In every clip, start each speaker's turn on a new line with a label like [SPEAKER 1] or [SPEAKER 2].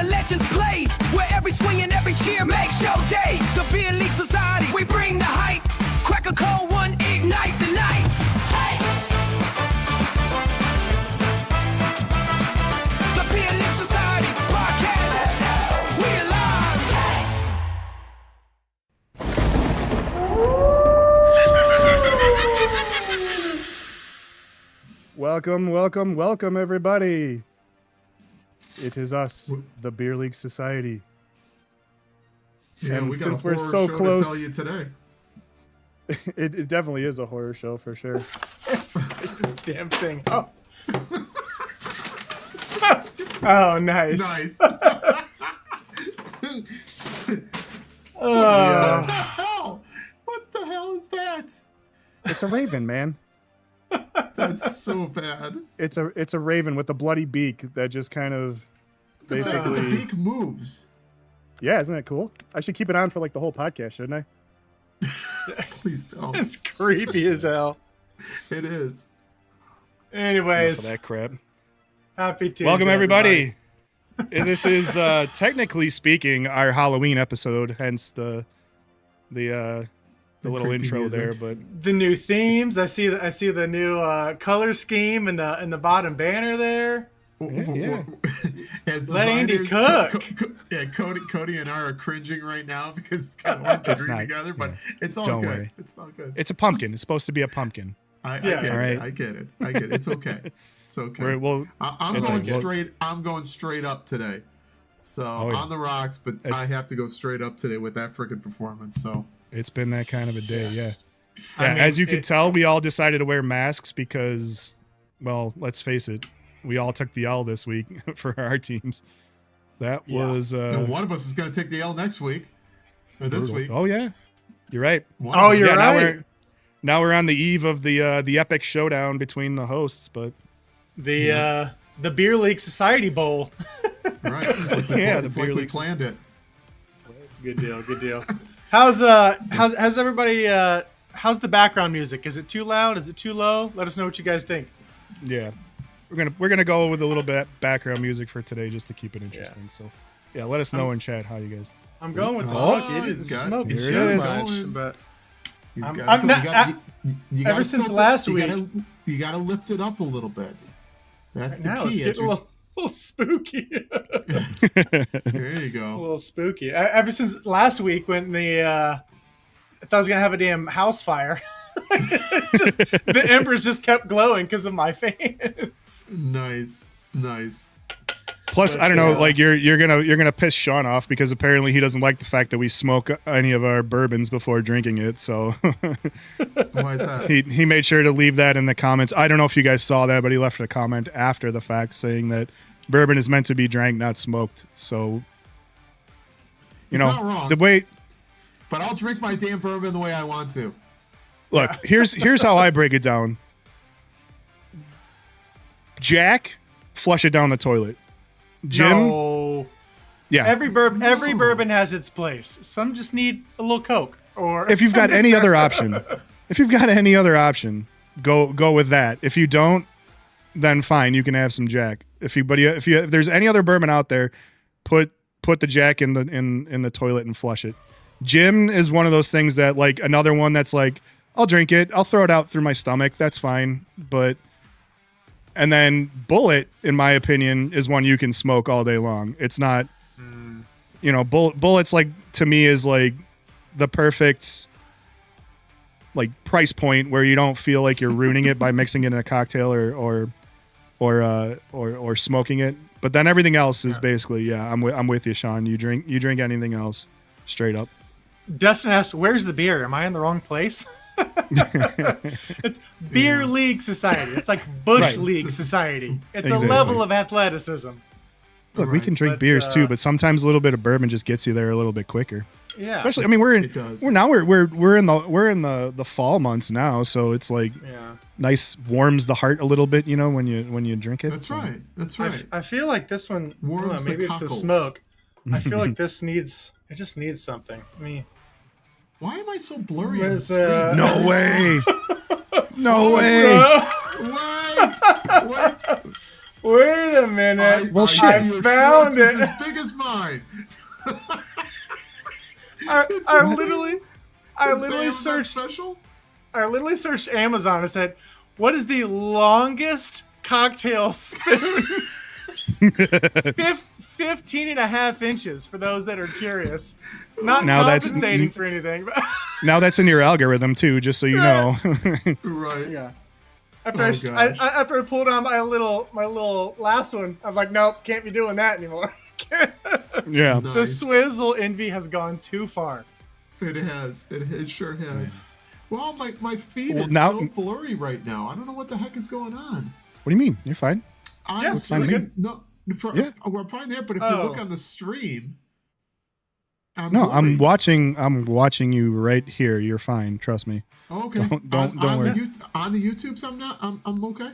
[SPEAKER 1] the legends play, where every swing and every cheer makes your day. The Beer League Society, we bring the hype. Crack a cold one, ignite the night. Hey! The Beer League Society podcast. We're live.
[SPEAKER 2] Welcome, everybody. It is us, the Beer League Society.
[SPEAKER 3] Yeah,
[SPEAKER 2] and
[SPEAKER 3] we got
[SPEAKER 2] since
[SPEAKER 3] a
[SPEAKER 2] we're
[SPEAKER 3] horror
[SPEAKER 2] so
[SPEAKER 3] show
[SPEAKER 2] close,
[SPEAKER 3] to tell you today.
[SPEAKER 2] it definitely is a horror show for sure.
[SPEAKER 4] This damn thing. Oh, oh, nice.
[SPEAKER 3] Nice.
[SPEAKER 4] Oh.
[SPEAKER 3] What the hell? What the hell is that?
[SPEAKER 2] It's a raven, man.
[SPEAKER 3] That's so bad.
[SPEAKER 2] It's a raven with a bloody beak that just kind of
[SPEAKER 3] The fact that
[SPEAKER 2] basically.
[SPEAKER 3] the beak moves.
[SPEAKER 2] Yeah, isn't it cool? I should keep it on for like the whole podcast, shouldn't I?
[SPEAKER 3] Please don't.
[SPEAKER 4] It's creepy as hell.
[SPEAKER 3] It is.
[SPEAKER 4] Anyways,
[SPEAKER 2] Enough of that crap.
[SPEAKER 4] happy Tuesday.
[SPEAKER 2] Welcome, everybody. This is technically speaking our Halloween episode, hence the little
[SPEAKER 3] creepy
[SPEAKER 2] intro
[SPEAKER 3] music.
[SPEAKER 2] there. But
[SPEAKER 4] The new themes. I see the new color scheme in the bottom banner there.
[SPEAKER 2] Yeah.
[SPEAKER 3] As
[SPEAKER 4] Let Andy
[SPEAKER 3] designers,
[SPEAKER 4] cook.
[SPEAKER 3] Yeah, Cody and I are cringing right now because it's kind of hard to
[SPEAKER 2] It's
[SPEAKER 3] agree
[SPEAKER 2] not-
[SPEAKER 3] together, but
[SPEAKER 2] yeah.
[SPEAKER 3] it's all
[SPEAKER 2] Don't
[SPEAKER 3] good.
[SPEAKER 2] worry.
[SPEAKER 3] It's all good.
[SPEAKER 2] it's a pumpkin. It's supposed to be a pumpkin.
[SPEAKER 3] I
[SPEAKER 4] Yeah.
[SPEAKER 3] get
[SPEAKER 2] All
[SPEAKER 3] it.
[SPEAKER 2] right.
[SPEAKER 3] I get it. I get it. It's okay. It's okay. I'm
[SPEAKER 2] It's
[SPEAKER 3] going
[SPEAKER 2] like-
[SPEAKER 3] straight. I'm going straight up today. So
[SPEAKER 2] Oh, yeah.
[SPEAKER 3] on the rocks, but
[SPEAKER 2] It's-
[SPEAKER 3] I have to go straight up today with that freaking performance. So
[SPEAKER 2] It's been that kind of a day, yeah.
[SPEAKER 4] I
[SPEAKER 2] Yeah,
[SPEAKER 4] mean,
[SPEAKER 2] as you can tell, we all decided to wear masks because, well, let's face it, we all took the L this week for our teams. That
[SPEAKER 4] Yeah.
[SPEAKER 2] was
[SPEAKER 3] and one of us is going to take the L next week or this
[SPEAKER 2] brutal.
[SPEAKER 3] week.
[SPEAKER 2] Oh yeah, you're right.
[SPEAKER 3] One
[SPEAKER 4] Oh,
[SPEAKER 3] of us-
[SPEAKER 4] you're
[SPEAKER 2] yeah,
[SPEAKER 4] right.
[SPEAKER 2] now we're on the eve of the epic showdown between the hosts, but
[SPEAKER 4] The Beer League Society Bowl.
[SPEAKER 3] right. It's like we,
[SPEAKER 2] Yeah, the
[SPEAKER 3] it's like
[SPEAKER 2] beer
[SPEAKER 3] we
[SPEAKER 2] leagues.
[SPEAKER 3] planned it.
[SPEAKER 4] Good deal. Good deal. How's everybody? How's the background music? Is it too loud? Is it too low? Let us know what you guys think.
[SPEAKER 2] yeah, we're gonna go with a little bit background music for today just to keep it interesting. So yeah, let us know in chat how you guys.
[SPEAKER 4] I'm going with the
[SPEAKER 3] Oh,
[SPEAKER 4] smoky. It
[SPEAKER 3] he's
[SPEAKER 4] is
[SPEAKER 3] got-
[SPEAKER 4] smoky
[SPEAKER 3] he's
[SPEAKER 4] too
[SPEAKER 2] got it
[SPEAKER 4] much,
[SPEAKER 3] going.
[SPEAKER 4] but
[SPEAKER 3] He's
[SPEAKER 4] I'm-
[SPEAKER 3] got
[SPEAKER 4] I'm
[SPEAKER 3] to-
[SPEAKER 4] not-
[SPEAKER 3] you got- you
[SPEAKER 4] ever
[SPEAKER 3] gotta
[SPEAKER 4] since
[SPEAKER 3] tilt it-
[SPEAKER 4] last
[SPEAKER 3] you
[SPEAKER 4] week-
[SPEAKER 3] you got to lift it up a little bit. That's the
[SPEAKER 4] now it's
[SPEAKER 3] key.
[SPEAKER 4] getting a little spooky.
[SPEAKER 3] There you
[SPEAKER 4] A
[SPEAKER 3] go.
[SPEAKER 4] little spooky. Ever since last week when I thought I was gonna have a damn house fire. The embers just kept glowing because of my fans.
[SPEAKER 3] Nice.
[SPEAKER 2] Plus,
[SPEAKER 4] But,
[SPEAKER 2] I don't know,
[SPEAKER 4] yeah.
[SPEAKER 2] like you're gonna piss Sean off because apparently he doesn't like the fact that we smoke any of our bourbons before drinking it. So
[SPEAKER 3] Why is that?
[SPEAKER 2] he made sure to leave that in the comments. I don't know if you guys saw that, but he left a comment after the fact saying that bourbon is meant to be drank, not smoked. So
[SPEAKER 3] He's not wrong.
[SPEAKER 2] the way.
[SPEAKER 3] But I'll drink my damn bourbon the way I want to.
[SPEAKER 2] Look, here's how I break it down. Jack, flush it down the toilet. Jim,
[SPEAKER 4] No.
[SPEAKER 2] yeah.
[SPEAKER 4] Every bourbon has its place. Some just need a little Coke. Or
[SPEAKER 2] If you've got any other option, go with that. If you don't, then fine, you can have some Jack. If there's any other bourbon out there, put the Jack in the toilet and flush it. Jim is one of those things that, like, another one that's like, I'll drink it, I'll throw it out through my stomach, that's fine. And then Bullet, in my opinion, is one you can smoke all day long. It's not, Bullet's like, to me, is like the perfect like price point where you don't feel like you're ruining it by mixing it in a cocktail or smoking it. But then everything else is basically, I'm with you, Sean. You drink anything else, straight up.
[SPEAKER 4] Dustin asks, "Where's the beer? Am I in the wrong place?" It's Beer League Society. It's like Bush
[SPEAKER 2] Right.
[SPEAKER 4] League Society. It's
[SPEAKER 2] Exactly.
[SPEAKER 4] a level of athleticism.
[SPEAKER 2] Look, we can drink
[SPEAKER 4] let's,
[SPEAKER 2] beers too, but sometimes a little bit of bourbon just gets you there a little bit quicker.
[SPEAKER 4] Yeah.
[SPEAKER 2] Especially, I mean, we're in
[SPEAKER 3] It does.
[SPEAKER 2] we're in the fall months now, so it's like
[SPEAKER 4] Yeah.
[SPEAKER 2] nice, warms the heart a little bit, when you drink it.
[SPEAKER 3] That's
[SPEAKER 2] So-
[SPEAKER 3] right. That's right.
[SPEAKER 4] I feel like this one. I don't know,
[SPEAKER 3] Warms the
[SPEAKER 4] maybe it's the
[SPEAKER 3] cockles.
[SPEAKER 4] smoke. I feel like this needs. It just needs something. I mean,
[SPEAKER 3] Why am I so blurry on the
[SPEAKER 4] Where's,
[SPEAKER 3] screen?
[SPEAKER 2] No way. No way.
[SPEAKER 3] What?
[SPEAKER 4] Wait a minute.
[SPEAKER 2] Well, shit.
[SPEAKER 4] I
[SPEAKER 3] Your
[SPEAKER 4] found
[SPEAKER 3] Schwartz is
[SPEAKER 4] it.
[SPEAKER 3] as big as mine.
[SPEAKER 4] I literally
[SPEAKER 3] Amazon
[SPEAKER 4] searched.
[SPEAKER 3] special.
[SPEAKER 4] I literally searched Amazon and said, "What is the longest cocktail spoon?" 15 and a half inches for those that are curious. Not
[SPEAKER 2] Now that's-
[SPEAKER 4] compensating for anything. But
[SPEAKER 2] Now that's in your algorithm too, just so you know.
[SPEAKER 3] Right.
[SPEAKER 4] yeah.
[SPEAKER 3] Oh,
[SPEAKER 4] After
[SPEAKER 3] gosh.
[SPEAKER 4] after I pulled on my little last one, I was like, nope, can't be doing that anymore.
[SPEAKER 2] Yeah.
[SPEAKER 4] The
[SPEAKER 3] Nice.
[SPEAKER 4] swizzle envy has gone too far.
[SPEAKER 3] It has. It sure has. Well, my feed
[SPEAKER 2] Well,
[SPEAKER 3] is
[SPEAKER 2] now-
[SPEAKER 3] so blurry right now. I don't know what the heck is going on.
[SPEAKER 2] What do you mean? You're fine.
[SPEAKER 3] On
[SPEAKER 4] Yeah,
[SPEAKER 3] the
[SPEAKER 4] it's really
[SPEAKER 3] stream,
[SPEAKER 4] good.
[SPEAKER 3] no,
[SPEAKER 2] Yeah.
[SPEAKER 3] we're fine there. But if you
[SPEAKER 4] Oh.
[SPEAKER 3] look on the stream,
[SPEAKER 2] No, I'm
[SPEAKER 3] blurry.
[SPEAKER 2] watching you right here. You're fine. Trust me.
[SPEAKER 3] Oh, okay.
[SPEAKER 2] Don't
[SPEAKER 3] on
[SPEAKER 2] worry.
[SPEAKER 3] On the YouTubes, I'm okay.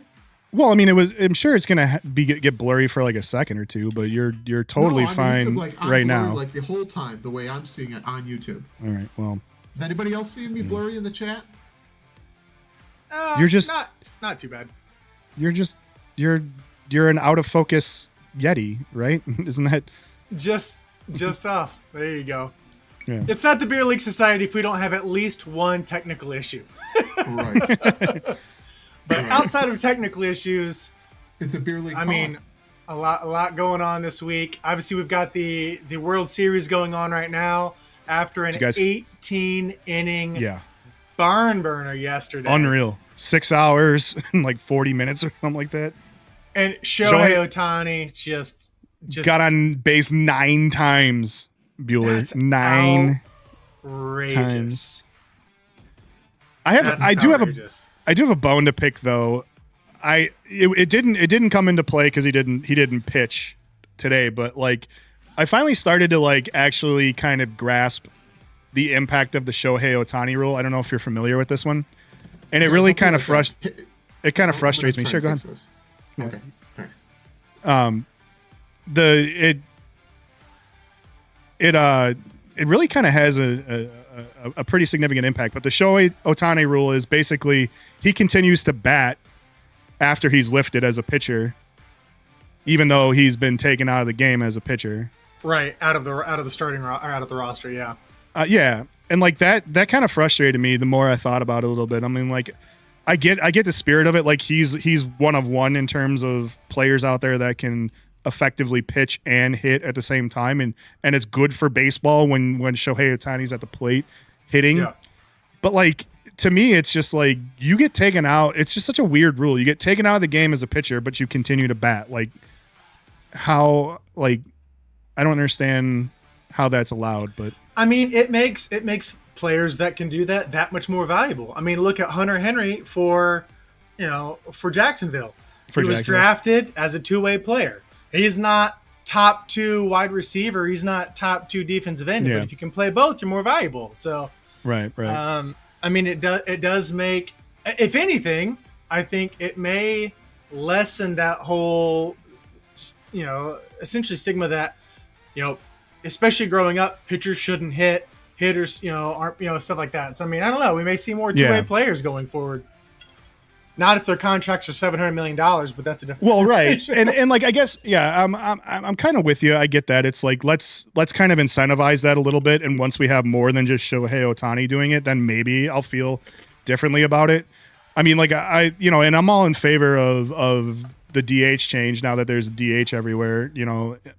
[SPEAKER 2] Well, I mean, I'm sure it's gonna get blurry for like a second or two, but you're totally
[SPEAKER 3] No, on the
[SPEAKER 2] fine
[SPEAKER 3] YouTube, like, I'm
[SPEAKER 2] right
[SPEAKER 3] blurry,
[SPEAKER 2] now.
[SPEAKER 3] like the whole time, the way I'm seeing it on YouTube.
[SPEAKER 2] All right. Well,
[SPEAKER 3] Is anybody else seeing me blurry in the chat?
[SPEAKER 2] You're just-
[SPEAKER 4] not too bad.
[SPEAKER 2] you're an out of focus Yeti, right? Isn't that?
[SPEAKER 4] Just off. There you go.
[SPEAKER 2] Yeah.
[SPEAKER 4] It's not the Beer League Society if we don't have at least one technical issue.
[SPEAKER 3] Right.
[SPEAKER 4] But outside of technical issues,
[SPEAKER 3] It's a beer league.
[SPEAKER 4] I mean, a lot going on this week. Obviously, we've got the World Series going on right now after an
[SPEAKER 2] you guys-
[SPEAKER 4] 18 inning
[SPEAKER 2] Yeah.
[SPEAKER 4] barn burner yesterday.
[SPEAKER 2] Unreal. 6 hours and like 40 minutes or something like that.
[SPEAKER 4] And Shohei Ohtani just
[SPEAKER 2] Got on base 9 times. Bueller.
[SPEAKER 4] That's
[SPEAKER 2] 9.
[SPEAKER 4] outrageous.
[SPEAKER 2] I do have a bone to pick though. It didn't come into play because he didn't pitch today, but like I finally started to like actually kind of grasp the impact of the Shohei Ohtani rule. I don't know if you're familiar with this one, and it really kind of frustrates me. Sure, go ahead.
[SPEAKER 3] Okay. All right.
[SPEAKER 2] It really kind of has a pretty significant impact. But the Shohei Ohtani rule is basically he continues to bat after he's lifted as a pitcher, even though he's been taken out of the game as a pitcher.
[SPEAKER 4] Right, out of the starting or out of the roster, yeah.
[SPEAKER 2] Yeah, and like that kind of frustrated me the more I thought about it a little bit. I mean, like I get the spirit of it. Like he's one of one in terms of players out there that can effectively pitch and hit at the same time, and it's good for baseball when Shohei Ohtani's at the plate hitting.
[SPEAKER 4] Yeah.
[SPEAKER 2] But like to me, it's just like you get taken out. It's just such a weird rule. You get taken out of the game as a pitcher, but you continue to bat. Like how? Like I don't understand how that's allowed. But
[SPEAKER 4] I mean, it makes players that can do that much more valuable. I mean, look at Hunter Henry for Jacksonville. He was drafted as a two-way player. He's not top 2 wide receiver. He's not top 2 defensive end.
[SPEAKER 2] Yeah.
[SPEAKER 4] But if you can play both, you're more valuable. So,
[SPEAKER 2] right.
[SPEAKER 4] I mean, it does make, if anything, I think it may lessen that whole, essentially stigma that, especially growing up, pitchers shouldn't hit, hitters, aren't, stuff like that. So, I mean, I don't know. We may see more two-way players going forward. Not if their contracts are $700 million, but that's a different.
[SPEAKER 2] Well, right,
[SPEAKER 4] conversation.
[SPEAKER 2] and like I guess, yeah, I'm kind of with you. I get that. It's like let's kind of incentivize that a little bit, and once we have more than just Shohei Ohtani doing it, then maybe I'll feel differently about it. I mean, like and I'm all in favor of the DH change now that there's a DH everywhere,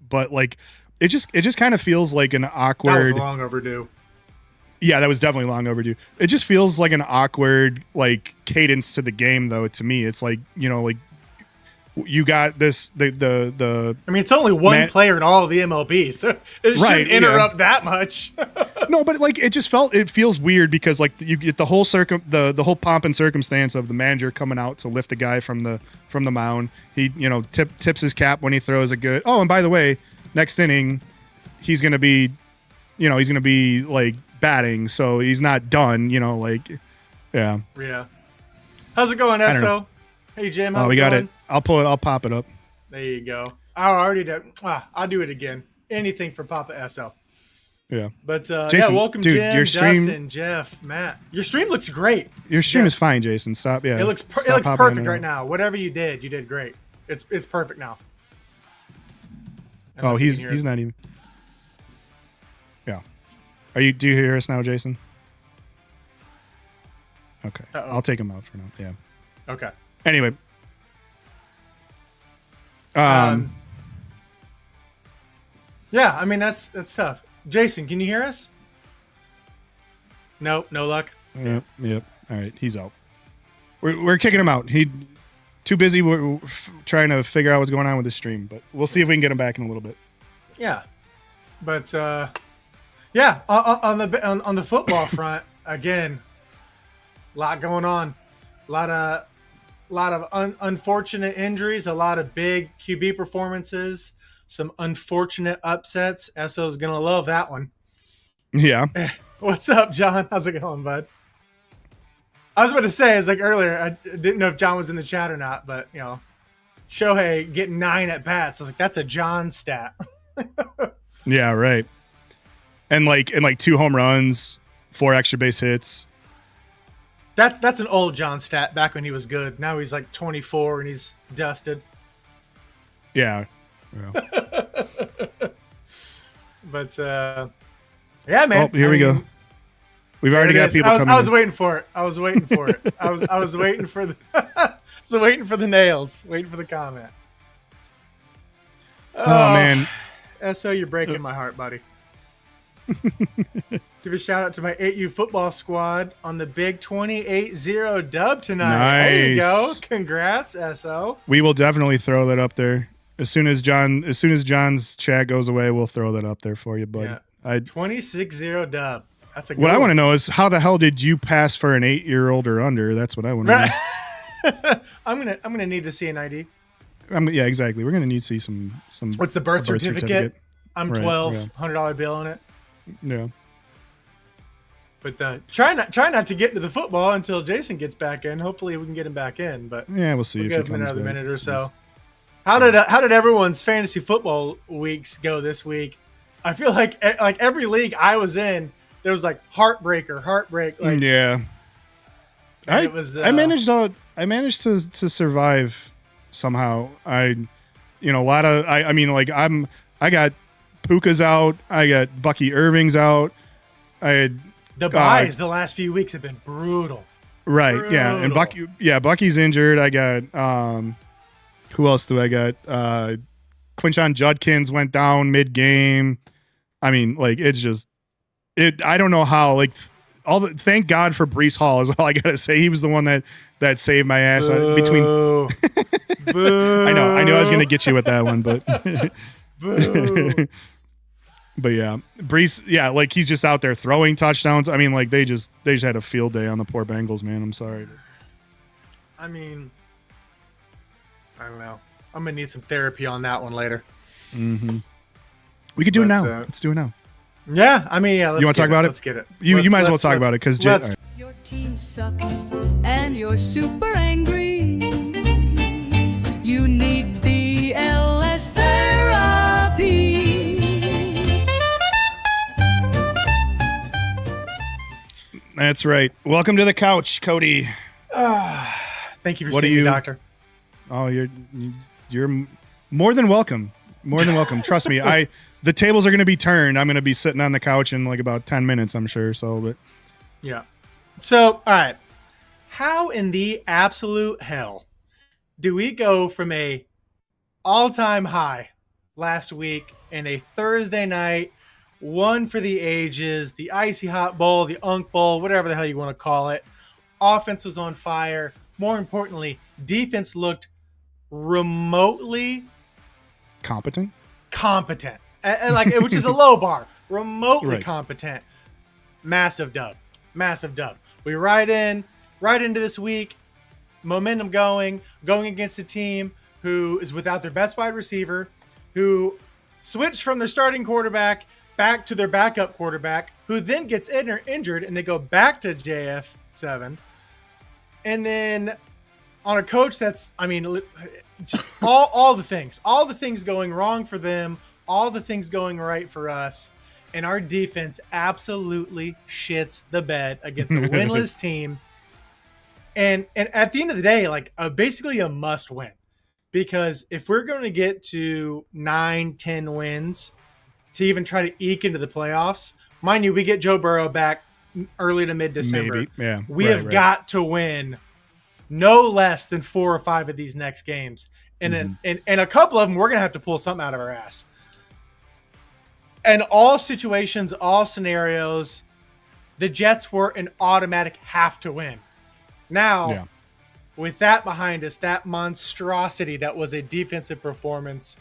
[SPEAKER 2] but like it just kind of feels like an awkward.
[SPEAKER 4] That was long overdue.
[SPEAKER 2] Yeah, that was definitely long overdue. It just feels like an awkward like cadence to the game, though. To me, it's like like you got this the.
[SPEAKER 4] I mean, it's only one player in all of the MLB, so it shouldn't interrupt that much.
[SPEAKER 2] No, but like it feels weird because like you get the whole the whole pomp and circumstance of the manager coming out to lift the guy from the mound. He tips his cap when he throws a good. Oh, and by the way, next inning, he's gonna be like batting, so he's not done. Yeah.
[SPEAKER 4] How's it going,
[SPEAKER 2] I don't
[SPEAKER 4] SO?
[SPEAKER 2] know.
[SPEAKER 4] Hey, Jim.
[SPEAKER 2] Oh,
[SPEAKER 4] How's
[SPEAKER 2] we
[SPEAKER 4] it
[SPEAKER 2] got
[SPEAKER 4] going?
[SPEAKER 2] it. I'll pop it up.
[SPEAKER 4] There you go. I already did. I'll do it again. Anything for Papa SO.
[SPEAKER 2] Yeah.
[SPEAKER 4] But
[SPEAKER 2] Jason,
[SPEAKER 4] welcome,
[SPEAKER 2] dude,
[SPEAKER 4] Jim,
[SPEAKER 2] your stream-
[SPEAKER 4] Justin, Jeff, Matt. Your stream looks great.
[SPEAKER 2] Your stream is fine, Jason. Stop. Yeah.
[SPEAKER 4] It looks
[SPEAKER 2] Stop hopping in
[SPEAKER 4] perfect
[SPEAKER 2] and
[SPEAKER 4] right
[SPEAKER 2] out.
[SPEAKER 4] now. Whatever you did great. It's perfect now. I don't know
[SPEAKER 2] Oh,
[SPEAKER 4] if you can
[SPEAKER 2] he's
[SPEAKER 4] hear us.
[SPEAKER 2] not even. Yeah. Do you hear us now, Jason? Okay.
[SPEAKER 4] Uh-oh.
[SPEAKER 2] I'll take him out for now. Yeah.
[SPEAKER 4] Okay.
[SPEAKER 2] Anyway.
[SPEAKER 4] Yeah, I mean that's tough. Jason, can you hear us? Nope, no luck.
[SPEAKER 2] Yep. All right, he's out. We're kicking him out. He too busy trying to figure out what's going on with the stream, but we'll see if we can get him back in a little bit.
[SPEAKER 4] Yeah, but yeah, on the football front again, a lot going on, a lot of unfortunate injuries, a lot of big QB performances, some unfortunate upsets. SO's gonna love that one.
[SPEAKER 2] Yeah.
[SPEAKER 4] What's up, John? How's it going, bud? I was about to say, it's like earlier, I didn't know if John was in the chat or not, but you know, Shohei getting 9 at bats. I was like, that's a John stat.
[SPEAKER 2] Yeah, right. And like 2 home runs, 4 extra base hits.
[SPEAKER 4] That's an old John stat back when he was good. Now he's like 24 and he's dusted.
[SPEAKER 2] Yeah.
[SPEAKER 4] But yeah, man.
[SPEAKER 2] Oh, here we go. We've already got people coming.
[SPEAKER 4] I was waiting for it. I was waiting for it. I was waiting for the waiting for the nails, waiting for the comment.
[SPEAKER 2] Oh man.
[SPEAKER 4] SO, you're breaking my heart, buddy. Give a shout out to my 8U football squad on the big 28-0 dub tonight.
[SPEAKER 2] Nice.
[SPEAKER 4] There you go. Congrats, SO.
[SPEAKER 2] We will definitely throw that up there. As soon as John's chat goes away, we'll throw that up there for you, bud.
[SPEAKER 4] Yeah. 26-0 dub. That's a good
[SPEAKER 2] What I
[SPEAKER 4] one.
[SPEAKER 2] want to know is how the hell did you pass for an 8-year-old or under? That's what I want to know.
[SPEAKER 4] I'm gonna need to see an ID.
[SPEAKER 2] Yeah, exactly. We're gonna need to see some.
[SPEAKER 4] What's the birth certificate? I'm
[SPEAKER 2] Right,
[SPEAKER 4] 12.
[SPEAKER 2] yeah.
[SPEAKER 4] $100 bill on it.
[SPEAKER 2] Yeah.
[SPEAKER 4] But try not to get into the football until Jason gets back in. Hopefully we can get him back in. But
[SPEAKER 2] Yeah, we'll see
[SPEAKER 4] we'll
[SPEAKER 2] if
[SPEAKER 4] give
[SPEAKER 2] he
[SPEAKER 4] him
[SPEAKER 2] comes
[SPEAKER 4] another
[SPEAKER 2] back.
[SPEAKER 4] minute or so. How did everyone's fantasy football weeks go this week? I feel like every league I was in, there was like heartbreak. Like
[SPEAKER 2] Yeah.
[SPEAKER 4] it was.
[SPEAKER 2] I managed to survive somehow. I got Puka's out. I got Bucky Irving's out. I had
[SPEAKER 4] the buys the last few weeks have been brutal.
[SPEAKER 2] right. Yeah, and
[SPEAKER 4] Brutal.
[SPEAKER 2] Bucky's injured. I got who else do I got? Quinshon Judkins went down mid game. I mean, like it's just I don't know how. Like thank God for Breece Hall is all I gotta say. He was the one that saved my ass between.
[SPEAKER 4] Boo.
[SPEAKER 2] I know I was gonna get you with that one, but
[SPEAKER 4] Boo.
[SPEAKER 2] but yeah, Breece, yeah, like he's just out there throwing touchdowns. I mean, like they just had a field day on the poor Bengals, man. I'm sorry.
[SPEAKER 4] I mean, I don't know. I'm gonna need some therapy on that one later.
[SPEAKER 2] Mm-hmm. We could do it
[SPEAKER 4] But,
[SPEAKER 2] now. Let's do it now.
[SPEAKER 4] Yeah, I mean, yeah.
[SPEAKER 2] You want to talk about it?
[SPEAKER 4] Let's get it.
[SPEAKER 2] You might as well talk about it because
[SPEAKER 5] Your team sucks and you're super angry. You need the LS therapy.
[SPEAKER 2] That's right. Welcome to the couch, Cody.
[SPEAKER 4] Thank you for
[SPEAKER 2] What
[SPEAKER 4] seeing
[SPEAKER 2] do
[SPEAKER 4] me,
[SPEAKER 2] you-
[SPEAKER 4] doctor.
[SPEAKER 2] Oh, you're more than welcome. More than welcome. Trust me. The tables are going to be turned. I'm going to be sitting on the couch in like about 10 minutes, I'm sure. So, but
[SPEAKER 4] Yeah. So, all right. How in the absolute hell do we go from a all-time high last week in a Thursday night, one for the ages, the Icy Hot Bowl, the Unk Bowl, whatever the hell you want to call it. Offense was on fire. More importantly, defense looked remotely
[SPEAKER 2] competent.
[SPEAKER 4] and like which is a low bar. Remotely
[SPEAKER 2] Right.
[SPEAKER 4] competent. Massive dub. We ride into this week, momentum going against a team who is without their best wide receiver, who switched from their starting quarterback back to their backup quarterback, who then gets injured and they go back to JF7. And then on a coach that's, I mean, just all the things going wrong for them, all the things going right for us, and our defense absolutely shits the bed against a winless team. And at the end of the day, like basically a must win. because if we're going to get to 9-10 wins to even try to eke into the playoffs, mind you, we get Joe Burrow back early to mid-December.
[SPEAKER 2] Maybe, yeah.
[SPEAKER 4] We have got to win no less than 4 or 5 of these next games. And and a couple of them, we're going to have to pull something out of our ass. And all situations, all scenarios, the Jets were an automatic have to win. Now, with that behind us, that monstrosity that was a defensive performance,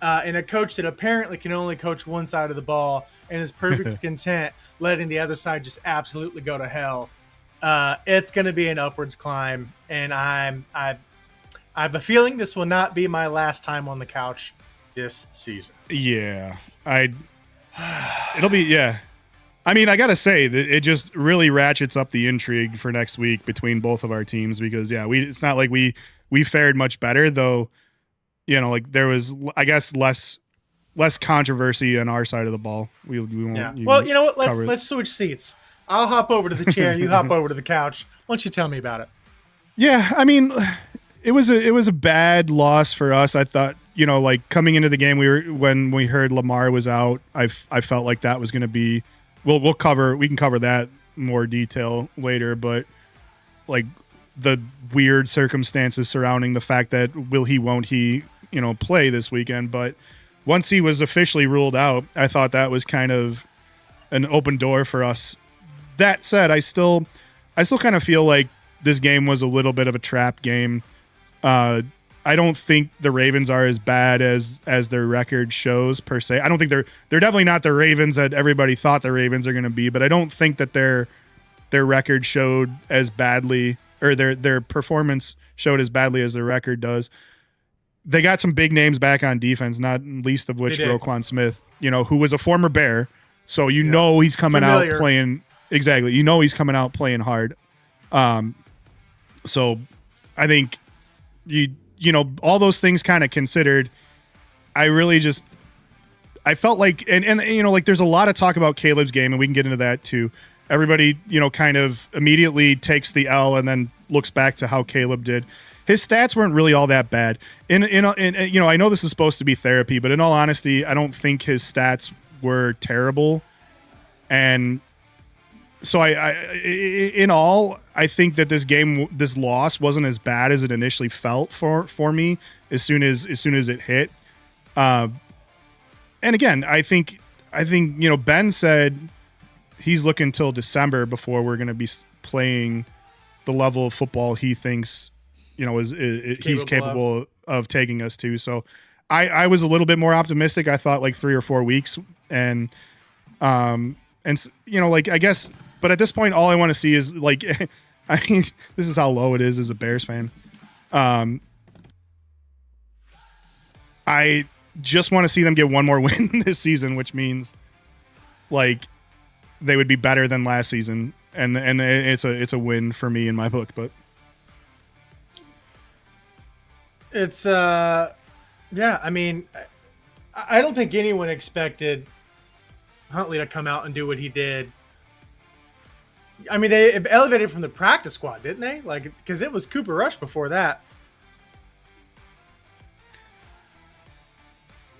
[SPEAKER 4] and a coach that apparently can only coach one side of the ball and is perfectly content letting the other side just absolutely go to hell. It's going to be an upwards climb, and I have a feeling this will not be my last time on the couch this season.
[SPEAKER 2] Yeah, it'll be, yeah. I mean, I got to say that it just really ratchets up the intrigue for next week between both of our teams because, it's not like we fared much better, though, like there was, I guess, less controversy on our side of the ball. We won't.
[SPEAKER 4] Well, you know what? Let's switch seats. I'll hop over to the chair and you hop over to the couch. Why don't you tell me about it?
[SPEAKER 2] Yeah, I mean, it was a bad loss for us. I thought, like coming into the game, when we heard Lamar was out, I felt like that was going to be. We can cover that more detail later, but like the weird circumstances surrounding the fact that won't he play this weekend. But once he was officially ruled out, I thought that was kind of an open door for us. That said, I still kind of feel like this game was a little bit of a trap game. I don't think the Ravens are as bad as their record shows per se. I don't think they're definitely not the Ravens that everybody thought the Ravens are going to be, but I don't think that their record showed as badly, or their performance showed as badly as their record does. They got some big names back on defense, not least of which Roquan Smith, who was a former Bear. So he's coming out playing exactly. He's coming out playing hard. So I think all those things kind of considered, I felt like, and like there's a lot of talk about Caleb's game, and we can get into that too. Everybody, kind of immediately takes the L and then looks back to how Caleb did. His stats weren't really all that bad. I know this is supposed to be therapy, but in all honesty, I don't think his stats were terrible. And so I think that this loss wasn't as bad as it initially felt for me as soon as it hit. And again, I think Ben said he's looking till December before we're going to be playing the level of football he thinks he's capable of taking us to. So I was a little bit more optimistic. I thought like 3 or 4 weeks, and like I guess. But at this point, all I want to see is like, I mean, this is how low it is as a Bears fan. I just want to see them get one more win this season, which means like they would be better than last season, and it's a win for me in my book. But
[SPEAKER 4] it's I mean, I don't think anyone expected Huntley to come out and do what he did. I mean, they elevated from the practice squad, didn't they? Like, because it was Cooper Rush before that.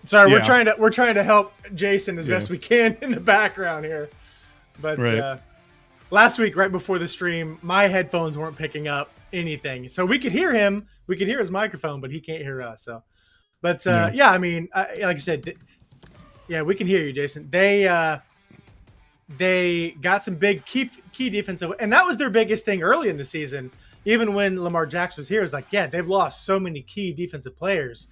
[SPEAKER 4] Sorry,
[SPEAKER 2] Yeah.
[SPEAKER 4] we're trying to help Jason as best we can in the background here. But last week, right before the stream, my headphones weren't picking up anything, so we could hear him. We could hear his microphone, but he can't hear us. So, but I mean, like I said, we can hear you, Jason. They got some big key defensive, and that was their biggest thing early in the season. Even when Lamar Jackson was here, it's like, they've lost so many key defensive players.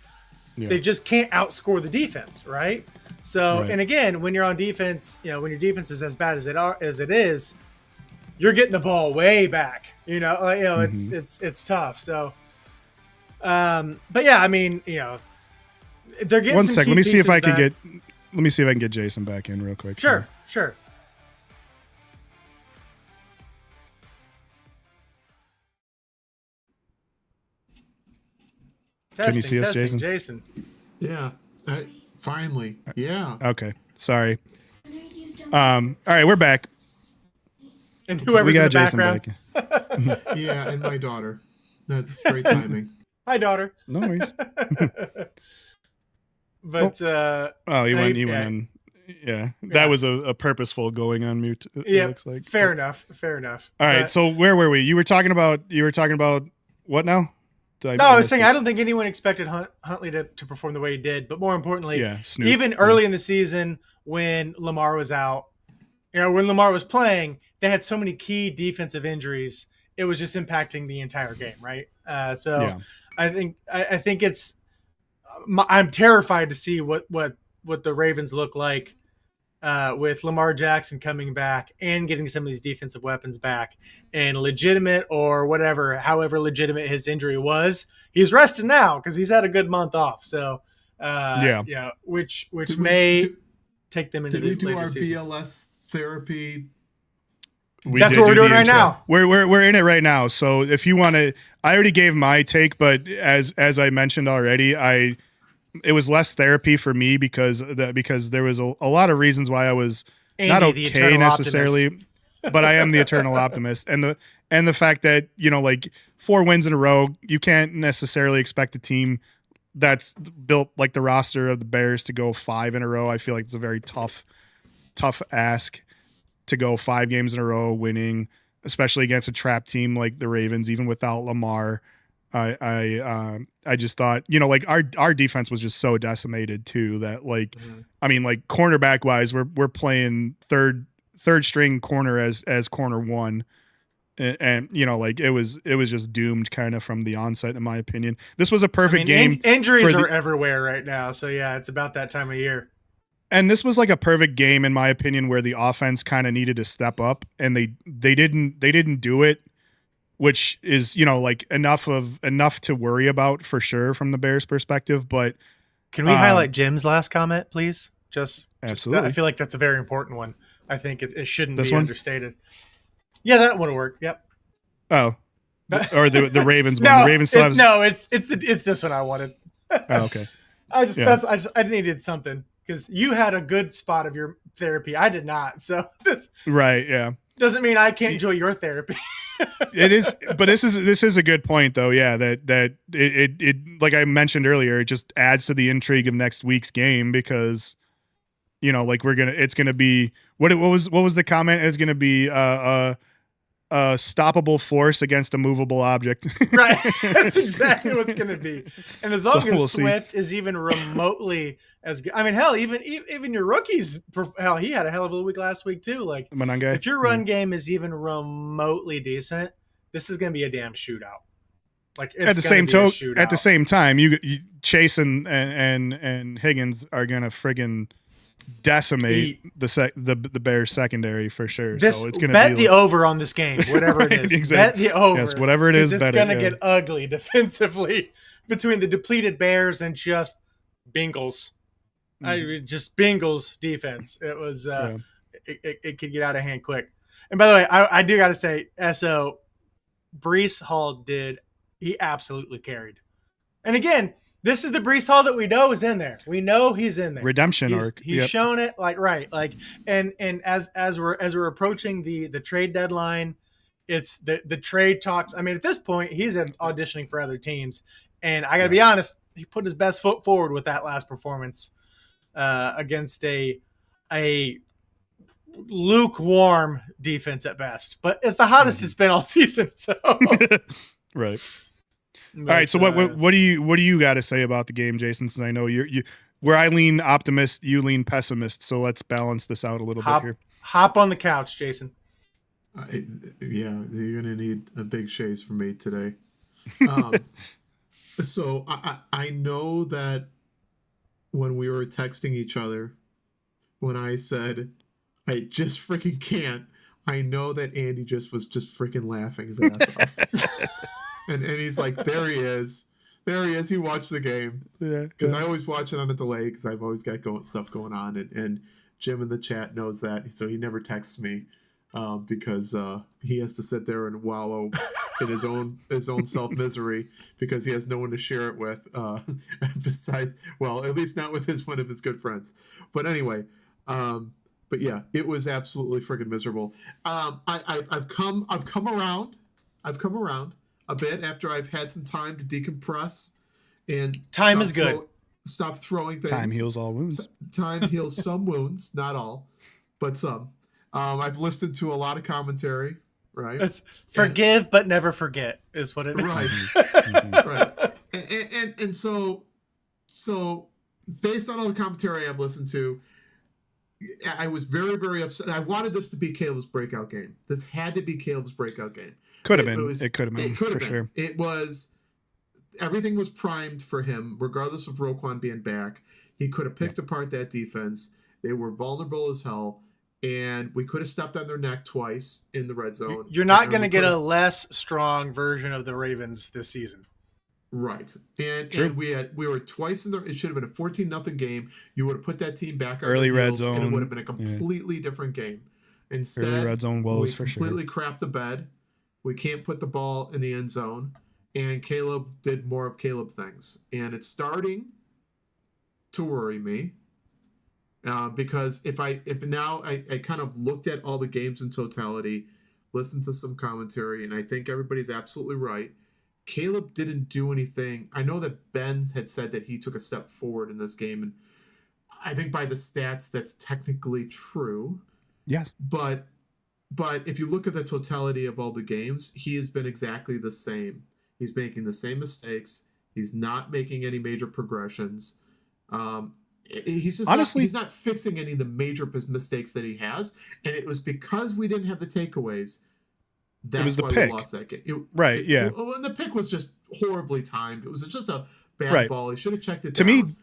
[SPEAKER 4] Yeah. They just can't outscore the defense, right? So, and again, when you're on defense, when your defense is as bad as it is, you're getting the ball way back. It's tough. So, but yeah, I mean, they're getting
[SPEAKER 2] one
[SPEAKER 4] some
[SPEAKER 2] sec.
[SPEAKER 4] key
[SPEAKER 2] Let me see if I
[SPEAKER 4] pieces
[SPEAKER 2] can
[SPEAKER 4] back.
[SPEAKER 2] let me see if I can get Jason back in real quick.
[SPEAKER 4] Sure.
[SPEAKER 2] Can you see us, Jason?
[SPEAKER 3] Yeah. Finally. Yeah.
[SPEAKER 2] Okay. Sorry. All right, we're back.
[SPEAKER 4] And whoever's
[SPEAKER 2] we got
[SPEAKER 4] in the
[SPEAKER 2] Jason
[SPEAKER 4] background.
[SPEAKER 2] back.
[SPEAKER 3] Yeah, and my daughter. That's great timing.
[SPEAKER 4] Hi, daughter.
[SPEAKER 2] No worries.
[SPEAKER 4] But
[SPEAKER 2] Oh, he went
[SPEAKER 4] yeah.
[SPEAKER 2] in. Yeah, that was a purposeful going on mute. It looks like.
[SPEAKER 4] Fair enough.
[SPEAKER 2] All right,
[SPEAKER 4] But-
[SPEAKER 2] so where were we? You were talking about what now?
[SPEAKER 4] I was saying I don't think anyone expected Huntley to perform the way he did, but more importantly,
[SPEAKER 2] Snoop.
[SPEAKER 4] even early in the season when Lamar was out, when Lamar was playing, they had so many key defensive injuries. It was just impacting the entire game, right? So I think it's I'm terrified to see what the Ravens look like with Lamar Jackson coming back and getting some of these defensive weapons back, and legitimate or whatever, however legitimate his injury was, he's rested now because he's had a good month off. So which may take them into
[SPEAKER 3] did we do
[SPEAKER 4] later
[SPEAKER 3] our
[SPEAKER 4] season.
[SPEAKER 3] BLS therapy?
[SPEAKER 4] That's what we're doing right now.
[SPEAKER 2] We're in it right now. So if you want to, I already gave my take, but as I mentioned already, it was less therapy for me because there was a lot of reasons why I was
[SPEAKER 4] Andy,
[SPEAKER 2] not
[SPEAKER 4] the
[SPEAKER 2] okay
[SPEAKER 4] eternal
[SPEAKER 2] necessarily, but I am the eternal optimist, and the fact that like 4 wins in a row, you can't necessarily expect a team that's built like the roster of the Bears to go 5 in a row. I feel like it's a very tough ask to go 5 games in a row winning, especially against a trap team like the Ravens, even without Lamar. I just thought, like our defense was just so decimated too that like, I mean, like cornerback wise, we're playing third string corner as corner 1. And like it was just doomed kind of from the onset, in my opinion. This was a perfect game.
[SPEAKER 4] Injuries are everywhere right now. So yeah, it's about that time of year.
[SPEAKER 2] And this was like a perfect game, in my opinion, where the offense kind of needed to step up, and they didn't do it, which is like enough to worry about for sure from the Bears' perspective. But
[SPEAKER 4] can we highlight Jim's last comment, please?
[SPEAKER 2] Absolutely.
[SPEAKER 4] I feel like that's a very important one. I think it shouldn't
[SPEAKER 2] This
[SPEAKER 4] be
[SPEAKER 2] one?
[SPEAKER 4] understated. Yeah, that would work. Yep.
[SPEAKER 2] Oh, or the Ravens one. The Ravens still have.
[SPEAKER 4] It's this one I wanted.
[SPEAKER 2] Oh, okay.
[SPEAKER 4] I needed something because you had a good spot of your therapy. I did not. So this
[SPEAKER 2] Right. Yeah.
[SPEAKER 4] doesn't mean I can't enjoy your therapy.
[SPEAKER 2] It is, but this is a good point though. Yeah, that it like I mentioned earlier, it just adds to the intrigue of next week's game because like it's gonna be what was the comment? It's gonna be a stoppable force against a movable object.
[SPEAKER 4] Right. That's exactly what's going to be. And as long as
[SPEAKER 2] we'll
[SPEAKER 4] Swift is even remotely as good, I mean, hell, even your rookies, hell, he had a hell of a week last week too. Like,
[SPEAKER 2] Mananga,
[SPEAKER 4] if your run game is even remotely decent, this is going to be a damn shootout. Like, it's
[SPEAKER 2] at the same time, you Chase and Higgins are gonna friggin' decimate the Bears secondary for sure. So it's gonna
[SPEAKER 4] bet the over on this game, whatever it is.
[SPEAKER 2] Exactly.
[SPEAKER 4] Bet the over.
[SPEAKER 2] Yes, whatever it is,
[SPEAKER 4] it's gonna get ugly defensively between the depleted Bears and just Bengals. Just Bengals defense. It was it could get out of hand quick. And by the way, I do got to say, SO Breece Hall he absolutely carried. And again, this is the Breece Hall that we know is in there. We know he's in there.
[SPEAKER 2] Redemption arc.
[SPEAKER 4] He's shown it and as we're approaching the trade deadline, it's the trade talks. I mean, at this point, he's auditioning for other teams, and I got to be honest, he put his best foot forward with that last performance against a lukewarm defense at best, but it's the hottest it's been all season. So
[SPEAKER 2] right. All right. So what do you got to say about the game, Jason? Since I know where I lean optimist, you lean pessimist. So let's balance this out a little bit here.
[SPEAKER 4] Hop on the couch, Jason.
[SPEAKER 3] You're gonna need a big chase from me today. So I know that when we were texting each other, when I said I just freaking can't, I know that Andy was just freaking laughing his ass off. And he's like, there he is. He watched the game. Yeah. Because I always watch it on a delay because I've always got stuff going on. And Jim in the chat knows that. So he never texts me because he has to sit there and wallow in his own self-misery because he has no one to share it with besides, well, at least not with one of his good friends. But anyway, but yeah, it was absolutely freaking miserable. I've come around. a bit after I've had some time to decompress and
[SPEAKER 4] Time is good.
[SPEAKER 3] Stop throwing things.
[SPEAKER 2] Time heals all wounds.
[SPEAKER 3] Time heals some wounds, not all, but some. I've listened to a lot of commentary, right?
[SPEAKER 4] It's forgive but never forget is what it is.
[SPEAKER 3] Right. Right. And so based on all the commentary I've listened to, I was very, very upset. I wanted this to be Caleb's breakout game. This had to be Caleb's breakout game.
[SPEAKER 2] Could have been. It could have been, for sure.
[SPEAKER 3] It was, everything was primed for him, regardless of Roquan being back. He could have picked apart that defense. They were vulnerable as hell, and we could have stepped on their neck twice in the red zone.
[SPEAKER 4] You're not going to get a less strong version of the Ravens this season.
[SPEAKER 3] Right. And we were twice in the, it should have been a 14-0 game. You would have put that team back on
[SPEAKER 2] early
[SPEAKER 3] the
[SPEAKER 2] red
[SPEAKER 3] heels,
[SPEAKER 2] zone,
[SPEAKER 3] and it would have been a completely different game. Instead,
[SPEAKER 2] early red zone woes
[SPEAKER 3] we
[SPEAKER 2] for
[SPEAKER 3] completely crapped the bed. We can't put the ball in the end zone, and Caleb did more of Caleb things, and it's starting to worry me because if now I kind of looked at all the games in totality, listened to some commentary, and I think everybody's absolutely right. Caleb didn't do anything. I know that Ben had said that he took a step forward in this game, and I think by the stats that's technically true.
[SPEAKER 2] Yes.
[SPEAKER 3] But if you look at the totality of all the games, he has been exactly the same. He's making the same mistakes. He's not making any major progressions. He's just honestly, he's not fixing any of the major mistakes that he has. And it was because we didn't have the takeaways. That's
[SPEAKER 2] it was the
[SPEAKER 3] why
[SPEAKER 2] pick.
[SPEAKER 3] we lost that game.
[SPEAKER 2] Yeah.
[SPEAKER 3] And the pick was just horribly timed. It was just a bad ball. He should have checked it down.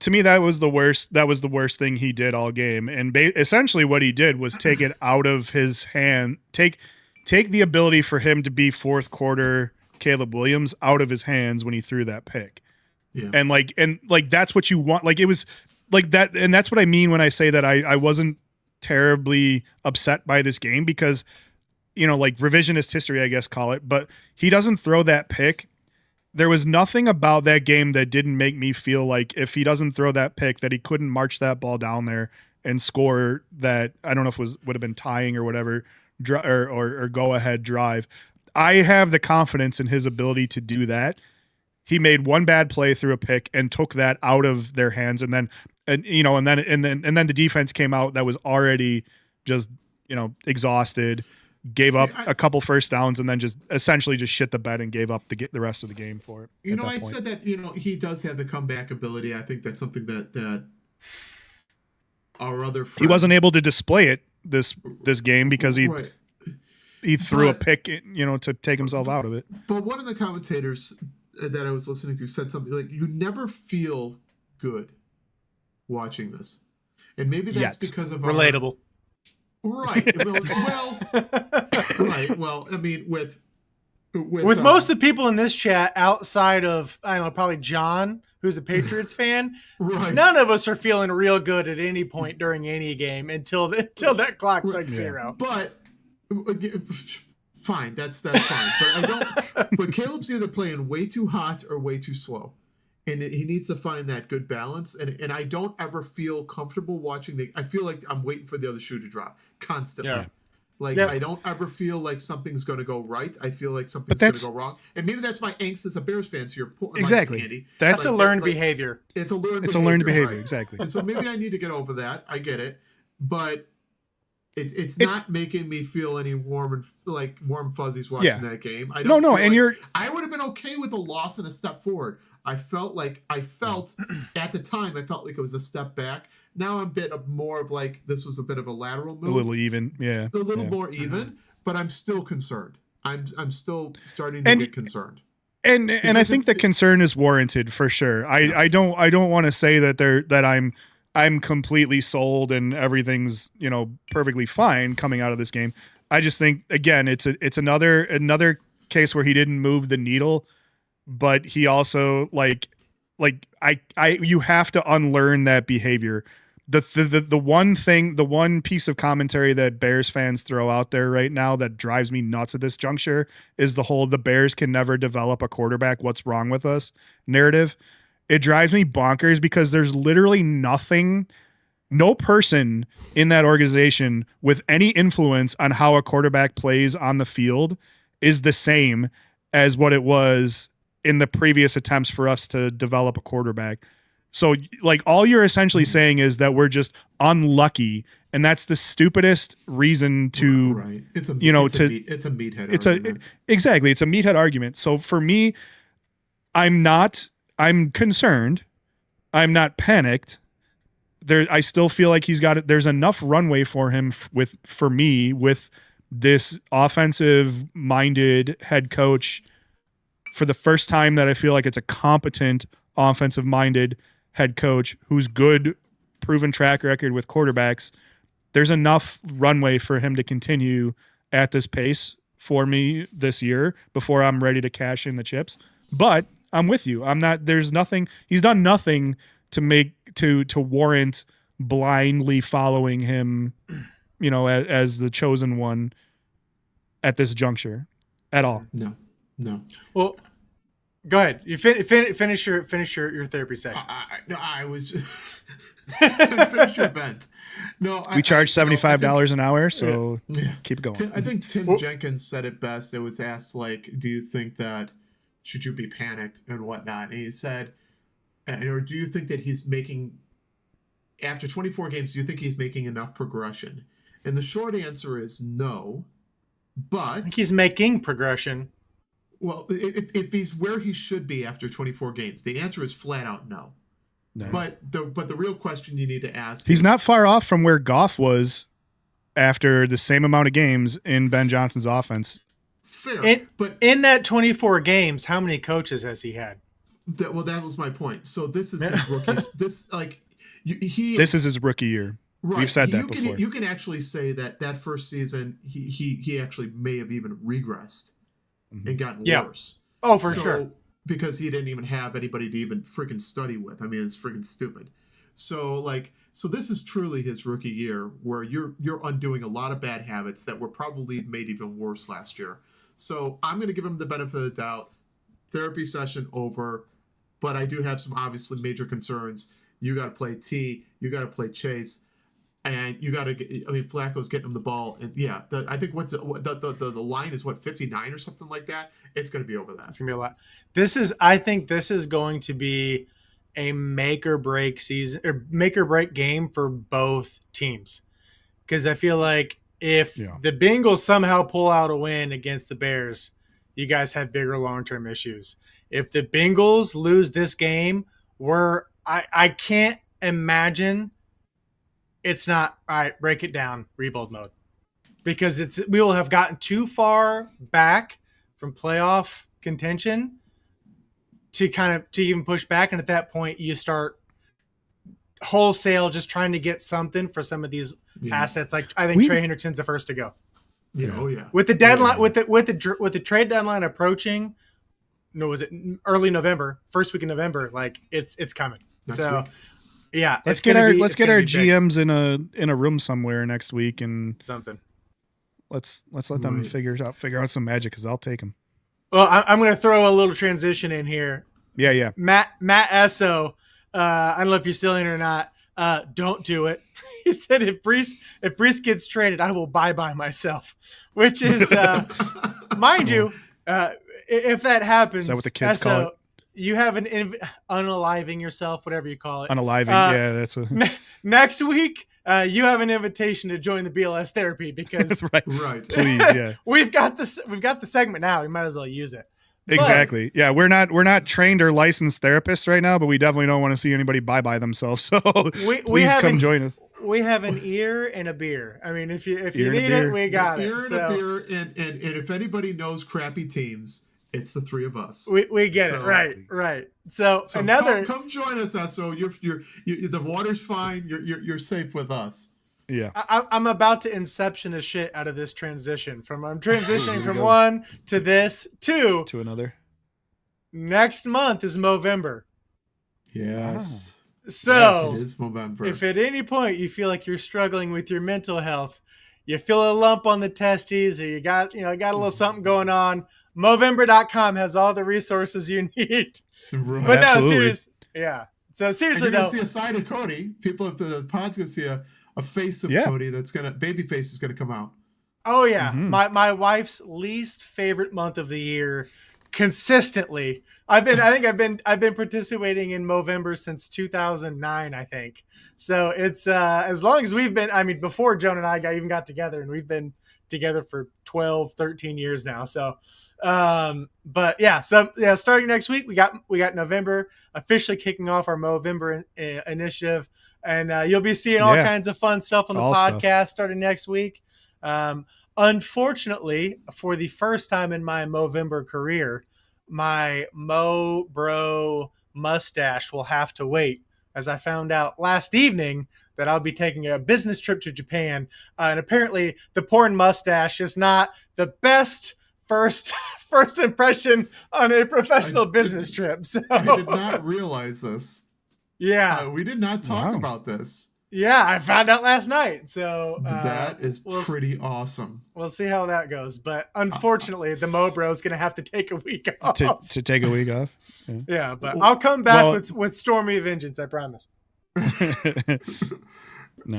[SPEAKER 2] To me, that was the worst. That was the worst thing he did all game. And essentially, what he did was take it out of his hand. Take the ability for him to be fourth quarter Caleb Williams out of his hands when he threw that pick. Yeah. And that's what you want. Like, it was like that, and that's what I mean when I say that I wasn't terribly upset by this game because, like revisionist history, I guess call it. But he doesn't throw that pick. There was nothing about that game that didn't make me feel like if he doesn't throw that pick, that he couldn't march that ball down there and score that. I don't know if would have been tying or whatever, or go ahead drive. I have the confidence in his ability to do that. He made one bad play through a pick and took that out of their hands, and then the defense came out that was already just exhausted. Gave up a couple first downs and then just essentially just shit the bed and gave up the rest of the game for it.
[SPEAKER 3] I said that he does have the comeback ability. I think that's something that our other friend,
[SPEAKER 2] he wasn't able to display it this game because he threw a pick, to take himself out of it.
[SPEAKER 3] But one of the commentators that I was listening to said something like, "You never feel good watching this," and maybe that's because of
[SPEAKER 4] relatable.
[SPEAKER 3] Right. Well, right. Well, I mean, with
[SPEAKER 4] most of the people in this chat outside of, I don't know, probably John, who's a Patriots fan,
[SPEAKER 3] right.
[SPEAKER 4] None of us are feeling real good at any point during any game until that clock strikes zero.
[SPEAKER 3] But fine, that's fine. But Caleb's either playing way too hot or way too slow. And he needs to find that good balance. And I don't ever feel comfortable watching I feel like I'm waiting for the other shoe to drop constantly. Yeah. I don't ever feel like something's going to go right. I feel like something's going to go wrong. And maybe that's my angst as a Bears fan, to your point.
[SPEAKER 2] Exactly.
[SPEAKER 3] Andy.
[SPEAKER 4] That's a learned behavior.
[SPEAKER 3] It's a learned
[SPEAKER 2] behavior,
[SPEAKER 3] right?
[SPEAKER 2] Exactly.
[SPEAKER 3] And so maybe I need to get over that. I get it. But it's not making me feel any warm fuzzies watching that game. I would have been okay with a loss and a step forward. I felt at the time, I felt like it was a step back. Now I'm a bit more of like, this was a bit of a lateral move.
[SPEAKER 2] A little even, yeah.
[SPEAKER 3] A little more even, but I'm still concerned. I'm still starting to get concerned.
[SPEAKER 2] And I think the concern is warranted for sure. I don't want to say that I'm completely sold and everything's, perfectly fine coming out of this game. I just think, again, it's another case where he didn't move the needle. But he also you have to unlearn that behavior. The one piece of commentary that Bears fans throw out there right now that drives me nuts at this juncture is the Bears can never develop a quarterback. What's wrong with us narrative? It drives me bonkers because there's literally no person in that organization with any influence on how a quarterback plays on the field is the same as what it was in the previous attempts for us to develop a quarterback. So like all you're essentially saying is that we're just unlucky, and that's the stupidest reason to
[SPEAKER 3] right. It's a it's a meathead argument.
[SPEAKER 2] Exactly. It's a meathead argument. So for me, I'm concerned. I'm not panicked. I still feel like there's enough runway for him with this offensive minded head coach for the first time that I feel like it's a competent offensive minded head coach who's good, proven track record with quarterbacks. There's enough runway for him to continue at this pace for me this year before I'm ready to cash in the chips. But I'm with you. He's done nothing to warrant blindly following him, as the chosen one at this juncture at all.
[SPEAKER 3] No.
[SPEAKER 4] Well, go ahead. You finish your therapy session.
[SPEAKER 3] I was just finish your vent. No,
[SPEAKER 2] we charge $75 an hour, so keep going.
[SPEAKER 3] I think Tim Jenkins said it best. It was asked do you think that should you be panicked and whatnot? And he said, or do you think that he's making after 24 games? Do you think he's making enough progression? And the short answer is no. But
[SPEAKER 4] I think he's making progression.
[SPEAKER 3] Well, if he's where he should be after 24 games, the answer is flat out no. But the real question you need to ask
[SPEAKER 2] he's not far off from where Goff was after the same amount of games in Ben Johnson's offense.
[SPEAKER 3] Fair. But
[SPEAKER 4] in that 24 games, how many coaches has he had?
[SPEAKER 3] That was my point. So this is his rookie. This is
[SPEAKER 2] his rookie year.
[SPEAKER 3] Right.
[SPEAKER 2] We've said that before.
[SPEAKER 3] You can actually say that first season he actually may have even regressed and gotten worse.
[SPEAKER 4] Oh, for sure.
[SPEAKER 3] Because he didn't even have anybody to even freaking study with. I mean, it's freaking stupid. So this is truly his rookie year where you're undoing a lot of bad habits that were probably made even worse last year. So I'm going to give him the benefit of the doubt. Therapy session over, but I do have some obviously major concerns. You got to play T, you got to play Chase, and you got to get. I mean, Flacco's getting him the ball, and I think the line is 59 or something like that. It's going to be over that.
[SPEAKER 4] It's going to be a lot. I think this is going to be a make or break season or make or break game for both teams, because I feel like if the Bengals somehow pull out a win against the Bears, you guys have bigger long-term issues. If the Bengals lose this game, I can't imagine it's not all right, break it down, rebuild mode. Because we will have gotten too far back from playoff contention to even push back. And at that point you start wholesale just trying to get something for some of these assets. Like I think Trey Hendrickson's the first to go.
[SPEAKER 3] Yeah. Oh yeah.
[SPEAKER 4] With the deadline, with the trade deadline approaching, was it early November, first week of November? Like it's coming.
[SPEAKER 3] Next week.
[SPEAKER 4] Yeah,
[SPEAKER 2] let's get our GMs in a room somewhere next week and
[SPEAKER 4] something.
[SPEAKER 2] Let's let them figure out some magic, because I'll take them.
[SPEAKER 4] Well, I'm going to throw a little transition in here.
[SPEAKER 2] Yeah.
[SPEAKER 4] Matt Esso, I don't know if you're still in or not. Don't do it. He said if Brees gets traded, I will bye myself, which is, mind you, if that happens,
[SPEAKER 2] is that what the kids call it?
[SPEAKER 4] You have unaliving yourself, whatever you call it.
[SPEAKER 2] Unaliving, that's what.
[SPEAKER 4] Next week, you have an invitation to join the BLS therapy because
[SPEAKER 3] right.
[SPEAKER 2] Please, yeah.
[SPEAKER 4] We've got the segment now. We might as well use it.
[SPEAKER 2] Exactly. Yeah, we're not trained or licensed therapists right now, but we definitely don't want to see anybody bye themselves. So please come join us.
[SPEAKER 4] We have an ear and a beer. I mean, if you need it, we got it.
[SPEAKER 3] Ear and a beer, and if anybody knows crappy teams, it's the three of us.
[SPEAKER 4] We get it. Right. So another
[SPEAKER 3] come join us, Esso. You're the water's fine. You're safe with us.
[SPEAKER 2] Yeah.
[SPEAKER 4] I'm about to inception the shit out of this transition. I'm transitioning from one to this to
[SPEAKER 2] another.
[SPEAKER 4] Next month is Movember.
[SPEAKER 3] Yes.
[SPEAKER 4] So
[SPEAKER 3] it is Movember.
[SPEAKER 4] If at any point you feel like you're struggling with your mental health, you feel a lump on the testes, or you got a little something going on, Movember.com has all the resources you need.
[SPEAKER 3] Right.
[SPEAKER 4] But no,
[SPEAKER 2] absolutely.
[SPEAKER 4] seriously. Yeah. So seriously,
[SPEAKER 3] and you're gonna see a side of Cody. People at the pod's gonna see a face of Cody baby face is gonna come out.
[SPEAKER 4] Oh yeah. Mm-hmm. My wife's least favorite month of the year consistently. I think I've been participating in Movember since 2009, I think. So it's as long as we've been, I mean, before Joan and I even got together, and we've been together for 12, 13 years now. So, but yeah, starting next week, we got November officially kicking off our Movember initiative, and you'll be seeing all kinds of fun stuff on the podcast starting next week. Unfortunately, for the first time in my Movember career, my Mo Bro mustache will have to wait, as I found out last evening that I'll be taking a business trip to Japan. And apparently the porn mustache is not the best first impression on a professional business trip. So
[SPEAKER 3] I did not realize this.
[SPEAKER 4] Yeah.
[SPEAKER 3] We did not talk about this.
[SPEAKER 4] Yeah, I found out last night. So
[SPEAKER 3] that is pretty awesome.
[SPEAKER 4] We'll see how that goes. But unfortunately, the Mo Bro is going to have to take a week off.
[SPEAKER 2] To take a week off?
[SPEAKER 4] Yeah, but I'll come back with stormy vengeance, I promise.
[SPEAKER 2] Nice.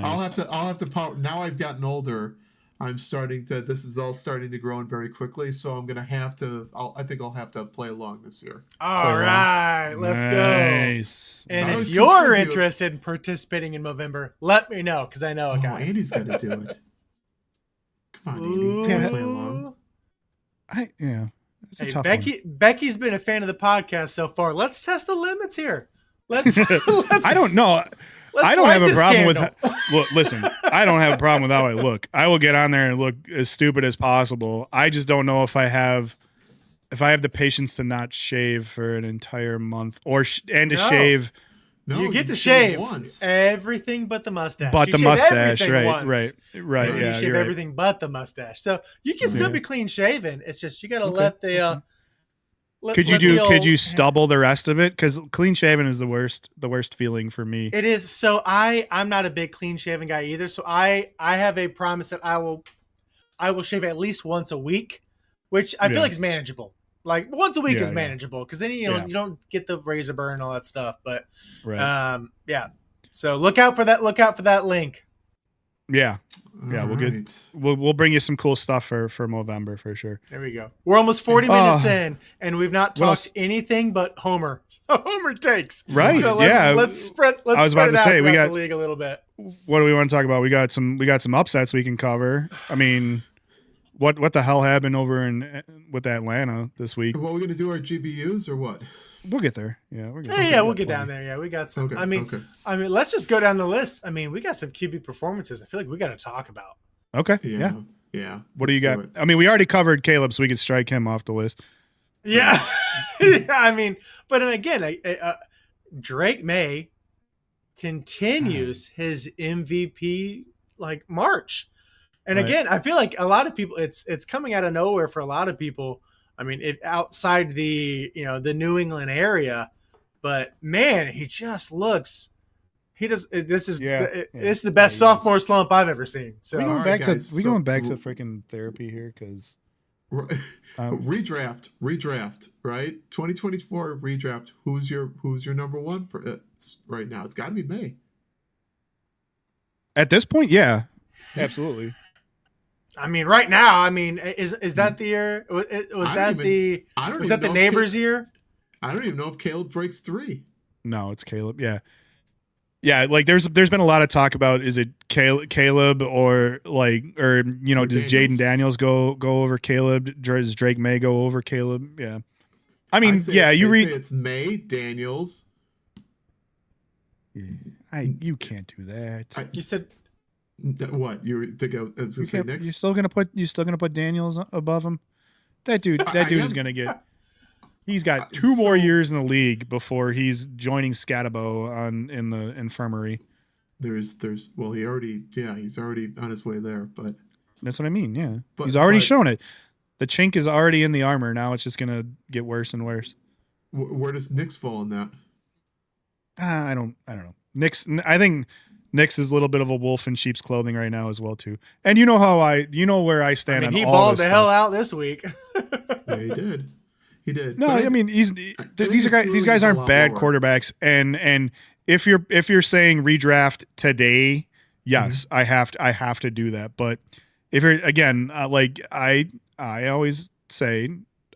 [SPEAKER 3] I'll have to power. Now I've gotten older. This is all starting to grow in very quickly. So I'm going to have to, I think I'll have to play along this year.
[SPEAKER 4] All right, let's go. And if you're interested in participating in Movember, let me know, because I know a guy.
[SPEAKER 3] Andy's going to do it. Come on, Andy. Can you play along?
[SPEAKER 2] It's a tough one.
[SPEAKER 4] Becky's been a fan of the podcast so far. Let's test the limits here. Let's
[SPEAKER 2] I don't know. I don't have a problem with look. Listen, I don't have a problem with how I look. I will get on there and look as stupid as possible. I just don't know if I have the patience to not shave for an entire month to shave.
[SPEAKER 3] No,
[SPEAKER 4] you get to shave
[SPEAKER 3] once.
[SPEAKER 4] Everything but the mustache.
[SPEAKER 2] But the mustache, right.
[SPEAKER 4] Yeah, you shave everything but the mustache. So you can still be clean shaven. It's just you got to let the.
[SPEAKER 2] Could you stubble the rest of it? Because clean shaven is the worst feeling for me.
[SPEAKER 4] It is. So I'm not a big clean shaven guy either. So I have a promise that I will shave at least once a week, which I feel like is manageable. Like once a week is manageable, because then you don't get the razor burn and all that stuff. But so look out for that. Look out for that link.
[SPEAKER 2] Yeah. We'll bring you some cool stuff for Movember for sure.
[SPEAKER 4] There we go. We're almost 40 minutes in, and we've not talked anything but Homer. Homer takes.
[SPEAKER 2] Right.
[SPEAKER 4] So let's spread. I was about to say we got the league a little bit.
[SPEAKER 2] What do we want to talk about? We got some upsets we can cover. I mean, what the hell happened over with Atlanta this week?
[SPEAKER 3] Well, we're gonna do our GBUs or what?
[SPEAKER 2] We'll get there. Yeah,
[SPEAKER 4] we'll get down there. Yeah, we got some. I mean, let's just go down the list. I mean, we got some QB performances. I feel like we got to talk about.
[SPEAKER 2] Okay. Yeah. What do you got? I mean, we already covered Caleb, so we could strike him off the list.
[SPEAKER 4] Yeah. I mean, but again, Drake May continues his MVP march, and again, I feel like a lot of people, it's coming out of nowhere for a lot of people. I mean, outside the New England area, but man, he just looks. This is the best sophomore slump I've ever seen. So
[SPEAKER 2] we going back to freaking therapy here because
[SPEAKER 3] redraft, right? 2024 redraft. Who's your number one for right now? It's got to be May.
[SPEAKER 2] At this point, yeah, absolutely.
[SPEAKER 4] I mean, right now, is that the year? Was that the neighbor's year?
[SPEAKER 3] I don't even know if Caleb breaks 3.
[SPEAKER 2] No, it's Caleb. Yeah. Like there's been a lot of talk about, is it Caleb or does Jaden Daniels go over Caleb? Does Drake May go over Caleb? Yeah. I mean,
[SPEAKER 3] it's May, Daniels.
[SPEAKER 2] You can't do that.
[SPEAKER 3] You said what? You think I was going to say next?
[SPEAKER 2] You're still gonna put Daniels above him? That dude is gonna get. He's got 2 more years in the league before he's joining Scatabo in the infirmary.
[SPEAKER 3] He's already on his way there, but
[SPEAKER 2] that's what I mean. Yeah, he's already shown it. The chink is already in the armor. Now it's just gonna get worse and worse.
[SPEAKER 3] Where does Knicks fall in that?
[SPEAKER 2] I don't know. I think Knicks is a little bit of a wolf in sheep's clothing right now as well too. And you know where I stand on all this stuff. He
[SPEAKER 4] balled the hell out this week.
[SPEAKER 3] Yeah, he did. He did.
[SPEAKER 2] No, I mean these guys aren't bad quarterbacks, and if you're saying redraft today, yes, I have to do that. But if you're again, I always say,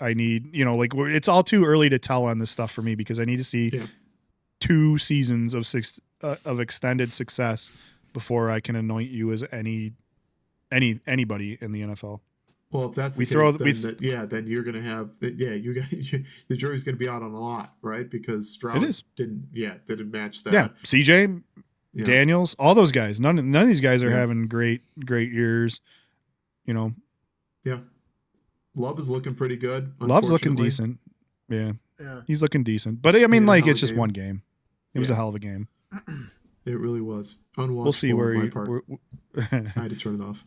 [SPEAKER 2] I need, like it's all too early to tell on this stuff for me because I need to see 2 seasons of extended success before I can anoint you as anybody in the NFL.
[SPEAKER 3] Well, if that's the case, then you're going to have the jury's going to be out on a lot, right? Because Stroud didn't match that.
[SPEAKER 2] Yeah, CJ, Daniels, all those guys. None of these guys are having great years.
[SPEAKER 3] Yeah, Love is looking pretty good.
[SPEAKER 2] Love's looking decent. Yeah, he's looking decent. But I mean, it's just one game. It was a hell of a game.
[SPEAKER 3] It really was. Unwatchable.
[SPEAKER 2] We'll see where
[SPEAKER 3] I had to turn it off.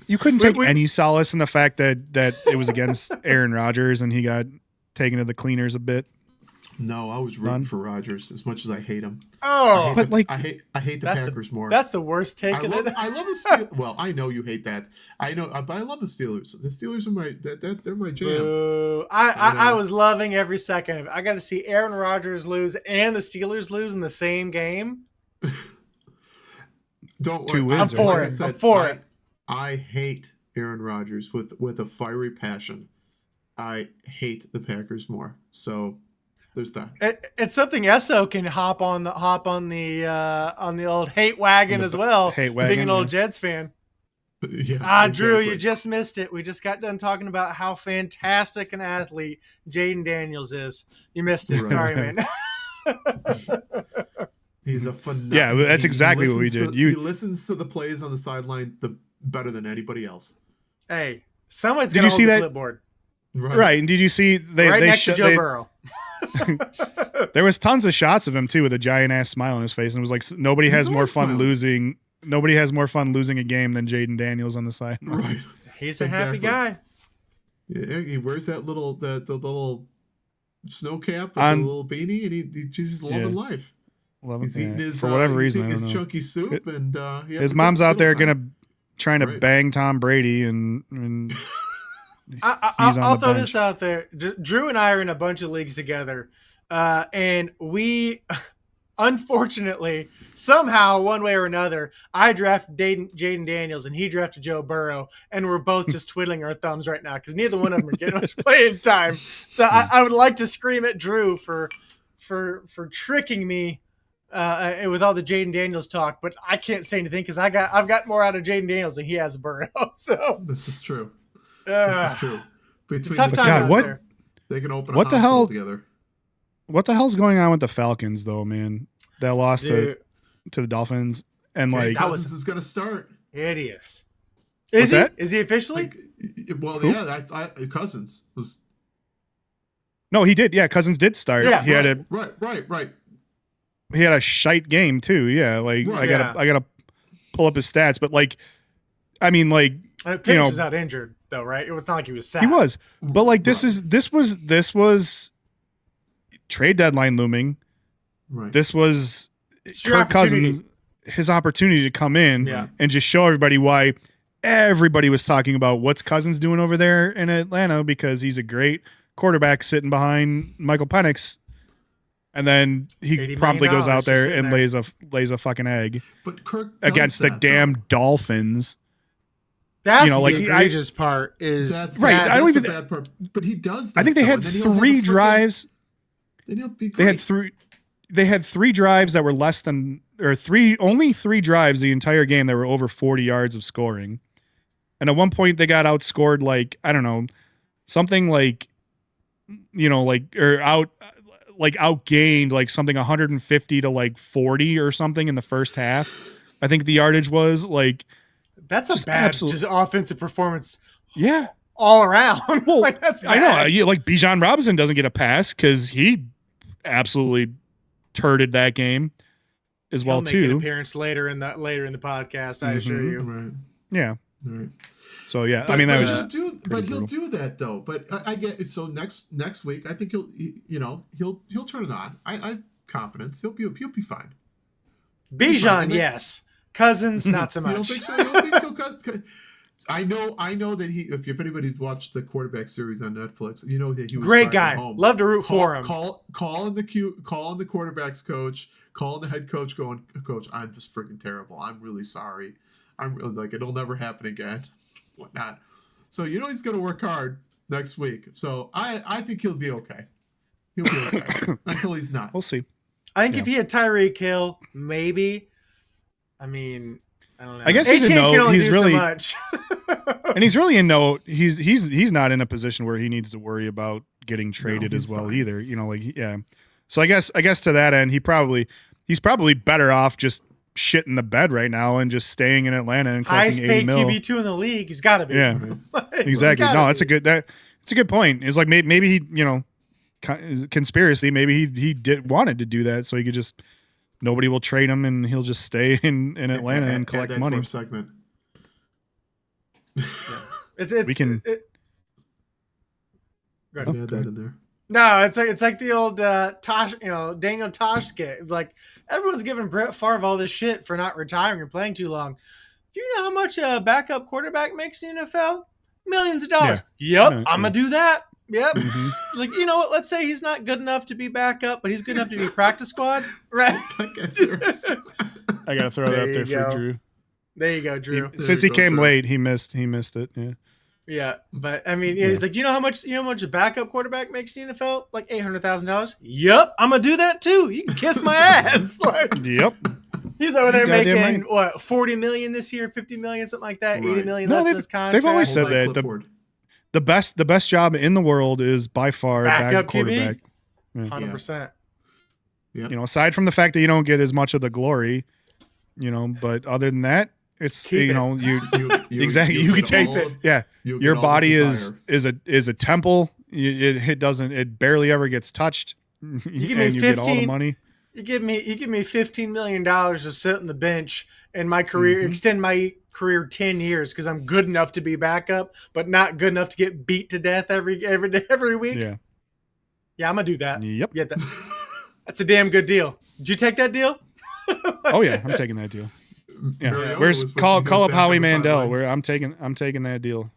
[SPEAKER 2] You couldn't take any solace in the fact that it was against Aaron Rodgers and he got taken to the cleaners a bit.
[SPEAKER 3] No, I was rooting for Rodgers as much as I hate him.
[SPEAKER 4] Oh,
[SPEAKER 3] I hate the Packers more.
[SPEAKER 4] That's the worst take of it.
[SPEAKER 3] I love the Steelers. Well, I know you hate that. I know, but I love the Steelers. The Steelers are they're my jam.
[SPEAKER 4] Boo. I was loving every second of it. I got to see Aaron Rodgers lose and the Steelers lose in the same game.
[SPEAKER 3] Don't
[SPEAKER 2] worry.
[SPEAKER 3] 2
[SPEAKER 2] wins.
[SPEAKER 4] I'm for it.
[SPEAKER 3] I hate Aaron Rodgers with a fiery passion. I hate the Packers more. So there's that.
[SPEAKER 4] It's something Esso can hop on the old hate wagon as well.
[SPEAKER 2] Hate wagon,
[SPEAKER 4] being an old Jets fan.
[SPEAKER 3] Yeah.
[SPEAKER 4] Drew, you just missed it. We just got done talking about how fantastic an athlete Jaden Daniels is. You missed it.
[SPEAKER 3] Right.
[SPEAKER 4] Sorry, man.
[SPEAKER 3] He's a phenomenal.
[SPEAKER 2] Yeah, that's exactly what we did.
[SPEAKER 3] He listens to the plays on the sideline better than anybody else.
[SPEAKER 4] Hey, someone's
[SPEAKER 2] did
[SPEAKER 4] gonna
[SPEAKER 2] you see
[SPEAKER 4] hold the
[SPEAKER 2] that
[SPEAKER 4] clipboard.
[SPEAKER 2] Right. And did you see
[SPEAKER 4] next to Joe Burrow?
[SPEAKER 2] There was tons of shots of him too with a giant ass smile on his face, and it was like nobody has more fun losing a game than Jaden Daniels on the side.
[SPEAKER 3] Right.
[SPEAKER 4] He's a happy guy.
[SPEAKER 3] Yeah, he wears that little the little snow cap with a little beanie, and he's just loving life.
[SPEAKER 2] He's
[SPEAKER 3] eating his
[SPEAKER 2] for whatever reason.
[SPEAKER 3] His chunky soup, and
[SPEAKER 2] his mom's out there trying to bang Tom Brady, and
[SPEAKER 4] I'll throw this out there. Drew and I are in a bunch of leagues together, and we, unfortunately, somehow, one way or another, I drafted Jaden Daniels and he drafted Joe Burrow, and we're both just twiddling our thumbs right now because neither one of them are getting much playing time. So I would like to scream at Drew for tricking me with all the Jaden Daniels talk, but I can't say anything because I've got more out of Jaden Daniels than he has Burrow. So
[SPEAKER 3] this is true. This is true. Between
[SPEAKER 4] tough time out there.
[SPEAKER 3] They can open a hospital together.
[SPEAKER 2] What the hell's going on with the Falcons, though, man? That lost to the Dolphins, and
[SPEAKER 3] Cousins is going to start.
[SPEAKER 4] Hideous.
[SPEAKER 2] Is he?
[SPEAKER 4] Is he officially?
[SPEAKER 3] Cousins was.
[SPEAKER 2] No, he did. Yeah, Cousins did start.
[SPEAKER 3] Yeah,
[SPEAKER 2] he had a
[SPEAKER 3] right.
[SPEAKER 2] He had a shite game too. Yeah, I gotta pull up his stats, but
[SPEAKER 4] Pitch was not injured though, right? It was not like he was sad.
[SPEAKER 2] He was, but this was trade deadline looming.
[SPEAKER 3] Right.
[SPEAKER 2] This was Kirk Cousins, his opportunity to come in and just show everybody why everybody was talking about what's Cousins doing over there in Atlanta because he's a great quarterback sitting behind Michael Penix. And then he promptly goes out there and lays a fucking egg.
[SPEAKER 3] But Kirk
[SPEAKER 2] against the damn Dolphins.
[SPEAKER 4] That's the egregious part.
[SPEAKER 3] That's
[SPEAKER 2] right. I don't even.
[SPEAKER 3] The bad part. But he does. That,
[SPEAKER 2] I think they had 3 drives.
[SPEAKER 3] Then he'll be great.
[SPEAKER 2] They had 3 drives that were less than only 3 drives the entire game that were over 40 yards of scoring. And at one point they got outscored something outgained something 150 to 40 or something in the first half. I think the yardage was
[SPEAKER 4] that's a bad just offensive performance.
[SPEAKER 2] Yeah,
[SPEAKER 4] all around.
[SPEAKER 2] Well,
[SPEAKER 4] that's bad.
[SPEAKER 2] I know. Bijan Robinson doesn't get a pass because he absolutely turted that game as well too.
[SPEAKER 4] Make an appearance later in the podcast. I assure you.
[SPEAKER 3] Right.
[SPEAKER 2] Yeah.
[SPEAKER 3] Right.
[SPEAKER 2] So yeah,
[SPEAKER 3] but,
[SPEAKER 2] that was
[SPEAKER 3] just he'll do that though. But I get it. So next week, I think he'll turn it on. I have confidence. He'll be fine.
[SPEAKER 4] Bijan, yes. Cousins, not so much.
[SPEAKER 3] You don't think so? I know that if anybody's watched the quarterback series on Netflix, you know that he was
[SPEAKER 4] great guy.
[SPEAKER 3] Home.
[SPEAKER 4] Love to root for him.
[SPEAKER 3] Calling the quarterback's coach, calling the head coach, going, Coach, I'm just freaking terrible. I'm really sorry. I'm it'll never happen again. Whatnot. So he's going to work hard next week. So I think he'll be okay. He'll be okay until he's not.
[SPEAKER 2] We'll see.
[SPEAKER 4] I think if he had Tyreek Hill, maybe. I mean, I don't know.
[SPEAKER 2] I guess he's in
[SPEAKER 4] Achane can
[SPEAKER 2] no.
[SPEAKER 4] only
[SPEAKER 2] He's
[SPEAKER 4] do so
[SPEAKER 2] really,
[SPEAKER 4] much.
[SPEAKER 2] and he's really in no. He's not in a position where he needs to worry about getting traded as well
[SPEAKER 3] fine.
[SPEAKER 2] either. You know, like yeah. So I guess to that end, he's probably better off just shitting the bed right now and just staying in Atlanta and collecting
[SPEAKER 4] Highest
[SPEAKER 2] 80
[SPEAKER 4] paid
[SPEAKER 2] mil.
[SPEAKER 4] QB2 in the league. He's got to be.
[SPEAKER 2] Yeah,
[SPEAKER 4] Like,
[SPEAKER 2] exactly.
[SPEAKER 4] he's
[SPEAKER 2] No,
[SPEAKER 4] gotta
[SPEAKER 2] it's
[SPEAKER 4] be.
[SPEAKER 2] a good point. It's like maybe he, you know, conspiracy. Maybe he wanted to do that so he could just nobody will trade him and he'll just stay in Atlanta and collect
[SPEAKER 3] That's
[SPEAKER 2] money.
[SPEAKER 3] our segment.
[SPEAKER 2] We can.
[SPEAKER 4] Go
[SPEAKER 3] Add
[SPEAKER 4] ahead.
[SPEAKER 3] that in there.
[SPEAKER 4] No, it's like the old Tosh, Daniel Tosh skit. It's like everyone's giving Brett Favre all this shit for not retiring or playing too long. Do you know how much a backup quarterback makes in the NFL? Millions of dollars. Yep,
[SPEAKER 2] Yeah,
[SPEAKER 4] I'm gonna do that. Yep.
[SPEAKER 2] Mhm.
[SPEAKER 4] Like, you know what? Let's say he's not good enough to be backup, but he's good enough to be practice squad, right?
[SPEAKER 2] I gotta throw that
[SPEAKER 4] There
[SPEAKER 2] up there
[SPEAKER 4] you
[SPEAKER 2] for
[SPEAKER 4] go.
[SPEAKER 2] Drew.
[SPEAKER 4] There you go, Drew.
[SPEAKER 2] Since he came late, he missed it. Yeah.
[SPEAKER 4] Yeah, but I mean, he's like, you know how much a backup quarterback makes in the NFL? Like $800,000. Yep, I'm gonna do that too. You can kiss my ass. Like,
[SPEAKER 2] Yep.
[SPEAKER 4] he's over there
[SPEAKER 2] Goddamn
[SPEAKER 4] making
[SPEAKER 2] right.
[SPEAKER 4] what, 40 million this year, 50 million, something like that. 80
[SPEAKER 3] Right.
[SPEAKER 4] million
[SPEAKER 2] No,
[SPEAKER 4] left in his contract.
[SPEAKER 2] they've always said
[SPEAKER 3] Hold that
[SPEAKER 2] that
[SPEAKER 3] clipboard.
[SPEAKER 2] the best job in the world is by far
[SPEAKER 4] Backup
[SPEAKER 2] backup quarterback.
[SPEAKER 4] QB. 100%.
[SPEAKER 3] Yep.
[SPEAKER 2] You know, aside from the fact that you don't get as much of the glory, you know, but other than that, it's
[SPEAKER 4] Keep
[SPEAKER 2] you
[SPEAKER 4] it.
[SPEAKER 2] know exactly you can
[SPEAKER 3] get
[SPEAKER 2] take
[SPEAKER 3] all
[SPEAKER 2] that.
[SPEAKER 3] of-
[SPEAKER 2] Yeah,
[SPEAKER 3] you get
[SPEAKER 2] your
[SPEAKER 3] all the
[SPEAKER 2] body
[SPEAKER 3] desire.
[SPEAKER 2] is a temple. It barely ever gets touched. You
[SPEAKER 4] give me
[SPEAKER 2] and you get all the
[SPEAKER 4] 15
[SPEAKER 2] money.
[SPEAKER 4] You give me $15 million to sit on the bench and my career, extend my career 10 years because I'm good enough to be backup, but not good enough to get beat to death every week.
[SPEAKER 2] Yeah.
[SPEAKER 4] Yeah, I'm gonna do that.
[SPEAKER 2] Yep.
[SPEAKER 4] Get that. That's a damn good deal. Did you take that deal?
[SPEAKER 2] Oh yeah, I'm taking that deal. Yeah.
[SPEAKER 3] Mariota
[SPEAKER 2] Where's
[SPEAKER 3] was
[SPEAKER 2] call
[SPEAKER 3] pushing his
[SPEAKER 2] up
[SPEAKER 3] back
[SPEAKER 2] Howie
[SPEAKER 3] on the
[SPEAKER 2] Mandel?
[SPEAKER 3] sidelines.
[SPEAKER 2] Where I'm taking that deal.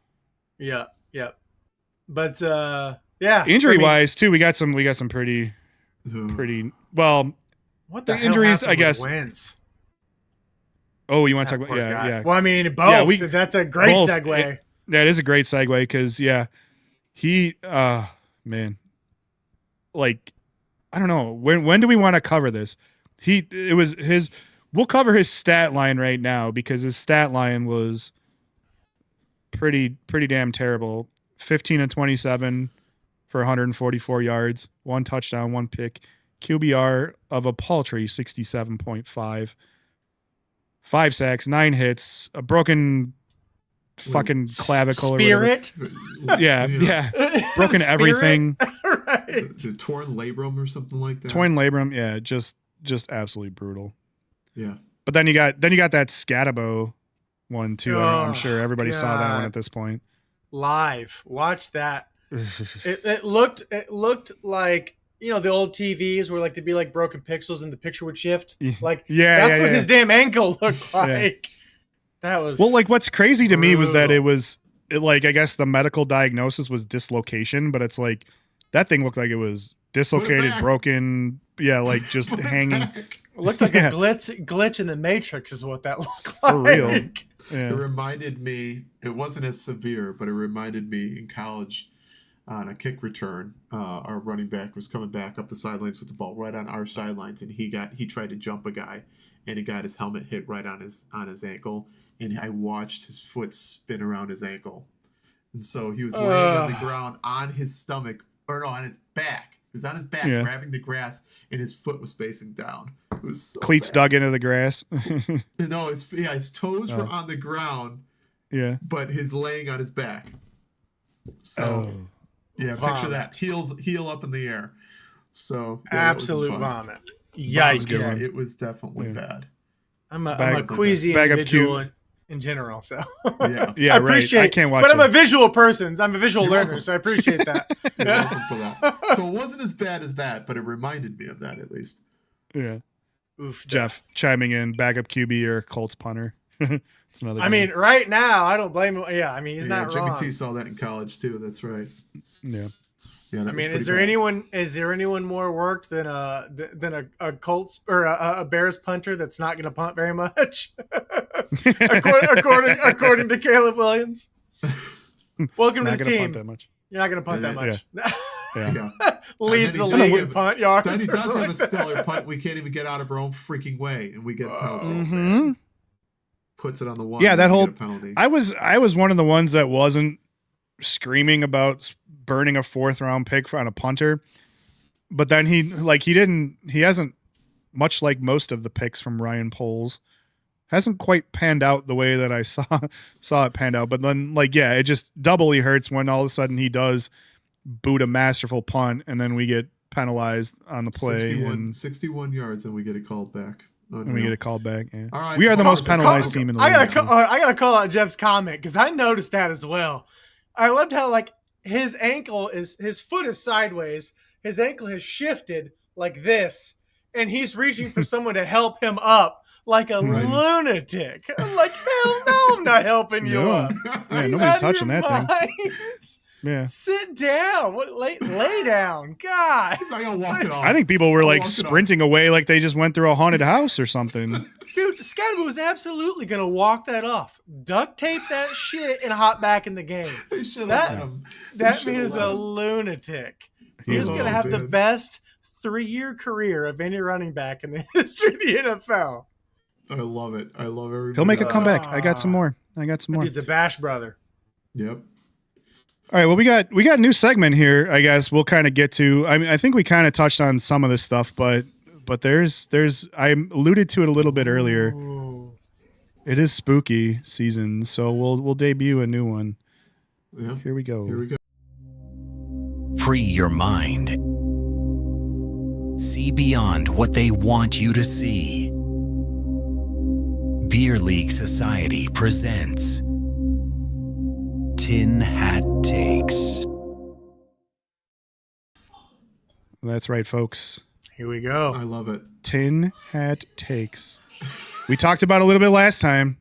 [SPEAKER 4] Yeah, yeah. But yeah,
[SPEAKER 2] Injury
[SPEAKER 4] I mean,
[SPEAKER 2] wise too, we got some pretty well.
[SPEAKER 4] what the
[SPEAKER 2] the
[SPEAKER 4] hell
[SPEAKER 2] injuries,
[SPEAKER 4] happened
[SPEAKER 2] I
[SPEAKER 4] with
[SPEAKER 2] guess.
[SPEAKER 4] Wentz?
[SPEAKER 2] Oh, you want to
[SPEAKER 4] That
[SPEAKER 2] talk
[SPEAKER 4] poor
[SPEAKER 2] about
[SPEAKER 4] guy.
[SPEAKER 2] yeah.
[SPEAKER 4] Well, I mean, both.
[SPEAKER 2] Yeah,
[SPEAKER 4] That's a great
[SPEAKER 2] both.
[SPEAKER 4] segue.
[SPEAKER 2] That is a great segue because he man, like I don't know when do we want to cover this? We'll cover his stat line right now because his stat line was pretty damn terrible. 15 and 27 for 144 yards, 1 touchdown, 1 pick, QBR of a paltry 67.5, 5 sacks, 9 hits, a broken fucking clavicle or whatever.
[SPEAKER 4] Spirit.
[SPEAKER 2] Yeah. Broken
[SPEAKER 4] Spirit?
[SPEAKER 2] everything.
[SPEAKER 4] Right.
[SPEAKER 3] The torn labrum or something like that.
[SPEAKER 2] Torn labrum, yeah, just absolutely brutal.
[SPEAKER 3] Yeah.
[SPEAKER 2] But then you got that Scatabo one too. I'm
[SPEAKER 4] Oh,
[SPEAKER 2] sure everybody saw that one
[SPEAKER 4] God.
[SPEAKER 2] at this point.
[SPEAKER 4] Live. Watch that. It looked like, you know, the old TVs where like they'd be like broken pixels and the picture would shift. Like that's what his damn ankle looked like. That was
[SPEAKER 2] Well, like what's crazy to me was that
[SPEAKER 4] brutal.
[SPEAKER 2] I guess the medical diagnosis was dislocation, but it's like that thing looked like it was dislocated,
[SPEAKER 3] back.
[SPEAKER 2] broken. Yeah, like just hanging.
[SPEAKER 4] It looked like
[SPEAKER 2] Yeah.
[SPEAKER 4] a glitch in the Matrix is what that looked
[SPEAKER 2] For
[SPEAKER 4] like.
[SPEAKER 2] real.
[SPEAKER 3] It
[SPEAKER 2] Yeah.
[SPEAKER 3] reminded me, it wasn't as severe, but it reminded me in college on a kick return, our running back was coming back up the sidelines with the ball right on our sidelines, and he tried to jump a guy, and he got his helmet hit right on his ankle, and I watched his foot spin around his ankle, and so he was laying on the ground on his stomach, or no, on his back. He was on his back,
[SPEAKER 2] Yeah.
[SPEAKER 3] grabbing the grass, and his foot was facing down. It was so
[SPEAKER 2] Cleats
[SPEAKER 3] bad.
[SPEAKER 2] dug into the grass.
[SPEAKER 3] No, his toes were
[SPEAKER 2] Oh.
[SPEAKER 3] on the ground,
[SPEAKER 2] Yeah.
[SPEAKER 3] but his laying on his back. So
[SPEAKER 2] Oh.
[SPEAKER 3] yeah,
[SPEAKER 4] Vomit.
[SPEAKER 3] picture that heel up in the air. So yeah, that was
[SPEAKER 4] Absolute
[SPEAKER 3] fun.
[SPEAKER 4] vomit.
[SPEAKER 3] That was
[SPEAKER 4] Yikes.
[SPEAKER 3] good.
[SPEAKER 2] one.
[SPEAKER 3] It was definitely
[SPEAKER 2] Yeah.
[SPEAKER 3] bad.
[SPEAKER 4] I'm a
[SPEAKER 2] Bag-
[SPEAKER 4] queasy
[SPEAKER 2] bag of
[SPEAKER 4] individual
[SPEAKER 2] cute-
[SPEAKER 4] in general, so
[SPEAKER 3] Yeah,
[SPEAKER 2] Yeah,
[SPEAKER 4] I
[SPEAKER 2] right.
[SPEAKER 4] appreciate.
[SPEAKER 2] I can't watch
[SPEAKER 4] but I'm
[SPEAKER 2] it.
[SPEAKER 4] a visual person. I'm a visual
[SPEAKER 3] You're
[SPEAKER 4] learner,
[SPEAKER 3] welcome.
[SPEAKER 4] so I appreciate that.
[SPEAKER 3] you're welcome for that. So it wasn't as bad as that, but it reminded me of that at least.
[SPEAKER 2] Yeah.
[SPEAKER 4] Oof,
[SPEAKER 2] Jeff chiming in, backup QB or Colts punter. It's another.
[SPEAKER 4] I mean, right now, I don't blame him. Yeah, I mean, he's
[SPEAKER 3] yeah,
[SPEAKER 4] not
[SPEAKER 3] Jimmy
[SPEAKER 4] wrong.
[SPEAKER 3] T saw that in college too. That's right.
[SPEAKER 2] yeah.
[SPEAKER 3] Yeah, that
[SPEAKER 4] I mean,
[SPEAKER 3] was
[SPEAKER 4] is there
[SPEAKER 3] pretty bad.
[SPEAKER 4] anyone more worked than a Colts or a Bears punter that's not going to punt very much, according to Caleb Williams? Welcome
[SPEAKER 2] Not
[SPEAKER 4] to the
[SPEAKER 2] gonna
[SPEAKER 4] team.
[SPEAKER 2] punt that much.
[SPEAKER 4] You're not going to punt that much.
[SPEAKER 2] Yeah.
[SPEAKER 3] Yeah.
[SPEAKER 4] Leads
[SPEAKER 3] And
[SPEAKER 4] the
[SPEAKER 3] then he
[SPEAKER 4] league
[SPEAKER 3] does
[SPEAKER 4] in
[SPEAKER 3] have-
[SPEAKER 4] punt yards.
[SPEAKER 3] Then he
[SPEAKER 4] or
[SPEAKER 3] does
[SPEAKER 4] something
[SPEAKER 3] have a
[SPEAKER 4] like that.
[SPEAKER 3] stellar punt. We can't even get out of our own freaking way, and we get a penalty.
[SPEAKER 2] Mm-hmm.
[SPEAKER 3] Puts it on the one.
[SPEAKER 2] Yeah, that
[SPEAKER 3] and we
[SPEAKER 2] whole
[SPEAKER 3] get a penalty.
[SPEAKER 2] I was one of the ones that wasn't screaming about burning a 4th round pick on a punter, but then he hasn't, much like most of the picks from Ryan Poles, hasn't quite panned out the way that I saw it panned out. But then it just doubly hurts when all of a sudden he does boot a masterful punt and then we get penalized on the play
[SPEAKER 3] 61 yards, and we get it called back.
[SPEAKER 2] and we get a call back. Yeah.
[SPEAKER 3] All right.
[SPEAKER 2] We are the most
[SPEAKER 3] Call-
[SPEAKER 2] penalized team in the
[SPEAKER 4] I
[SPEAKER 2] league.
[SPEAKER 4] gotta call out Jeff's comment because I noticed that as well. I loved how his foot is sideways, his ankle has shifted like this, and he's reaching for someone to help him up like a
[SPEAKER 3] Right.
[SPEAKER 4] lunatic. I'm like, hell no, I'm not helping you
[SPEAKER 2] No.
[SPEAKER 4] up.
[SPEAKER 2] Yeah,
[SPEAKER 4] Are you
[SPEAKER 2] nobody's
[SPEAKER 4] out of
[SPEAKER 2] touching
[SPEAKER 4] your
[SPEAKER 2] that thing.
[SPEAKER 4] mind?
[SPEAKER 2] Yeah.
[SPEAKER 4] Sit down. Lay down. God.
[SPEAKER 3] He's not gonna walk it off.
[SPEAKER 2] I think people were
[SPEAKER 3] I'll
[SPEAKER 2] like
[SPEAKER 3] walk it off.
[SPEAKER 2] sprinting away like they just went through a haunted house or something.
[SPEAKER 4] Dude, Scotty was absolutely going to walk that off. Duct tape that shit and hop back in the game.
[SPEAKER 3] They should
[SPEAKER 4] That-
[SPEAKER 3] have let him.
[SPEAKER 4] That man is a lunatic. He's
[SPEAKER 2] Oh,
[SPEAKER 4] going to have the
[SPEAKER 3] man.
[SPEAKER 4] best 3-year career of any running back in the history of the NFL.
[SPEAKER 3] I love it. I love everybody.
[SPEAKER 2] He'll make a comeback. I got some more.
[SPEAKER 4] That dude's a Bash brother.
[SPEAKER 3] Yep.
[SPEAKER 2] All right, well, we got a new segment here. I guess we'll kind of get to. I mean, I think we kind of touched on some of this stuff, but there's I alluded to it a little bit earlier.
[SPEAKER 4] Ooh.
[SPEAKER 2] It is spooky season, so we'll debut a new one.
[SPEAKER 3] Yeah.
[SPEAKER 2] Here we go.
[SPEAKER 3] Here we go.
[SPEAKER 1] Free your mind. See beyond what they want you to see. Beer League Society presents Tin Hat Takes.
[SPEAKER 2] That's right, folks.
[SPEAKER 4] Here we go.
[SPEAKER 3] I love it.
[SPEAKER 2] Tin Hat Takes. We talked about it a little bit last time.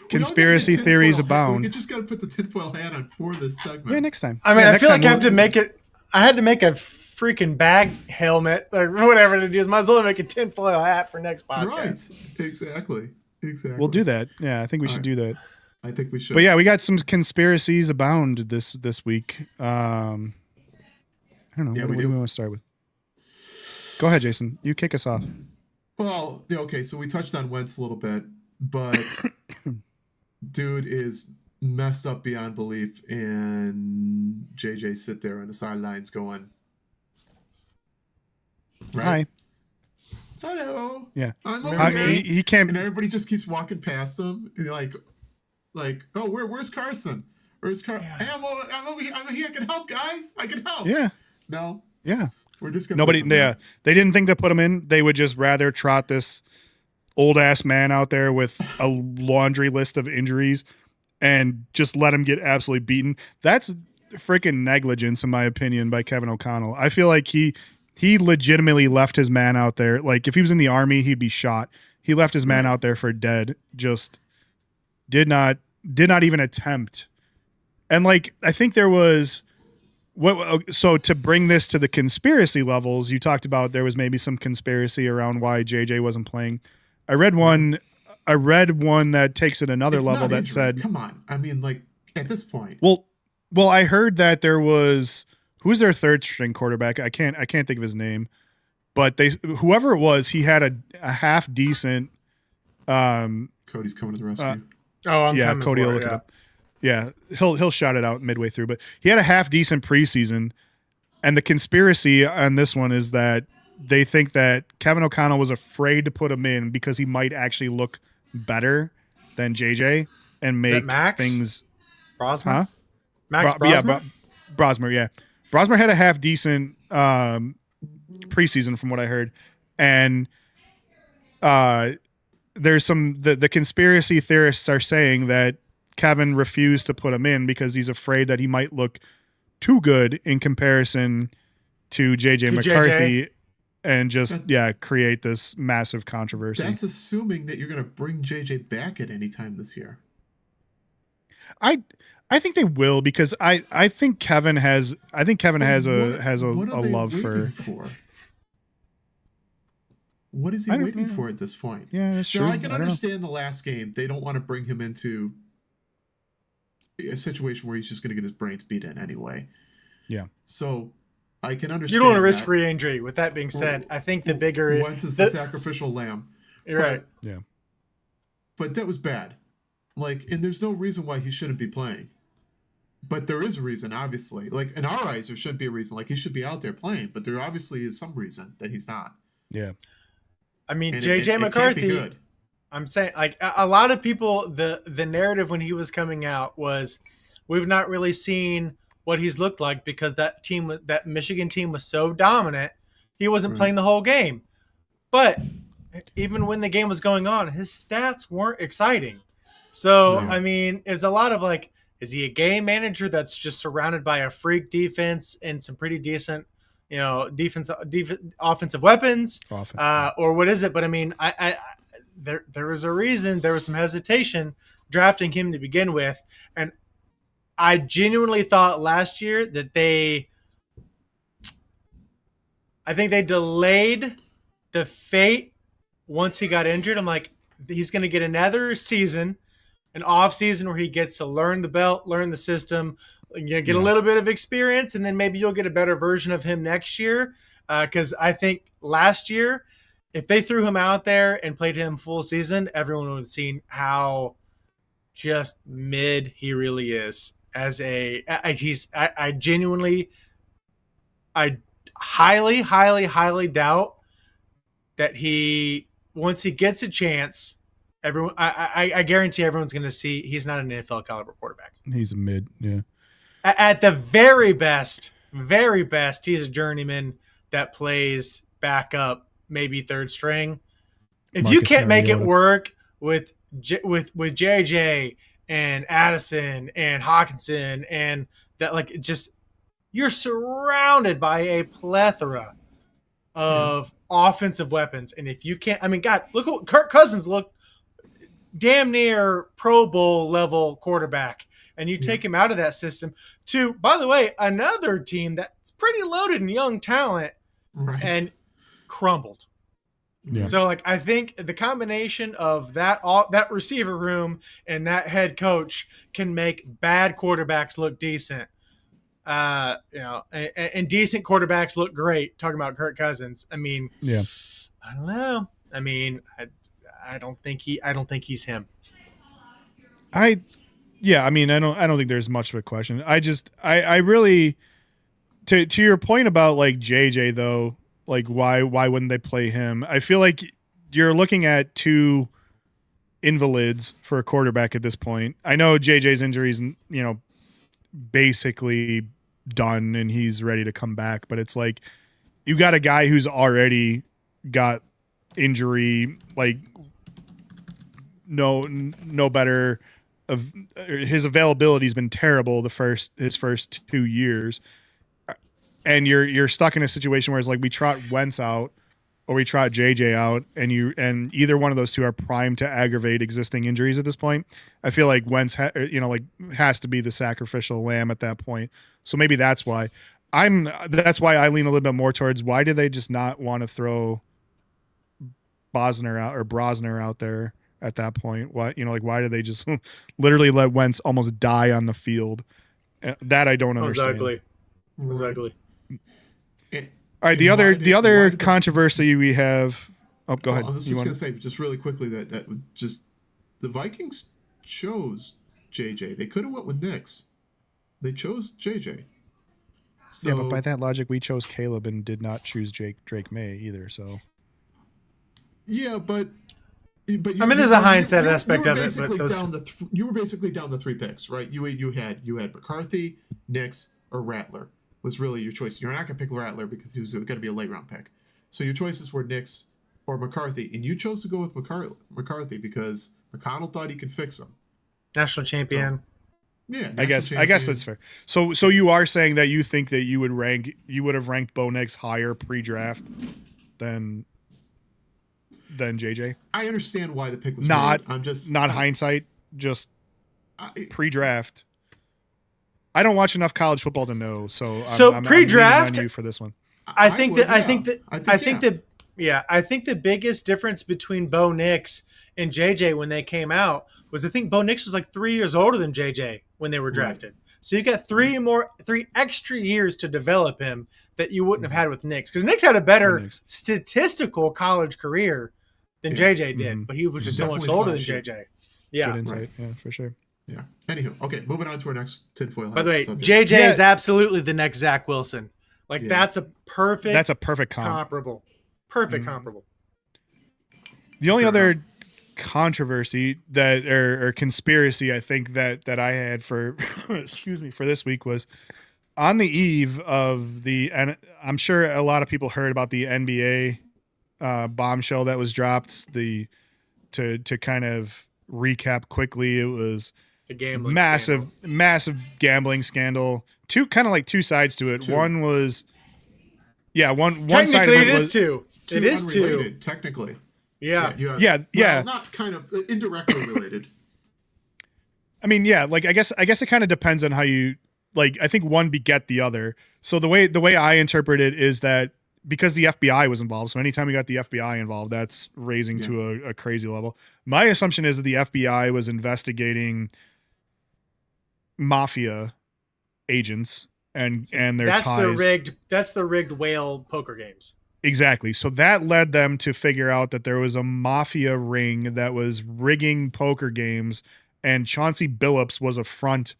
[SPEAKER 2] Conspiracy theories abound.
[SPEAKER 3] We just got to put the tinfoil hat on for this segment.
[SPEAKER 2] Yeah, next time.
[SPEAKER 4] I mean,
[SPEAKER 2] Yeah,
[SPEAKER 4] I
[SPEAKER 2] next
[SPEAKER 4] feel
[SPEAKER 2] time
[SPEAKER 4] like I have
[SPEAKER 2] we'll-
[SPEAKER 4] to make it. I had to make a freaking bag helmet or whatever it is. Might as well make a tinfoil hat for next podcast.
[SPEAKER 3] Right. Exactly.
[SPEAKER 2] We'll do that. Yeah, I think we should do that.
[SPEAKER 3] I think we should.
[SPEAKER 2] But yeah, we got some conspiracies abound this week. I don't know.
[SPEAKER 3] Yeah,
[SPEAKER 2] what
[SPEAKER 3] we
[SPEAKER 2] do
[SPEAKER 3] do.
[SPEAKER 2] we want to start with? Go ahead, Jason. You kick us off.
[SPEAKER 3] Well, yeah, okay, so we touched on Wentz a little bit, but dude is messed up beyond belief, and JJ sit there on the sidelines going,
[SPEAKER 2] Hi.
[SPEAKER 3] Hello.
[SPEAKER 2] Yeah.
[SPEAKER 3] I'm
[SPEAKER 4] Remember
[SPEAKER 3] over
[SPEAKER 4] me?
[SPEAKER 3] here.
[SPEAKER 2] He can't.
[SPEAKER 3] And everybody just keeps walking past him, and you're like, oh, where's Carson? Where's Carson? Hey, I'm over here. I'm here. I can help, guys. I can help.
[SPEAKER 2] Yeah.
[SPEAKER 3] No,
[SPEAKER 2] Yeah.
[SPEAKER 3] we're just gonna
[SPEAKER 2] Nobody.
[SPEAKER 3] leave him
[SPEAKER 2] Yeah. They didn't think to put him in. They would just rather trot this old ass man out there with a laundry list of injuries and just let him get absolutely beaten. That's freaking negligence, in my opinion, by Kevin O'Connell. I feel like he legitimately left his man out there. Like if he was in the army, he'd be shot. He left his man out there for dead. Just did not even attempt. And like I think there was so to bring this to the conspiracy levels, you talked about there was maybe some conspiracy around why JJ wasn't playing. I read one that takes it another
[SPEAKER 3] It's
[SPEAKER 2] level
[SPEAKER 3] not
[SPEAKER 2] that
[SPEAKER 3] injury.
[SPEAKER 2] said,
[SPEAKER 3] Come on. I mean, like, at this point.
[SPEAKER 2] well, I heard that there was who's their third string quarterback? I can't think of his name, but whoever it was, he had a half decent.
[SPEAKER 3] Cody's coming to the rescue.
[SPEAKER 4] Oh, I'm
[SPEAKER 2] Yeah,
[SPEAKER 4] coming
[SPEAKER 2] Cody
[SPEAKER 4] for
[SPEAKER 2] will
[SPEAKER 4] it,
[SPEAKER 2] look it
[SPEAKER 4] yeah.
[SPEAKER 2] up. Yeah, he'll shout it out midway through, but he had a half decent preseason, and the conspiracy on this one is that they think that Kevin O'Connell was afraid to put him in because he might actually look better than JJ and make
[SPEAKER 4] Max?
[SPEAKER 2] things.
[SPEAKER 4] Brosmer?
[SPEAKER 2] Huh?
[SPEAKER 4] Max
[SPEAKER 2] Yeah,
[SPEAKER 4] Brosmer?
[SPEAKER 2] Brosmer. Yeah, Brosmer had a half decent preseason from what I heard, and there's some the conspiracy theorists are saying that Kevin refused to put him in because he's afraid that he might look too good in comparison to JJ McCarthy and just create this massive controversy.
[SPEAKER 3] That's assuming that you're going to bring JJ back at any time this year.
[SPEAKER 2] I think they will because I think Kevin has a love for.
[SPEAKER 3] What is he
[SPEAKER 2] I don't
[SPEAKER 3] waiting
[SPEAKER 2] know.
[SPEAKER 3] for at this point?
[SPEAKER 2] Yeah, that's
[SPEAKER 3] Now,
[SPEAKER 2] true.
[SPEAKER 3] I can
[SPEAKER 2] I don't know.
[SPEAKER 3] understand the last game. They don't want to bring him into a situation where he's just going to get his brains beat in anyway.
[SPEAKER 2] Yeah.
[SPEAKER 3] So I can understand.
[SPEAKER 4] You don't want to risk
[SPEAKER 3] that.
[SPEAKER 4] free injury. With that being said, I think the bigger
[SPEAKER 3] Wentz is the sacrificial lamb.
[SPEAKER 4] You're right.
[SPEAKER 2] Yeah.
[SPEAKER 3] But that was bad. Like, and there's no reason why he shouldn't be playing. But there is a reason, obviously. Like, in our eyes, there shouldn't be a reason. Like, he should be out there playing, but there obviously is some reason that he's not.
[SPEAKER 2] Yeah.
[SPEAKER 4] I mean,
[SPEAKER 3] And
[SPEAKER 4] JJ
[SPEAKER 3] it
[SPEAKER 4] McCarthy.
[SPEAKER 3] can't be good.
[SPEAKER 4] I'm saying, like, a lot of people, the narrative when he was coming out was, we've not really seen what he's looked like because that Michigan team was so dominant, he wasn't playing the whole game. But even when the game was going on, his stats weren't exciting. So, I mean, it's a lot of like, is he a game manager that's just surrounded by a freak defense and some pretty decent, offensive weapons, or what is it? But I mean, there was a reason, there was some hesitation drafting him to begin with, and I genuinely thought last year that I think they delayed the fate once he got injured. I'm like, he's going to get another season, an off season where he gets to learn the belt, learn the system, get a little bit of experience, and then maybe you'll get a better version of him next year. Because I think last year, if they threw him out there and played him full season, everyone would have seen how just mid he really is. I genuinely, I highly doubt that once he gets a chance, I guarantee everyone's going to see he's not an NFL caliber quarterback.
[SPEAKER 2] He's a mid, yeah.
[SPEAKER 4] At the very best, he's a journeyman that plays backup, maybe third string. If you can't make it work with JJ and Addison and Hawkinson and that, like, just you're surrounded by a plethora of offensive weapons, and if you can't, I mean, God, look what Kirk Cousins looked. Damn near Pro Bowl level quarterback, and you take him out of that system to, by the way, another team that's pretty loaded in young talent, and crumbled.
[SPEAKER 2] Yeah.
[SPEAKER 4] So, like, I think the combination of that receiver room and that head coach can make bad quarterbacks look decent. And decent quarterbacks look great. Talking about Kirk Cousins, I mean, I don't know. I mean, I don't think he's him.
[SPEAKER 2] I don't think there's much of a question. I really, to your point about like JJ though, like why wouldn't they play him? I feel like you're looking at two invalids for a quarterback at this point. I know JJ's injuries, basically done and he's ready to come back, but it's like you got a guy who's already got injury, like no better of his availability has been terrible his first 2 years, and you're stuck in a situation where it's like we trot Wentz out or we trot JJ out, and either one of those two are primed to aggravate existing injuries at this point. I feel like Wentz has to be the sacrificial lamb at that point. So maybe that's why I lean a little bit more towards why did they just not want to throw Brosner out there at that point? Why did they just literally let Wentz almost die on the field? That I don't understand.
[SPEAKER 4] Exactly.
[SPEAKER 2] All right, the other controversy we have. Oh, go ahead.
[SPEAKER 3] I was just going to say, just really quickly, that the Vikings chose JJ. They could have went with Nix. They chose JJ. So,
[SPEAKER 2] yeah, but by that logic, we chose Caleb and did not choose Drake May either. So.
[SPEAKER 3] Yeah, but
[SPEAKER 4] there's a hindsight aspect of it.
[SPEAKER 3] But you were basically down the three picks, right? You had McCarthy, Nix, or Rattler was really your choice. You're not going to pick Rattler because he was going to be a late round pick. So your choices were Nix or McCarthy, and you chose to go with McCarthy because McConnell thought he could fix him.
[SPEAKER 4] National champion.
[SPEAKER 3] So, yeah,
[SPEAKER 2] I guess that's fair. So you are saying that you think that you would have ranked Bo Nix higher pre-draft than JJ?
[SPEAKER 3] I understand why the pick was
[SPEAKER 2] not
[SPEAKER 3] made. I'm just
[SPEAKER 2] not hindsight, just pre-draft. I don't watch enough college football to know, so I'm
[SPEAKER 4] pre-draft
[SPEAKER 2] on you for this one.
[SPEAKER 4] I think the biggest difference between Bo Nix and JJ when they came out was I think Bo Nix was like 3 years older than JJ when they were drafted. So you got three extra years to develop him that you wouldn't have had with Nix, because Nix had a better statistical college career than JJ did, but he was just so much older than JJ. Yeah,
[SPEAKER 2] good insight. Yeah, for sure.
[SPEAKER 3] Yeah. Anywho, okay, moving on to our next tinfoil hat.
[SPEAKER 4] By the way,
[SPEAKER 3] subject.
[SPEAKER 4] JJ is absolutely the next Zach Wilson. Like that's a perfect comparable. Perfect comparable.
[SPEAKER 2] The only other controversy that or conspiracy I think that I had for excuse me for this week was on the eve of and I'm sure a lot of people heard about the NBA bombshell that was dropped. To kind of recap quickly, it was
[SPEAKER 4] the gambling
[SPEAKER 2] massive gambling scandal. Two sides to it. One was one side of it was
[SPEAKER 3] two. It is two technically.
[SPEAKER 2] Yeah.
[SPEAKER 3] Well, not kind of indirectly related.
[SPEAKER 2] I mean, yeah, like I guess it kind of depends on how you like. I think one beget the other. So the way I interpret it is that because the FBI was involved, so anytime you got the FBI involved, that's raising to a crazy level. My assumption is that the FBI was investigating mafia agents and their ties.
[SPEAKER 4] That's the rigged whale poker games.
[SPEAKER 2] Exactly. So that led them to figure out that there was a mafia ring that was rigging poker games, and Chauncey Billups was a front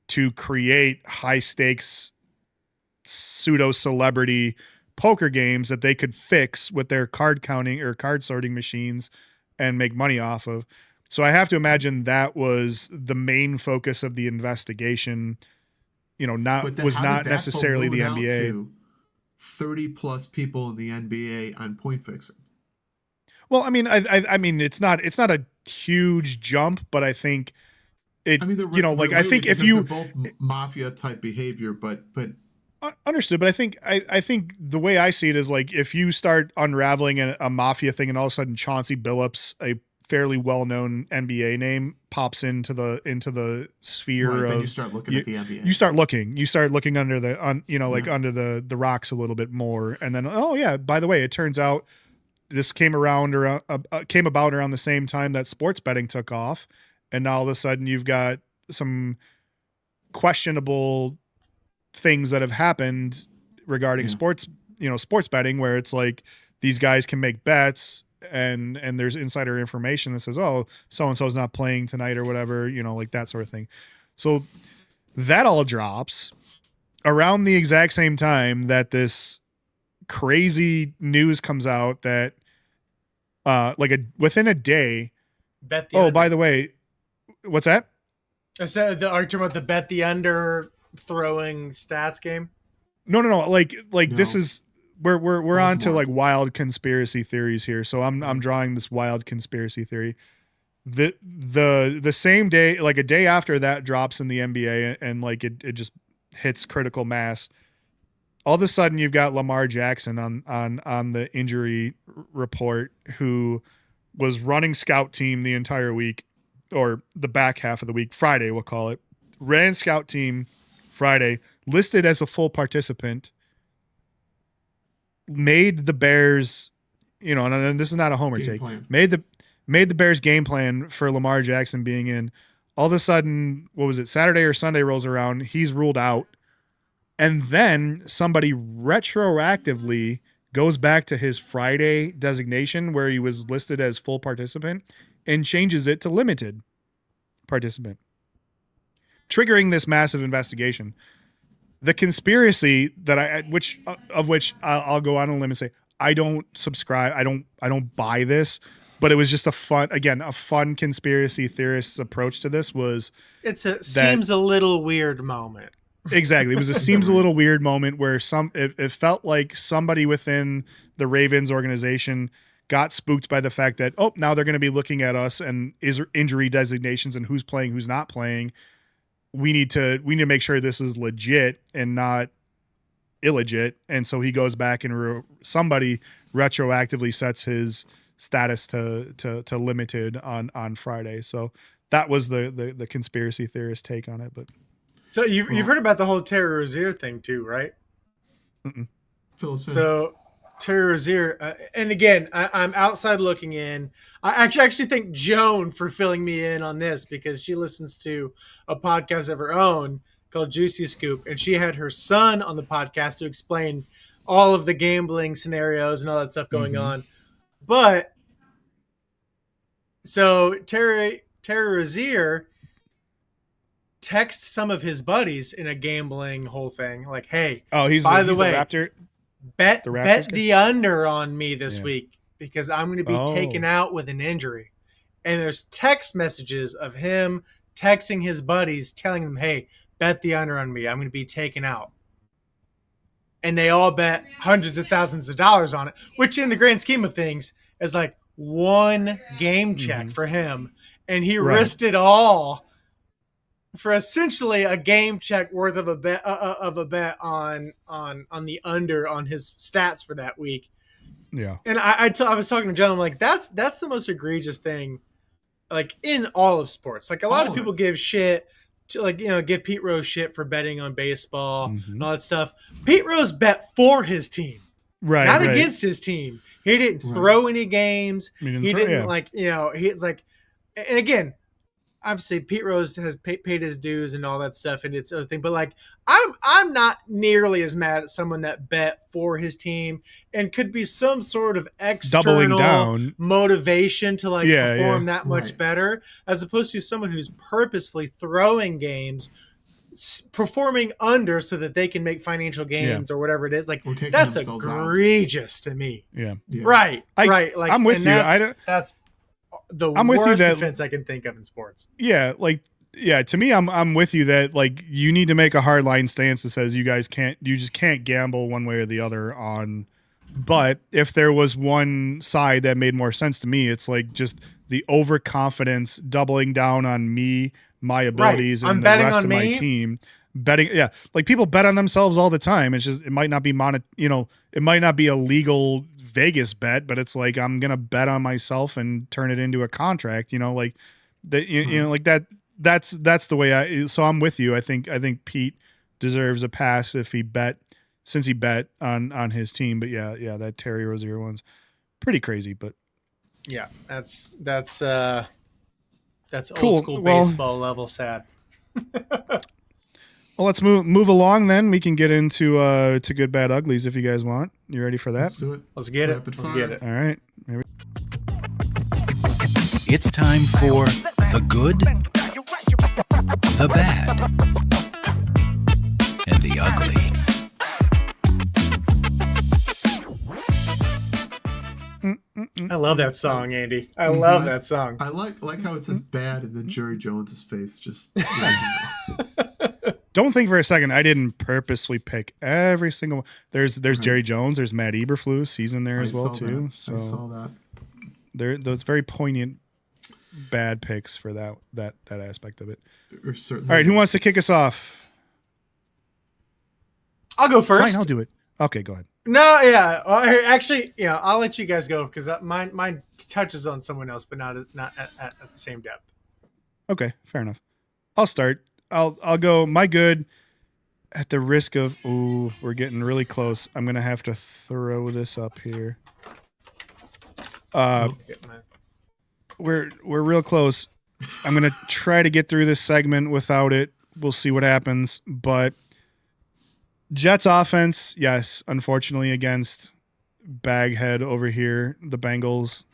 [SPEAKER 2] to create high stakes pseudo celebrity poker games that they could fix with their card counting or card sorting machines and make money off of. So I have to imagine that was the main focus of the investigation. Not necessarily the NBA.
[SPEAKER 3] 30 plus people in the NBA on point fixing.
[SPEAKER 2] Well, I mean, I mean, it's not a huge jump, but I think it. I mean, I think if you
[SPEAKER 3] both mafia type behavior, but
[SPEAKER 2] understood. But I think the way I see it is like if you start unraveling a mafia thing, and all of a sudden Chauncey Billups, a fairly well-known NBA name, pops into the sphere of.
[SPEAKER 3] Then you start looking at the NBA.
[SPEAKER 2] You start looking under the under the rocks a little bit more, and then by the way, it turns out this came about around the same time that sports betting took off, and now all of a sudden you've got some questionable things that have happened regarding sports betting, where it's like these guys can make bets. And there's insider information that says, so-and-so is not playing tonight or whatever, like that sort of thing. So that all drops around the exact same time that this crazy news comes out that within a day.
[SPEAKER 4] Bet the under.
[SPEAKER 2] By the way, what's that?
[SPEAKER 4] I said, are you talking about the bet the under throwing stats game?
[SPEAKER 2] No. Like this is. We're on to like wild conspiracy theories here. So I'm drawing this wild conspiracy theory. The same day, like a day after that drops in the NBA and like it just hits critical mass. All of a sudden you've got Lamar Jackson on the injury report, who was running scout team the entire week, or the back half of the week, Friday we'll call it. Ran scout team Friday, listed as a full participant. Made the Bears, and this is not a homer take. Made the Bears game plan for Lamar Jackson being in. All of a sudden, what was it? Saturday or Sunday rolls around. He's ruled out, and then somebody retroactively goes back to his Friday designation where he was listed as full participant and changes it to limited participant, triggering this massive investigation. The conspiracy that I'll go on a limb and say I don't subscribe. I don't buy this, but it was just a fun conspiracy theorist's approach to this was.
[SPEAKER 4] Seems a little weird moment.
[SPEAKER 2] Exactly, it was seems a little weird moment where it felt like somebody within the Ravens organization got spooked by the fact that now they're going to be looking at us and injury designations and who's playing, who's not playing. We need to make sure this is legit and not illegit. And so he goes back and somebody retroactively sets his status to limited on Friday. So that was the conspiracy theorist take on it. But
[SPEAKER 4] so you've heard about the whole Terry Rozier thing too, right?
[SPEAKER 3] Mm-mm.
[SPEAKER 4] So Terry Rozier, and again, I'm outside looking in. I actually thank Joan for filling me in on this because she listens to a podcast of her own called Juicy Scoop, and she had her son on the podcast to explain all of the gambling scenarios and all that stuff going on. But so Terry Rozier texts some of his buddies in a gambling whole thing, like, "Hey,
[SPEAKER 2] he's
[SPEAKER 4] by
[SPEAKER 2] the
[SPEAKER 4] the way,
[SPEAKER 2] Raptor.
[SPEAKER 4] bet
[SPEAKER 2] Raptors
[SPEAKER 4] the under on me this
[SPEAKER 2] Yeah.
[SPEAKER 4] week because I'm going to be taken out with an injury." And there's text messages of him texting his buddies, telling them, "Hey, bet the under on me. I'm going to be taken out." And they all bet hundreds of thousands of dollars on it, which in the grand scheme of things is like one game check for him. And he risked it all for essentially a game check worth of a bet on the under on his stats for that week.
[SPEAKER 2] Yeah.
[SPEAKER 4] And I was talking to John. I'm like, that's the most egregious thing, like in all of sports. Like a lot of people give shit to, like, you know, give Pete Rose shit for betting on baseball and all that stuff. Pete Rose bet for his team, not against his team. He didn't throw any games. He didn't like, you know, he's like, and again, obviously Pete Rose has paid his dues and all that stuff, and it's other thing. But like, I'm not nearly as mad at someone that bet for his team and could be some sort of external
[SPEAKER 2] doubling down
[SPEAKER 4] motivation to like perform that much better, as opposed to someone who's purposefully throwing games, performing under so that they can make financial gains or whatever it is. Like, that's egregious to me.
[SPEAKER 2] Yeah.
[SPEAKER 4] Right. Like,
[SPEAKER 2] I'm with you.
[SPEAKER 4] That's the
[SPEAKER 2] I'm with
[SPEAKER 4] worst
[SPEAKER 2] you that,
[SPEAKER 4] defense I can think of in sports.
[SPEAKER 2] Yeah, like, yeah, to me, I'm with you that, like, you need to make a hard line stance that says you just can't gamble one way or the other on. But if there was one side that made more sense to me, it's like just the overconfidence, doubling down on me, my abilities, and the rest of my team. Betting, like people bet on themselves all the time. It's just, it might not be it might not be a legal Vegas bet, but it's like, I'm gonna bet on myself and turn it into a contract. You know, like that. You know, like that. That's the way So I'm with you. I think Pete deserves a pass if he bet on his team. But yeah, that Terry Rozier one's pretty crazy. But
[SPEAKER 4] yeah, that's
[SPEAKER 2] cool.
[SPEAKER 4] Old school baseball level sad.
[SPEAKER 2] Well, let's move along then. We can get into to good, bad, uglies if you guys want. You ready for that?
[SPEAKER 3] Let's do it.
[SPEAKER 4] Let's get it. Let's get it.
[SPEAKER 2] All right.
[SPEAKER 1] It's time for the good, the bad, and the ugly.
[SPEAKER 4] I love that song, Andy. I love that song.
[SPEAKER 3] I like how it says bad and then Jerry Jones's face just.
[SPEAKER 2] Don't think for a second. I didn't purposely pick every single one. There's Jerry Jones. There's Matt Eberflus. He's in there as well too. So
[SPEAKER 3] I saw that.
[SPEAKER 2] Those very poignant bad picks for that aspect of it.
[SPEAKER 3] All
[SPEAKER 2] right, who wants to kick us off?
[SPEAKER 4] I'll go first.
[SPEAKER 2] Fine, I'll do it. Okay, go ahead.
[SPEAKER 4] No, yeah. Actually, yeah, I'll let you guys go because mine touches on someone else, but not at the same depth.
[SPEAKER 2] Okay, fair enough. I'll start. I'll go my good at the risk of we're getting really close. I'm gonna have to throw this up here. We're real close. I'm gonna try to get through this segment without it. We'll see what happens. But Jets offense, yes, unfortunately against Baghead over here, the Bengals.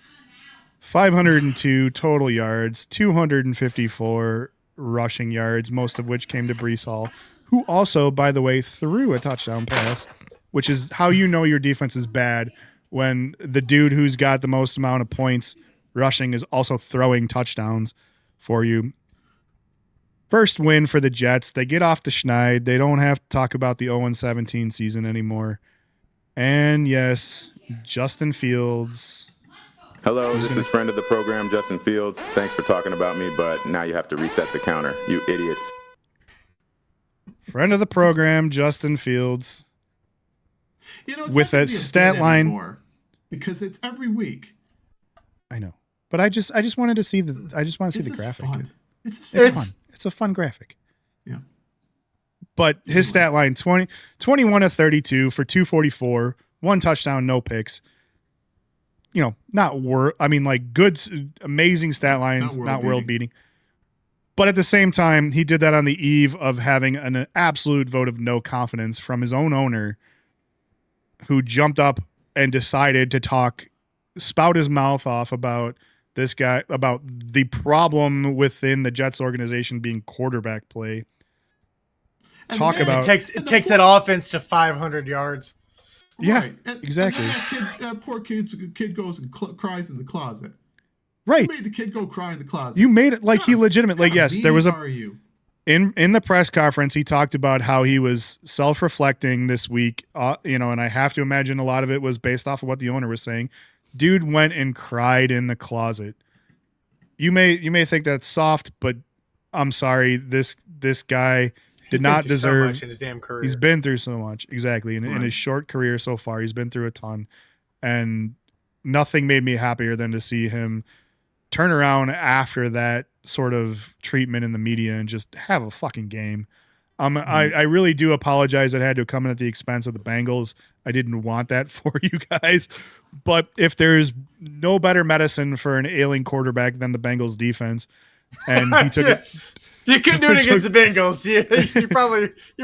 [SPEAKER 2] 502 total yards, 254 rushing yards, most of which came to Breece Hall, who also, by the way, threw a touchdown pass, which is how you know your defense is bad, when the dude who's got the most amount of points rushing is also throwing touchdowns for you. First win for the Jets. They get off the schneid. They don't have to talk about the 0-17 season anymore. And yes, Justin Fields.
[SPEAKER 6] Hello, this is friend of the program, Justin Fields. Thanks for talking about me, but now you have to reset the counter, you idiots.
[SPEAKER 2] Friend of the program, Justin Fields.
[SPEAKER 3] You know, it's
[SPEAKER 2] with a stat line
[SPEAKER 3] anymore, because it's every week.
[SPEAKER 2] I know, but I just wanted to see the graphic.
[SPEAKER 3] Fun. It's
[SPEAKER 2] fun. It's a fun graphic.
[SPEAKER 3] Yeah.
[SPEAKER 2] But his stat line 21 of 32 for 244, 1 touchdown, no picks. Not good, amazing stat lines, not world beating. But at the same time, he did that on the eve of having an absolute vote of no confidence from his own owner, who jumped up and decided to spout his mouth off about this guy, about the problem within the Jets organization being quarterback play.
[SPEAKER 4] It takes that offense to 500 yards.
[SPEAKER 2] Yeah,
[SPEAKER 3] right.
[SPEAKER 2] exactly.
[SPEAKER 3] And that poor kid goes and cries in the closet.
[SPEAKER 2] Right.
[SPEAKER 3] You made the kid go cry in the closet.
[SPEAKER 2] You made it like he legitimately. Yes, there was in the press conference. He talked about how he was self-reflecting this week. And I have to imagine a lot of it was based off of what the owner was saying. Dude went and cried in the closet. You may think that's soft, but I'm sorry. This guy did not deserve so much
[SPEAKER 4] in his damn career.
[SPEAKER 2] He's been through so much. Exactly. In his short career so far, he's been through a ton, and nothing made me happier than to see him turn around after that sort of treatment in the media and just have a fucking game. I really do apologize that it had to come in at the expense of the Bengals. I didn't want that for you guys, but if there's no better medicine for an ailing quarterback than the Bengals defense, and he took it.
[SPEAKER 4] You couldn't do it against the Bengals. You're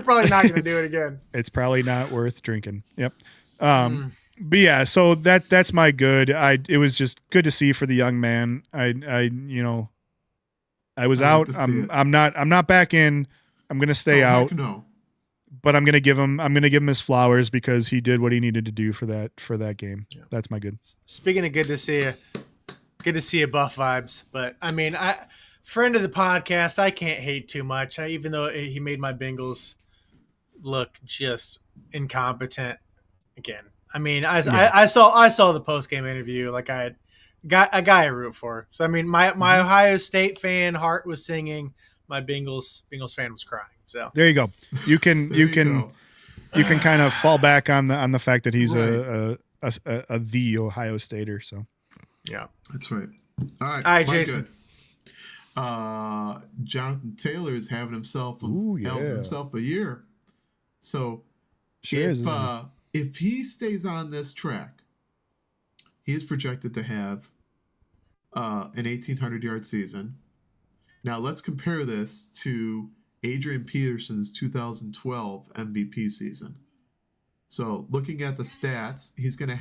[SPEAKER 4] probably not going to do it again.
[SPEAKER 2] It's probably not worth drinking. Yep. But yeah, so that's my good. It was just good to see for the young man. I was out. I'm not back in. I'm gonna stay out.
[SPEAKER 3] No.
[SPEAKER 2] But I'm gonna give him his flowers because he did what he needed to do for that game. Yeah. That's my good.
[SPEAKER 4] Speaking of good to see you, Buff vibes. But I mean, friend of the podcast, I can't hate too much. Even though he made my Bengals look just incompetent again. I mean, I saw the post game interview. Like I had a guy I root for. So I mean, my Ohio State fan heart was singing. My Bengals fan was crying. So
[SPEAKER 2] there you go. You can kind of fall back on the fact that he's the Ohio Stater. So
[SPEAKER 3] yeah, that's right. All
[SPEAKER 4] right, Jason.
[SPEAKER 3] Jonathan Taylor is having himself a year. So if he stays on this track, he is projected to have an 1,800-yard season. Now let's compare this to Adrian Peterson's 2012 MVP season. So looking at the stats, he's going to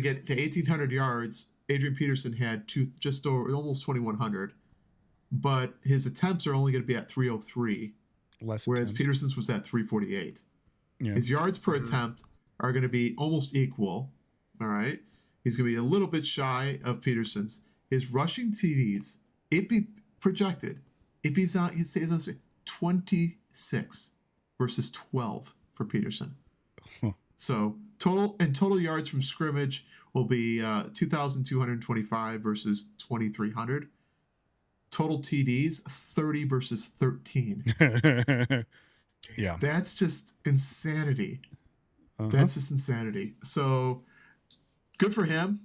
[SPEAKER 3] get to 1,800 yards. Adrian Peterson had just over almost 2,100, but his attempts are only going to be at 303, whereas attempts. Peterson's was at 348. Yeah. His yards per attempt are going to be almost equal. All right, he's going to be a little bit shy of Peterson's. His rushing TDs, he stays on 26 versus 12 for Peterson. Huh. So total yards from scrimmage will be 2,225 versus 2,300. Total TDs 30 versus 13.
[SPEAKER 2] Yeah,
[SPEAKER 3] that's just insanity. That's just insanity. So good for him.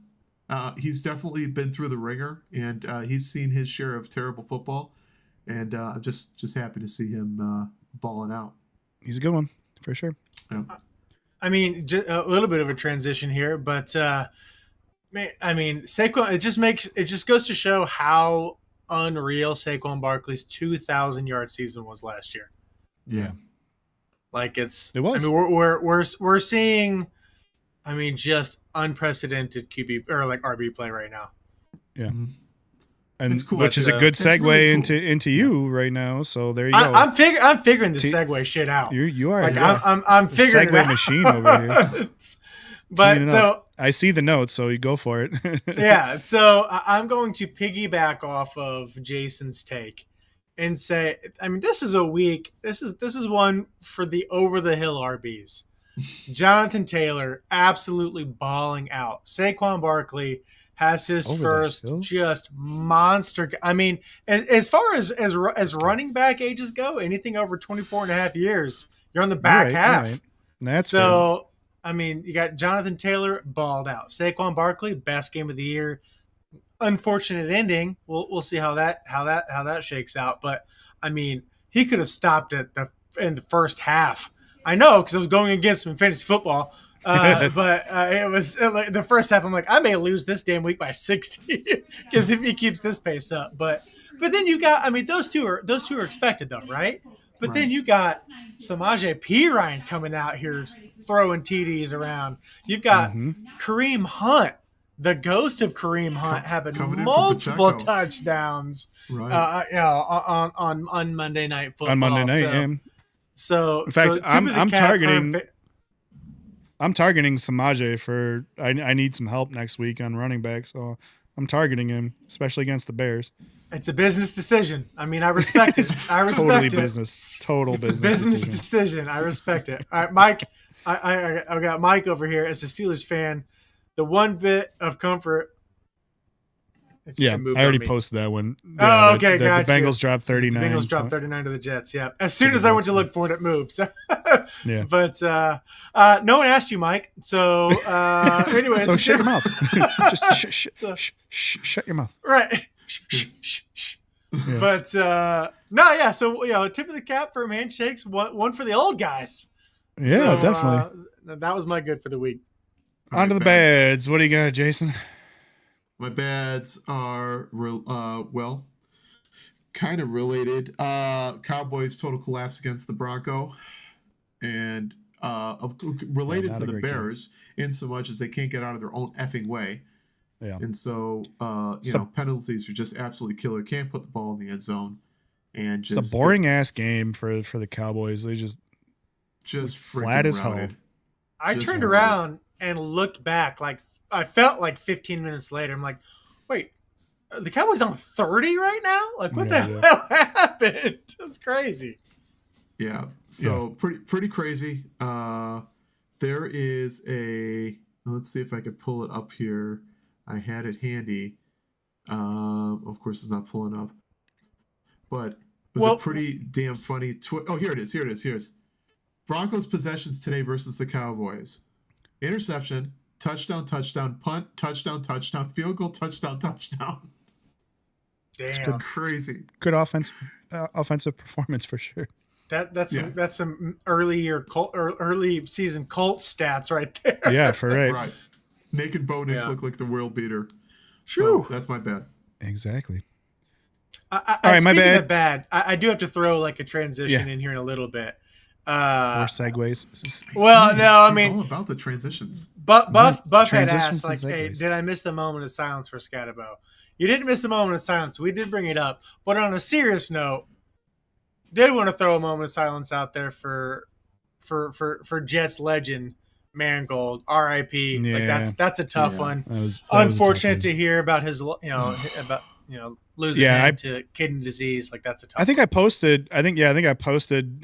[SPEAKER 3] He's definitely been through the ringer, and he's seen his share of terrible football. And I'm just happy to see him balling out.
[SPEAKER 2] He's a good one for sure.
[SPEAKER 3] Yeah.
[SPEAKER 4] I mean, a little bit of a transition here, but Saquon. It just goes to show how unreal Saquon Barkley's 2,000-yard season was last year.
[SPEAKER 2] Yeah,
[SPEAKER 4] like it was.
[SPEAKER 2] I
[SPEAKER 4] mean, we're seeing. I mean, just unprecedented QB or like RB play right now.
[SPEAKER 2] Yeah. Mm-hmm. And cool. Which is a good segue really cool. into you right now. So there you go.
[SPEAKER 4] I'm figuring the segue shit out.
[SPEAKER 2] You are.
[SPEAKER 4] Like, I'm figuring
[SPEAKER 2] segue machine over here.
[SPEAKER 4] But so
[SPEAKER 2] I see the notes, so you go for it.
[SPEAKER 4] Yeah. So I'm going to piggyback off of Jason's take and say, I mean, this is a week. This is one for the over the hill RBs. Jonathan Taylor absolutely balling out. Saquon Barkley has his first just monster. I mean, as far as running back ages go, anything over 24 and a half years, you're on the back half. Right.
[SPEAKER 2] That's
[SPEAKER 4] so fair. I mean, you got Jonathan Taylor balled out. Saquon Barkley, best game of the year. Unfortunate ending. We'll see how that shakes out. But I mean, he could have stopped in the first half. I know, because I was going against him in fantasy football. But it was like the first half. I'm like, I may lose this damn week by 60 because if he keeps this pace up. But then you got, I mean, those two are expected though, right? But then you got Samaje Perine coming out here throwing TDs around. You've got Kareem Hunt, the ghost of Kareem Hunt, having multiple touchdowns.
[SPEAKER 3] Right.
[SPEAKER 4] On Monday Night Football.
[SPEAKER 2] On Monday night,
[SPEAKER 4] So
[SPEAKER 2] in fact, I'm targeting.
[SPEAKER 4] Perfect.
[SPEAKER 2] I'm targeting Samaje for. I need some help next week on running back, so I'm targeting him, especially against the Bears.
[SPEAKER 4] It's a business decision. I mean, I respect it. I respect
[SPEAKER 2] totally
[SPEAKER 4] it.
[SPEAKER 2] business. Total
[SPEAKER 4] It's
[SPEAKER 2] business.
[SPEAKER 4] a business decision. I respect it. All right, Mike. I got Mike over here as a Steelers fan. The one bit of comfort.
[SPEAKER 2] Yeah, I already posted that one.
[SPEAKER 4] Oh, okay,
[SPEAKER 2] the
[SPEAKER 4] gotcha.
[SPEAKER 2] Bengals dropped 39.
[SPEAKER 4] The Bengals dropped 39 to the Jets. Yeah. As soon as I went to look for it, it moved.
[SPEAKER 2] Yeah.
[SPEAKER 4] But no one asked you, Mike. So, anyways.
[SPEAKER 2] So shut your mouth. Just shut your mouth.
[SPEAKER 4] Right. Yeah. But no, yeah. So tip of the cap for handshakes. One for the old guys.
[SPEAKER 2] Yeah,
[SPEAKER 4] so,
[SPEAKER 2] definitely.
[SPEAKER 4] That was my good for the week.
[SPEAKER 2] On to the bads. What do you got, Jason?
[SPEAKER 3] My bads are kind of related. Cowboys total collapse against the Bronco, and related to the Bears in so much as they can't get out of their own effing way.
[SPEAKER 2] Yeah.
[SPEAKER 3] And so penalties are just absolutely killer. Can't put the ball in the end zone, and just
[SPEAKER 2] it's a boring ass game for the Cowboys. They just flat as hell.
[SPEAKER 4] I turned around and looked back, like I felt like 15 minutes later. I'm like, wait, the Cowboys on 30 right now? Like, what the hell happened? That's crazy.
[SPEAKER 3] Yeah. So pretty crazy. There is let's see if I could pull it up here. I had it handy. Of course, it's not pulling up. But it was a pretty damn funny. Here it is. Broncos possessions today versus the Cowboys. Interception, touchdown, punt, touchdown, field goal, touchdown.
[SPEAKER 4] Damn,
[SPEAKER 3] crazy.
[SPEAKER 2] Good offensive performance for sure.
[SPEAKER 4] That's some early season Colts stats right there.
[SPEAKER 2] Yeah, for right.
[SPEAKER 3] Making Bo Nix look like the world beater.
[SPEAKER 4] True.
[SPEAKER 3] So that's my bad.
[SPEAKER 2] Exactly.
[SPEAKER 4] All right, my bad. I do have to throw like a transition in here in a little bit.
[SPEAKER 2] More segues.
[SPEAKER 4] Well, no, I mean,
[SPEAKER 3] all about the transitions.
[SPEAKER 4] Buff had asked, like, hey, did I miss the moment of silence for Scatabo? You didn't miss the moment of silence. We did bring it up, but on a serious note, did want to throw a moment of silence out there for Jets legend Mangold, R.I.P.
[SPEAKER 2] Yeah.
[SPEAKER 4] Like that's a tough one.
[SPEAKER 2] That was
[SPEAKER 4] unfortunate to hear about his losing to kidney disease. Like that's a tough.
[SPEAKER 2] I think I posted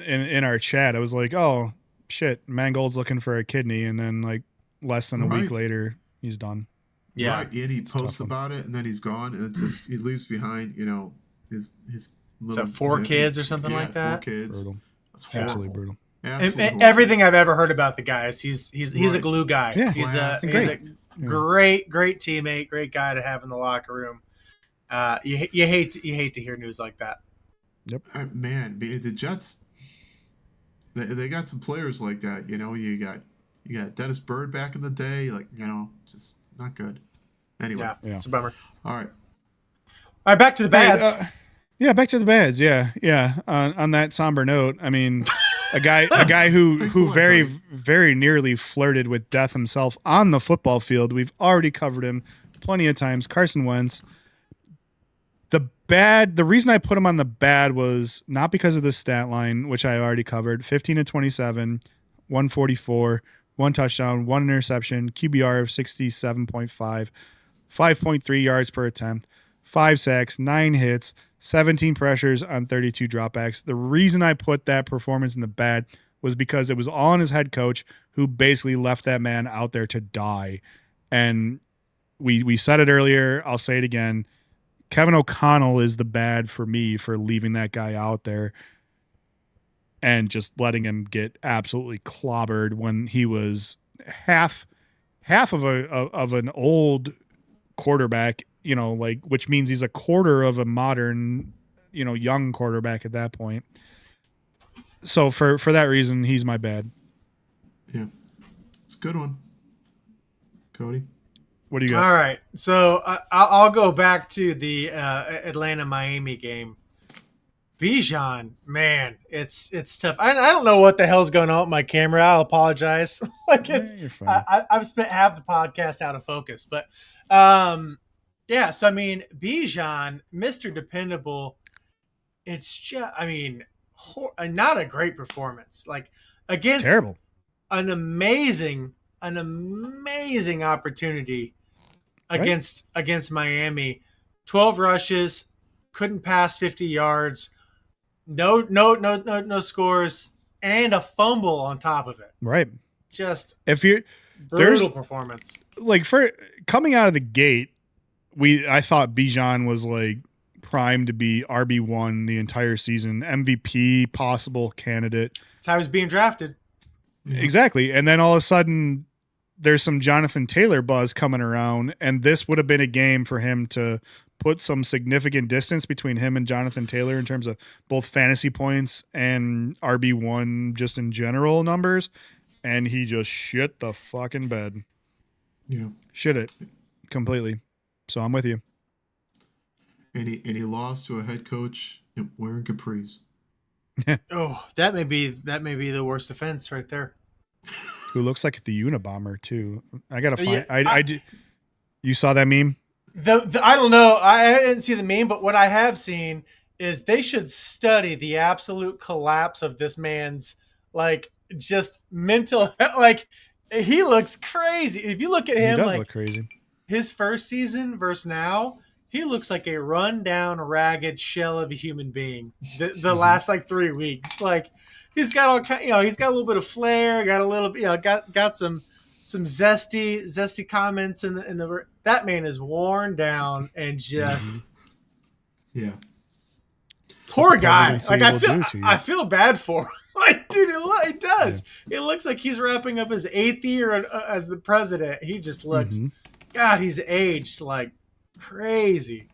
[SPEAKER 2] in our chat. I was like, oh shit, Mangold's looking for a kidney, and then like less than a week later, he's done.
[SPEAKER 4] Yeah,
[SPEAKER 3] right. And he posts about it, and then he's gone, and it's just he leaves behind, his little
[SPEAKER 4] 4 kids or something like that.
[SPEAKER 3] 4 kids.
[SPEAKER 2] Brutal.
[SPEAKER 3] That's horrible.
[SPEAKER 2] Absolutely brutal.
[SPEAKER 4] And everything I've ever heard about the guy is he's a glue guy.
[SPEAKER 2] Yeah.
[SPEAKER 4] He's a great teammate, great guy to have in the locker room. You hate to hear news like that.
[SPEAKER 2] Yep.
[SPEAKER 3] Man, the Jets, they got some players like that. You got Dennis Byrd back in the day, just not good. Anyway,
[SPEAKER 4] yeah. It's a bummer.
[SPEAKER 3] All right,
[SPEAKER 4] back to the bads.
[SPEAKER 2] Back to the bads. Yeah. On that somber note, I mean, a guy who very, very nearly flirted with death himself on the football field. We've already covered him plenty of times. Carson Wentz. The reason I put him on the bad was not because of the stat line, which I already covered. 15-27, 144, 1 touchdown, 1 interception, QBR of 67.5, 5.3 yards per attempt, 5 sacks, 9 hits, 17 pressures on 32 dropbacks. The reason I put that performance in the bad was because it was all on his head coach, who basically left that man out there to die. And we said it earlier, I'll say it again. Kevin O'Connell is the bad for me for leaving that guy out there and just letting him get absolutely clobbered when he was half of an old quarterback, which means he's a quarter of a modern, young quarterback at that point. So for that reason, he's my bad.
[SPEAKER 3] Yeah, it's a good one. Cody?
[SPEAKER 2] What do you got?
[SPEAKER 4] All right, so I'll go back to the Atlanta-Miami game. Bijan, man, it's tough. I don't know what the hell's going on with my camera. I'll apologize.
[SPEAKER 2] You're fine.
[SPEAKER 4] I've spent half the podcast out of focus, but yeah. So I mean, Bijan, Mr. Dependable. It's just, I mean, not a great performance. Like against
[SPEAKER 2] Terrible.
[SPEAKER 4] an amazing opportunity against Miami. 12 rushes, couldn't pass 50 yards. No scores, and a fumble on top of it.
[SPEAKER 2] Right.
[SPEAKER 4] Just
[SPEAKER 2] If you
[SPEAKER 4] brutal performance.
[SPEAKER 2] like for coming out of the gate, I thought Bijan was like primed to be RB1 the entire season, MVP possible candidate.
[SPEAKER 4] That's how he's being drafted.
[SPEAKER 2] Exactly. And then all of a sudden there's some Jonathan Taylor buzz coming around, and this would have been a game for him to put some significant distance between him and Jonathan Taylor in terms of both fantasy points and RB1 just in general numbers. And he just shit the fucking bed.
[SPEAKER 3] Yeah.
[SPEAKER 2] Shit it completely. So I'm with you.
[SPEAKER 3] And he lost to a head coach wearing capris.
[SPEAKER 4] Oh, that may be the worst offense right there.
[SPEAKER 2] Who looks like the Unabomber too. I gotta find.
[SPEAKER 4] Yeah,
[SPEAKER 2] I did. You saw that meme?
[SPEAKER 4] I don't know. I didn't see the meme, but what I have seen is they should study the absolute collapse of this man's like just mental. Like he looks crazy. If you look at him,
[SPEAKER 2] He does
[SPEAKER 4] like
[SPEAKER 2] look crazy.
[SPEAKER 4] his first season versus now, he looks like a run-down, ragged shell of a human being. The last like 3 weeks, like he's got all kind, he's got a little bit of flair, got a little, got some zesty comments in the. That man is worn down and just
[SPEAKER 3] Yeah.
[SPEAKER 4] poor guy.
[SPEAKER 2] presidency
[SPEAKER 4] Like
[SPEAKER 2] will do to you.
[SPEAKER 4] I feel bad for him. Like, dude, it does. Yeah. It looks like he's wrapping up his 8th year as the president. He just looks. God, he's aged like crazy.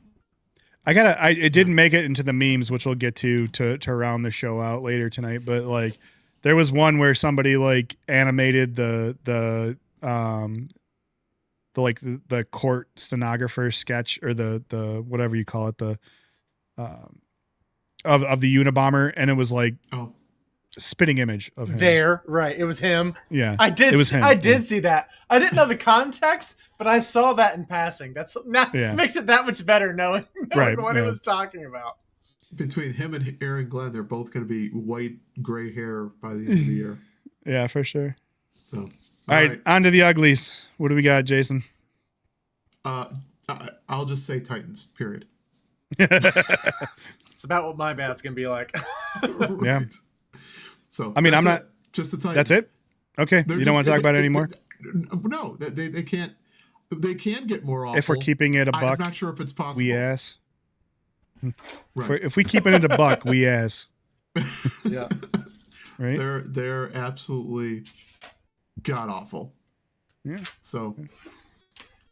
[SPEAKER 2] It didn't make it into the memes, which we'll get to round the show out later tonight. But like, there was one where somebody like animated the court stenographer sketch or the whatever you call it, the of the Unabomber, and it was like spitting image of him.
[SPEAKER 4] There, right? It was him.
[SPEAKER 2] Yeah,
[SPEAKER 4] I did.
[SPEAKER 2] It was him.
[SPEAKER 4] I did see that. I didn't know the context, but I saw that in passing. That's makes it that much better knowing what it was talking about.
[SPEAKER 3] Between him and Aaron Glenn, they're both going to be white, gray hair by the end of the year.
[SPEAKER 2] Yeah, for sure.
[SPEAKER 3] So, all
[SPEAKER 2] right, on to the uglies. What do we got, Jason?
[SPEAKER 3] I'll just say Titans. Period.
[SPEAKER 4] It's about what my bat's going to be like.
[SPEAKER 3] Right.
[SPEAKER 2] Yeah.
[SPEAKER 3] So
[SPEAKER 2] I mean, I'm not
[SPEAKER 3] just the Titans.
[SPEAKER 2] That's it. Okay, you don't want to talk about it anymore.
[SPEAKER 3] No, they can't. They can get more awful.
[SPEAKER 2] If we're keeping it a buck,
[SPEAKER 3] I'm not sure if it's possible.
[SPEAKER 2] we ass.
[SPEAKER 3] Right.
[SPEAKER 2] If we keep it a buck, we ass.
[SPEAKER 4] Yeah.
[SPEAKER 2] Right.
[SPEAKER 3] They're absolutely god awful.
[SPEAKER 2] Yeah.
[SPEAKER 3] So.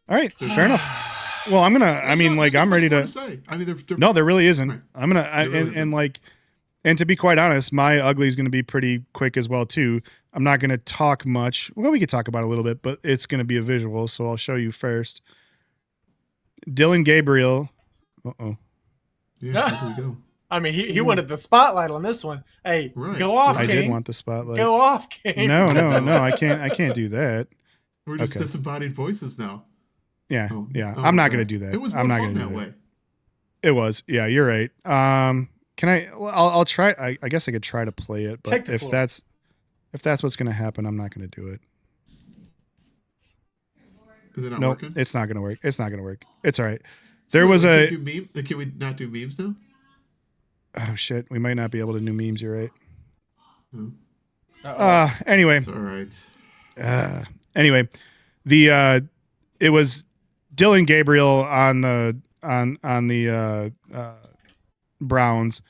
[SPEAKER 2] All right. Fair enough. Well, I'm ready to
[SPEAKER 3] say. I mean, they're
[SPEAKER 2] no, there really isn't.
[SPEAKER 3] Right.
[SPEAKER 2] I'm gonna and to be quite honest, my ugly is gonna be pretty quick as well too. I'm not gonna talk much. Well, we could talk about it a little bit, but it's gonna be a visual, so I'll show you first. Dylan Gabriel.
[SPEAKER 3] Yeah, there we go.
[SPEAKER 4] I mean, he wanted the spotlight on this one. Hey,
[SPEAKER 3] Right.
[SPEAKER 4] go off,
[SPEAKER 2] I
[SPEAKER 4] King.
[SPEAKER 2] did want the spotlight.
[SPEAKER 4] Go off, King.
[SPEAKER 2] No, I can't do that.
[SPEAKER 3] We're just
[SPEAKER 2] Okay.
[SPEAKER 3] disembodied voices now.
[SPEAKER 2] Yeah,
[SPEAKER 3] Oh,
[SPEAKER 2] yeah.
[SPEAKER 3] oh,
[SPEAKER 2] I'm not
[SPEAKER 3] okay.
[SPEAKER 2] gonna do that.
[SPEAKER 3] It was more
[SPEAKER 2] I'm not
[SPEAKER 3] fun
[SPEAKER 2] gonna
[SPEAKER 3] that
[SPEAKER 2] do
[SPEAKER 3] way.
[SPEAKER 2] It was. Yeah, you're right. Can I? I'll try. I guess I could try to play it, but
[SPEAKER 4] Take the
[SPEAKER 2] if
[SPEAKER 4] floor.
[SPEAKER 2] that's what's gonna happen, I'm not gonna do it.
[SPEAKER 3] Is it not
[SPEAKER 2] Nope,
[SPEAKER 3] working?
[SPEAKER 2] it's not gonna work. It's not gonna work. It's all right. There was a.
[SPEAKER 3] Can we not do memes now?
[SPEAKER 2] Oh shit, we might not be able to do memes. You're right.
[SPEAKER 4] Uh-oh.
[SPEAKER 2] Anyway.
[SPEAKER 3] It's all right.
[SPEAKER 2] Anyway, it was Dylan Gabriel on the Browns.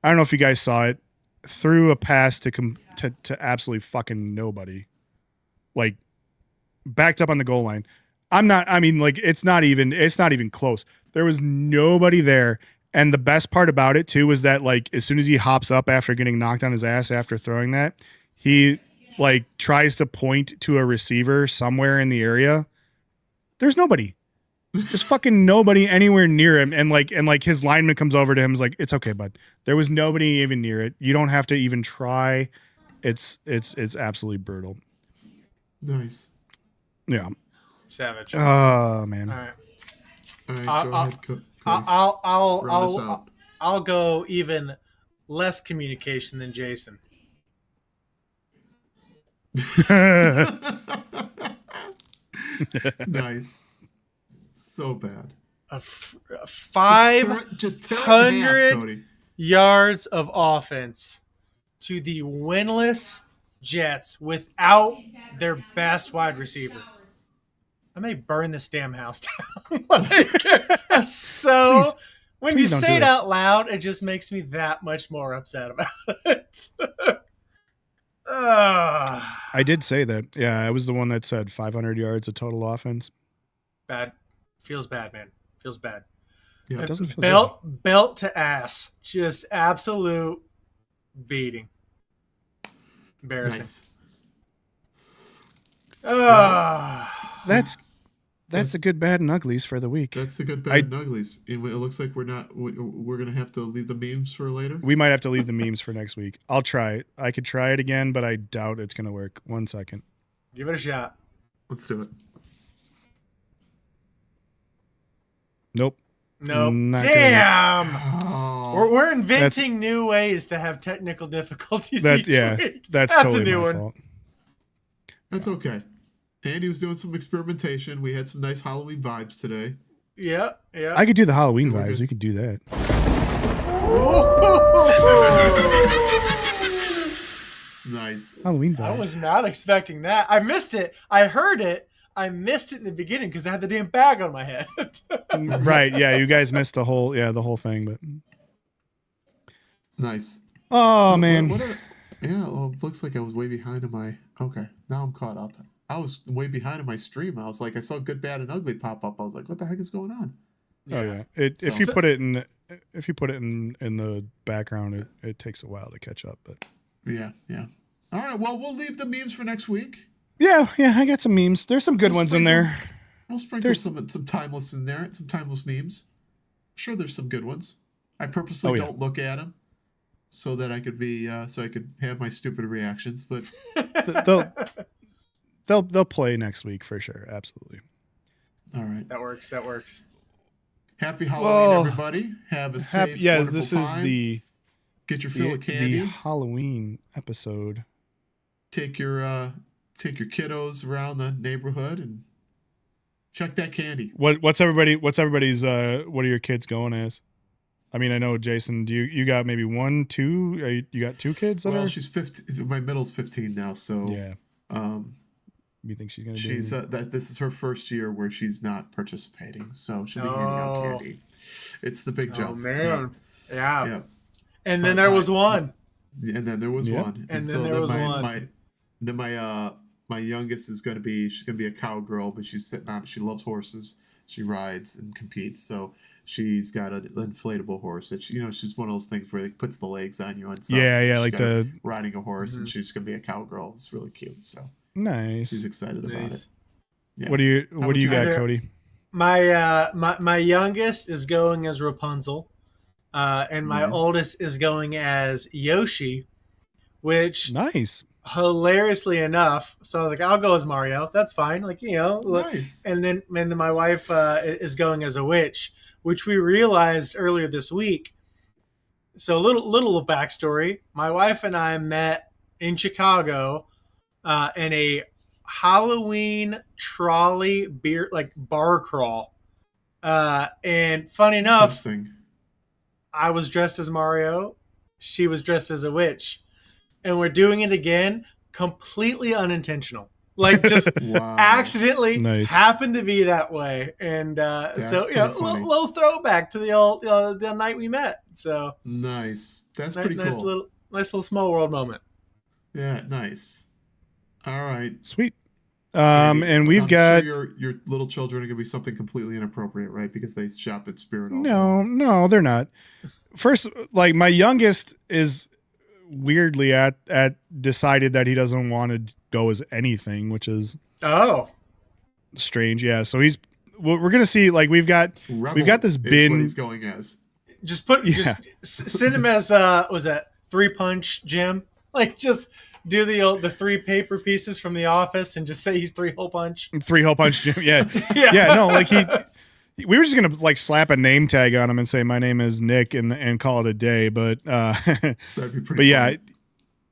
[SPEAKER 2] I don't know if you guys saw it. Threw a pass to absolutely fucking nobody. Like backed up on the goal line. It's not even close. There was nobody there. And the best part about it too was that like as soon as he hops up after getting knocked on his ass after throwing that, he like tries to point to a receiver somewhere in the area, there's nobody. There's fucking nobody anywhere near him. And like his lineman comes over to him, is like, it's okay, bud. There was nobody even near it. You don't have to even try. It's absolutely brutal.
[SPEAKER 3] Nice.
[SPEAKER 2] Yeah.
[SPEAKER 4] Savage.
[SPEAKER 2] Oh man.
[SPEAKER 4] All right.
[SPEAKER 3] All right, go ahead. Cody. Round us out.
[SPEAKER 4] I'll go even less communication than Jason.
[SPEAKER 3] Nice. So bad.
[SPEAKER 4] A
[SPEAKER 3] Just tear it in half,
[SPEAKER 4] 500
[SPEAKER 3] Cody.
[SPEAKER 4] yards of offense to the winless Jets without their best wide receiver. I may burn this damn house down. So when
[SPEAKER 2] please
[SPEAKER 4] you
[SPEAKER 2] don't
[SPEAKER 4] say
[SPEAKER 2] do
[SPEAKER 4] it
[SPEAKER 2] it.
[SPEAKER 4] out loud, it just makes me that much more upset about it.
[SPEAKER 2] I did say that. Yeah, I was the one that said 500 yards of total offense.
[SPEAKER 4] Bad. Feels bad, man. Feels bad.
[SPEAKER 3] Yeah,
[SPEAKER 2] It doesn't feel
[SPEAKER 4] Belt to ass. Just absolute beating. Embarrassing.
[SPEAKER 3] Nice.
[SPEAKER 2] good. That's the good, bad, and uglies for the week.
[SPEAKER 3] That's the good, bad, and uglies. And it looks like we're gonna have to leave the memes for later.
[SPEAKER 2] We might have to leave the memes for next week. I'll try. I could try it again, but I doubt it's gonna work. 1 second.
[SPEAKER 4] Give it a shot.
[SPEAKER 3] Let's do it.
[SPEAKER 2] Nope.
[SPEAKER 4] Nope.
[SPEAKER 2] Not gonna
[SPEAKER 4] Damn.
[SPEAKER 3] Oh,
[SPEAKER 4] We're inventing new ways to have technical difficulties each week.
[SPEAKER 2] That's
[SPEAKER 4] a
[SPEAKER 2] totally
[SPEAKER 4] new
[SPEAKER 2] my
[SPEAKER 4] one.
[SPEAKER 2] fault.
[SPEAKER 3] that's okay. Andy was doing some experimentation. We had some nice Halloween vibes today.
[SPEAKER 4] Yeah, yeah.
[SPEAKER 2] I could do the Halloween
[SPEAKER 3] We're
[SPEAKER 2] vibes.
[SPEAKER 3] good.
[SPEAKER 2] We could do that.
[SPEAKER 3] Nice.
[SPEAKER 2] Halloween
[SPEAKER 4] I
[SPEAKER 2] vibes.
[SPEAKER 4] was not expecting that. I missed it. I heard it. I missed it in the beginning because I had the damn bag on my head.
[SPEAKER 2] Right. Yeah. You guys missed the whole thing, but.
[SPEAKER 3] Nice.
[SPEAKER 2] Oh man.
[SPEAKER 3] Well, it looks like I was way behind in my. Okay, now I'm caught up. I was way behind in my stream. I was like, I saw good, bad, and ugly pop up. I was like, what the heck is going on?
[SPEAKER 2] Oh yeah. If you put it in the background, it takes a while to catch up. But
[SPEAKER 3] Yeah. All right. Well, we'll leave the memes for next week.
[SPEAKER 2] yeah. I got some memes. There's some good
[SPEAKER 3] We'll
[SPEAKER 2] ones in there.
[SPEAKER 3] We'll sprinkle some timeless in there. Some timeless memes. I'm sure there's some good ones. I purposely don't look at them so that I could be so I could have my stupid reactions. But
[SPEAKER 2] They'll play next week for sure. Absolutely.
[SPEAKER 3] all right.
[SPEAKER 4] That works.
[SPEAKER 3] Happy Halloween, everybody. Have a safe, wonderful
[SPEAKER 2] this
[SPEAKER 3] time.
[SPEAKER 2] is the
[SPEAKER 3] Get your fill of candy.
[SPEAKER 2] Halloween episode.
[SPEAKER 3] Take your kiddos around the neighborhood and check that candy.
[SPEAKER 2] What's everybody's what are your kids going as? I mean, I know Jason, do you got maybe 1, 2? You got 2 kids that
[SPEAKER 3] Well,
[SPEAKER 2] are?
[SPEAKER 3] she's 15. My middle's 15 now, so
[SPEAKER 2] Yeah. You think she's gonna do?
[SPEAKER 3] she's this is her first year where she's not participating, so she'll be handing out candy. It's the big jump.
[SPEAKER 4] Oh man. Yeah.
[SPEAKER 3] Yeah.
[SPEAKER 4] And then there was one.
[SPEAKER 3] And then there was
[SPEAKER 2] Yeah.
[SPEAKER 3] one.
[SPEAKER 4] And then there was one.
[SPEAKER 3] My youngest she's gonna be a cowgirl, but she loves horses. She rides and competes, so she's got an inflatable horse that she's one of those things where it puts the legs on you and stuff.
[SPEAKER 2] Yeah,
[SPEAKER 3] So
[SPEAKER 2] yeah,
[SPEAKER 3] she's
[SPEAKER 2] like
[SPEAKER 3] got
[SPEAKER 2] the
[SPEAKER 3] riding a horse, and she's gonna be a cowgirl. It's really cute. So
[SPEAKER 2] nice.
[SPEAKER 3] she's excited about it. Yeah.
[SPEAKER 2] What do you
[SPEAKER 3] about
[SPEAKER 2] got,
[SPEAKER 3] you?
[SPEAKER 2] Cody?
[SPEAKER 4] My youngest is going as Rapunzel, and my
[SPEAKER 3] Nice.
[SPEAKER 4] oldest is going as Yoshi, which
[SPEAKER 2] Nice.
[SPEAKER 4] hilariously enough, so I was like, I'll go as Mario. That's fine. Like, look.
[SPEAKER 3] Nice.
[SPEAKER 4] And then my wife is going as a witch, which we realized earlier this week. So little backstory. My wife and I met in Chicago in a Halloween trolley bar crawl. And funny enough,
[SPEAKER 3] Interesting.
[SPEAKER 4] I was dressed as Mario. She was dressed as a witch. And we're doing it again, completely unintentional. Like just
[SPEAKER 3] Wow.
[SPEAKER 4] accidentally
[SPEAKER 2] Nice.
[SPEAKER 4] happened to be that way. And so
[SPEAKER 3] pretty funny.
[SPEAKER 4] little throwback to the old the night we met. So
[SPEAKER 3] Nice. That's
[SPEAKER 4] nice,
[SPEAKER 3] pretty cool.
[SPEAKER 4] nice little small world moment.
[SPEAKER 3] Yeah, nice. All right.
[SPEAKER 2] Sweet.
[SPEAKER 3] Andy,
[SPEAKER 2] And we've
[SPEAKER 3] I'm
[SPEAKER 2] got
[SPEAKER 3] sure your little children are gonna be something completely inappropriate, right? Because they shop at Spirit all day
[SPEAKER 2] no,
[SPEAKER 3] long.
[SPEAKER 2] no, they're not. First, like my youngest is weirdly at decided that he doesn't want to go as anything, which is strange. Yeah, so we're gonna see, like, we've got this
[SPEAKER 3] is
[SPEAKER 2] bin.
[SPEAKER 3] what he's going as.
[SPEAKER 4] Just send him as was that 3-punch Jim? Like, just do the 3 paper pieces from The Office and just say he's 3-hole punch.
[SPEAKER 2] 3-hole punch Jim. Yeah.
[SPEAKER 4] Yeah.
[SPEAKER 2] No, like we were just gonna like slap a name tag on him and say my name is Nick and call it a day, but
[SPEAKER 3] That'd be pretty
[SPEAKER 2] but yeah.
[SPEAKER 3] fun.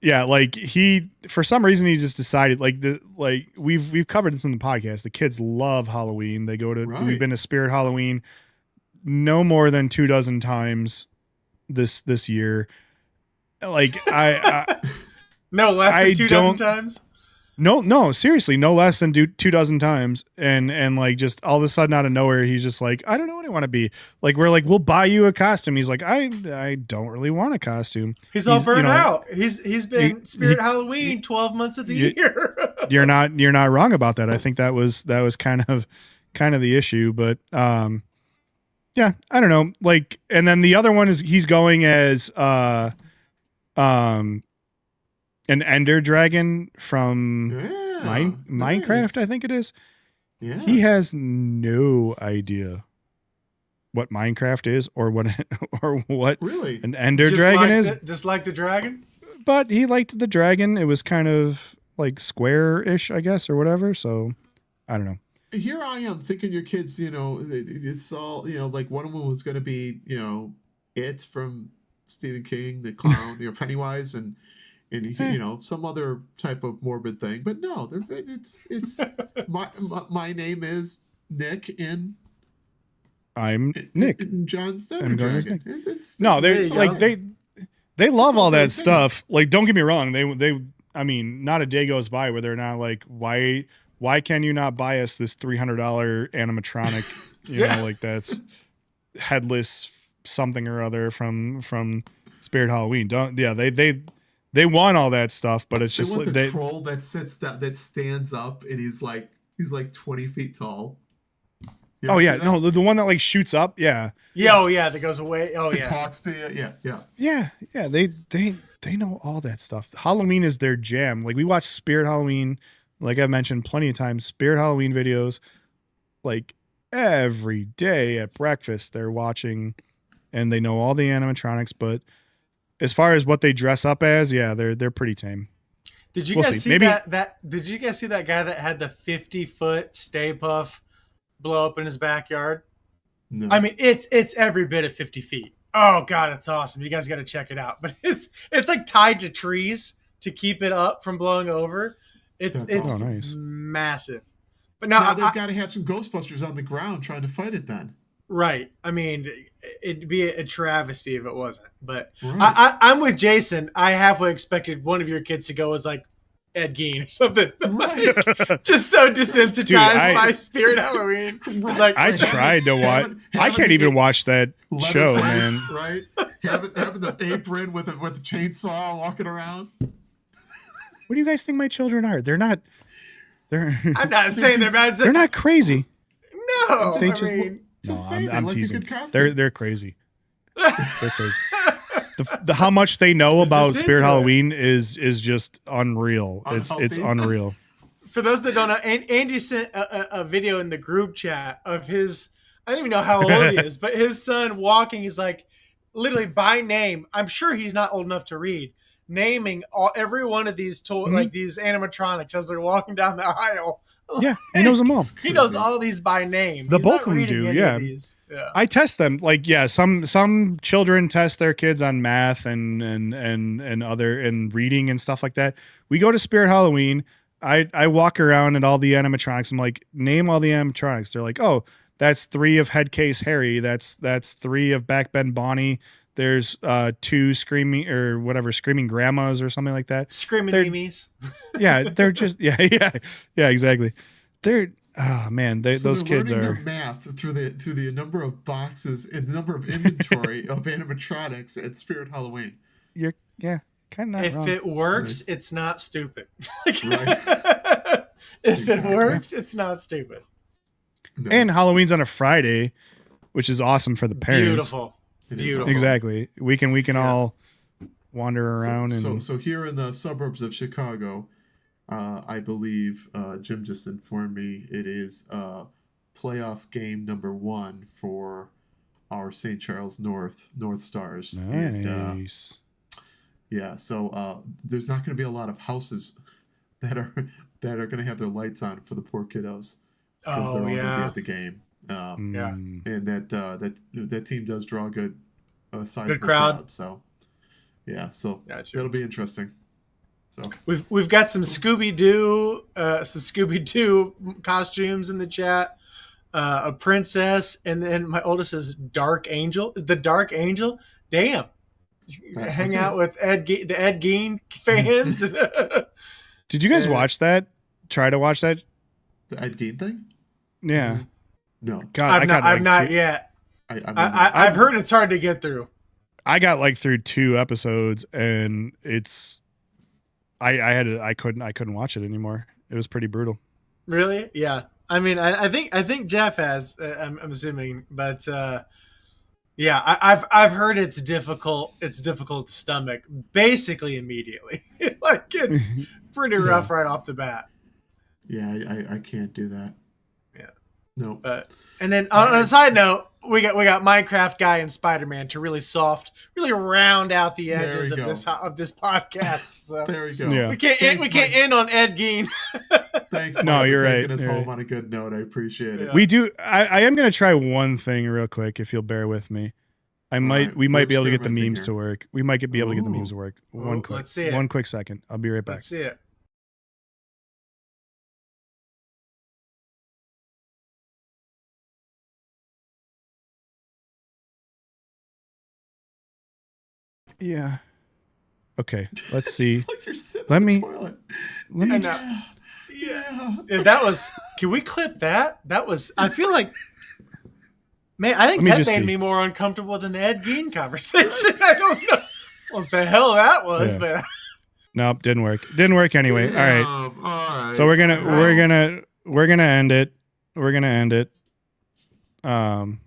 [SPEAKER 2] Yeah, like he for some reason he just decided we've covered this in the podcast. The kids love Halloween. They go to we've been to Spirit Halloween no more than 24 times this year. Like I
[SPEAKER 4] no less than 24 times.
[SPEAKER 2] No, seriously, no less than 24 times. And like just all of a sudden out of nowhere, he's just like, I don't know what I want to be. Like we're like, we'll buy you a costume. He's like, I don't really want a costume.
[SPEAKER 4] He's all burned out. He's been Spirit Halloween 12 months of the year.
[SPEAKER 2] You're not wrong about that. I think that was kind of the issue. But yeah, I don't know. Like, and then the other one is he's going as an ender dragon from Minecraft, I think it is. Yeah. He has no idea what Minecraft is or what
[SPEAKER 3] really
[SPEAKER 2] an ender dragon is.
[SPEAKER 4] Just like the dragon?
[SPEAKER 2] But he liked the dragon. It was kind of like square-ish, I guess, or whatever. So I don't know.
[SPEAKER 3] Here I am thinking your kids, it's all, like one of them was going to be, It from Stephen King, the clown, Pennywise, and some other type of morbid thing, but no, it's my name is Nick and
[SPEAKER 2] I'm Nick.
[SPEAKER 3] And John's Dragon.
[SPEAKER 2] No, they like they love all that stuff. Like, don't get me wrong, they I mean, not a day goes by where they're not like, why can you not buy us this $300 animatronic? Like that's headless something or other from Spirit Halloween. They want all that stuff, but it's just
[SPEAKER 3] like the troll that sits down, that stands up, and he's like 20 feet tall.
[SPEAKER 2] Oh yeah, no, the one that like shoots up, yeah.
[SPEAKER 4] Yeah, oh yeah, that goes away. Oh yeah,
[SPEAKER 3] talks to you,
[SPEAKER 2] yeah. They know all that stuff. Halloween is their jam. Like we watch Spirit Halloween, like I've mentioned plenty of times, Spirit Halloween videos, like every day at breakfast they're watching, and they know all the animatronics, but as far as what they dress up as, yeah, they're pretty tame.
[SPEAKER 4] Did you guys see that? Did you guys see that guy that had the 50-foot Stay Puft blow up in his backyard?
[SPEAKER 3] No.
[SPEAKER 4] I mean, it's every bit of 50 feet. Oh god, it's awesome. You guys got to check it out. But it's like tied to trees to keep it up from blowing over. It's
[SPEAKER 2] nice.
[SPEAKER 4] Massive. But now
[SPEAKER 3] they've got to have some Ghostbusters on the ground trying to fight it then.
[SPEAKER 4] Right. I mean, it'd be a travesty if it wasn't. But right. I'm with Jason. I halfway expected one of your kids to go as like Ed Gein or something.
[SPEAKER 3] Right.
[SPEAKER 4] Just so desensitized by Spirit Halloween. Like,
[SPEAKER 2] I tried to watch. I can't even watch that show, man.
[SPEAKER 3] Right? Having the apron with a chainsaw walking around.
[SPEAKER 2] What do you guys think my children are? They're not.
[SPEAKER 4] I'm not saying they're bad.
[SPEAKER 2] They're not crazy.
[SPEAKER 4] No,
[SPEAKER 2] I'm teasing. They're crazy. They're crazy. The how much they know about Spirit Halloween is just unreal. It's unreal.
[SPEAKER 4] For those that don't know, Andy sent a video in the group chat of his. I don't even know how old he is, but his son walking. He's like literally by name. I'm sure he's not old enough to read. Naming every one of these like these animatronics as they're walking down the aisle.
[SPEAKER 2] Yeah, he knows them all.
[SPEAKER 4] He knows all these by name.
[SPEAKER 2] The both of them do, yeah. I test them. Like, yeah, some children test their kids on math and other and reading and stuff like that. We go to Spirit Halloween. I walk around at all the animatronics. I'm like, name all the animatronics. They're like, oh, that's 3 of Headcase Harry. That's 3 of Backbend Bonnie. There's 2 screaming grandmas or something like that.
[SPEAKER 4] Screaming Mimis.
[SPEAKER 2] Yeah, they're just yeah, exactly. They're those kids are
[SPEAKER 3] their math through the number of boxes and the number of inventory of animatronics at Spirit Halloween.
[SPEAKER 2] You're kind of not wrong.
[SPEAKER 4] If it works, it's not stupid.
[SPEAKER 3] Right.
[SPEAKER 4] If it works, it's not stupid.
[SPEAKER 3] Nice.
[SPEAKER 2] And Halloween's on a Friday, which is awesome for the parents.
[SPEAKER 4] Beautiful.
[SPEAKER 2] Exactly. We can all wander around
[SPEAKER 3] So here in the suburbs of Chicago, I believe Jim just informed me it is playoff game number 1 for our St. Charles North Stars.
[SPEAKER 2] Nice.
[SPEAKER 3] And, yeah, so there's not going to be a lot of houses that are going to have their lights on for the poor kiddos because they're all going to be at the game. And that team does draw a good sizable crowd. So it'll be interesting. So
[SPEAKER 4] we've got some Scooby-Doo costumes in the chat. A princess, and then my oldest is Dark Angel. The Dark Angel, damn. Hang out with the Ed Gein fans.
[SPEAKER 2] Did you guys watch that? Try to watch that?
[SPEAKER 3] The Ed Gein thing?
[SPEAKER 2] Yeah.
[SPEAKER 3] No.
[SPEAKER 4] God, I've not yet. I've heard it's hard to get through.
[SPEAKER 2] I got like through 2 episodes, and it's I couldn't watch it anymore. It was pretty brutal.
[SPEAKER 4] Really? Yeah. I mean, I think Jeff has. I'm assuming, but yeah, I've heard it's difficult. It's difficult to stomach basically immediately. Like it's pretty rough right off the bat.
[SPEAKER 3] Yeah, I can't do that.
[SPEAKER 4] Yeah.
[SPEAKER 3] No.
[SPEAKER 4] And then on a side note, we got Minecraft guy and Spider-Man to really round out the edges of this podcast. So
[SPEAKER 3] there we go.
[SPEAKER 2] Yeah.
[SPEAKER 4] We can't end on Ed Gein.
[SPEAKER 3] Thanks.
[SPEAKER 2] No,
[SPEAKER 3] Mike,
[SPEAKER 2] you're
[SPEAKER 3] for
[SPEAKER 2] right.
[SPEAKER 3] taking us home on a good note. I appreciate it.
[SPEAKER 2] We do. I am going to try one thing real quick, if you'll bear with me. We might be able to get the memes to work. We might be able to get the memes to work. One quick second. I'll be right back.
[SPEAKER 4] Let's see it.
[SPEAKER 2] Yeah. Okay. Let's see.
[SPEAKER 3] It's like you're sitting
[SPEAKER 2] Let
[SPEAKER 3] on
[SPEAKER 2] me.
[SPEAKER 3] the toilet.
[SPEAKER 2] Let me just.
[SPEAKER 3] Yeah.
[SPEAKER 4] That was. Can we clip that? That was. I feel like. Man, I think
[SPEAKER 2] Let me
[SPEAKER 4] that
[SPEAKER 2] just
[SPEAKER 4] made
[SPEAKER 2] see.
[SPEAKER 4] me more uncomfortable than the Ed Gein conversation. I don't know what the hell that was,
[SPEAKER 2] Yeah.
[SPEAKER 4] but
[SPEAKER 2] Nope, didn't work. Didn't work anyway. All right.
[SPEAKER 3] All right.
[SPEAKER 2] So we're gonna end it. We're gonna end it.
[SPEAKER 3] And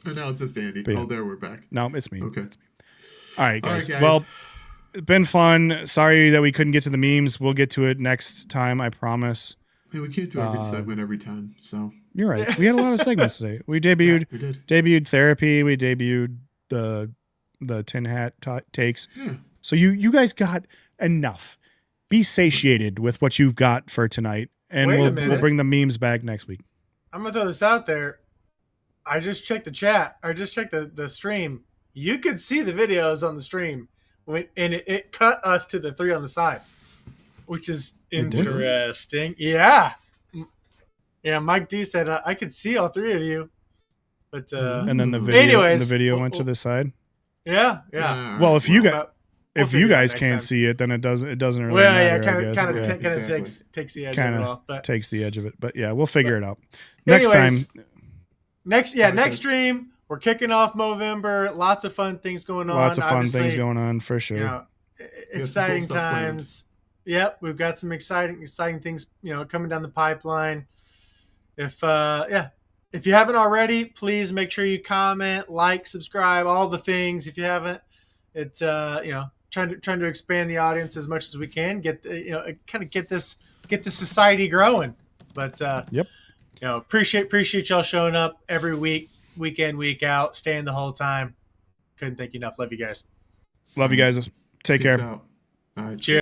[SPEAKER 3] now it's just Andy.
[SPEAKER 2] Yeah.
[SPEAKER 3] Oh, there we're back.
[SPEAKER 2] No, it's me.
[SPEAKER 3] Okay.
[SPEAKER 2] All right, guys.
[SPEAKER 3] guys.
[SPEAKER 2] Well, it's been fun. Sorry that we couldn't get to the memes. We'll get to it next time. I promise.
[SPEAKER 3] Hey, we can't do a good segment every time, so
[SPEAKER 2] You're right. We had a lot of segments today. We debuted.
[SPEAKER 3] we did.
[SPEAKER 2] Debuted therapy. We debuted the tin hat takes.
[SPEAKER 3] Yeah.
[SPEAKER 2] So you guys got enough. Be satiated with what you've got for tonight, and
[SPEAKER 4] Wait a
[SPEAKER 2] we'll
[SPEAKER 4] minute.
[SPEAKER 2] bring the memes back next week.
[SPEAKER 4] I'm gonna throw this out there. I just checked the chat. I just checked the stream. You could see the videos on the stream, and it cut us to the 3 on the side, which is
[SPEAKER 2] It did?
[SPEAKER 4] interesting. Yeah, yeah. Mike D said I could see all 3 of you, but
[SPEAKER 2] And then the
[SPEAKER 4] Anyways,
[SPEAKER 2] video went to the side.
[SPEAKER 4] yeah.
[SPEAKER 2] Well, if you guys
[SPEAKER 4] But we'll
[SPEAKER 2] if
[SPEAKER 4] figure
[SPEAKER 2] you
[SPEAKER 4] it out
[SPEAKER 2] guess
[SPEAKER 4] next
[SPEAKER 2] can't
[SPEAKER 4] time.
[SPEAKER 2] see it, then it doesn't really
[SPEAKER 4] Well,
[SPEAKER 2] matter.
[SPEAKER 4] yeah,
[SPEAKER 2] I guess.
[SPEAKER 4] kind of
[SPEAKER 3] exactly.
[SPEAKER 4] takes the edge
[SPEAKER 2] Kind
[SPEAKER 4] of it
[SPEAKER 2] of
[SPEAKER 4] off. But
[SPEAKER 2] takes the edge of it. But yeah, we'll figure it out. Next
[SPEAKER 4] anyways,
[SPEAKER 2] time,
[SPEAKER 4] next
[SPEAKER 3] guys.
[SPEAKER 4] stream. We're kicking off Movember. Lots of fun things going on.
[SPEAKER 2] lots of fun
[SPEAKER 4] Obviously,
[SPEAKER 2] things going on for sure.
[SPEAKER 4] You know,
[SPEAKER 3] some
[SPEAKER 4] exciting
[SPEAKER 3] cool stuff planned.
[SPEAKER 4] times. Yep, we've got some exciting things, coming down the pipeline. If you haven't already, please make sure you comment, like, subscribe, all the things. If you haven't, it's trying to expand the audience as much as we can. Get this society growing. But
[SPEAKER 2] Yep.
[SPEAKER 4] Appreciate y'all showing up every week in, week out, staying the whole time. Couldn't thank you enough. Love you guys.
[SPEAKER 2] Love you guys. Take
[SPEAKER 3] Peace
[SPEAKER 2] care.
[SPEAKER 3] out. All right,
[SPEAKER 4] Cheers.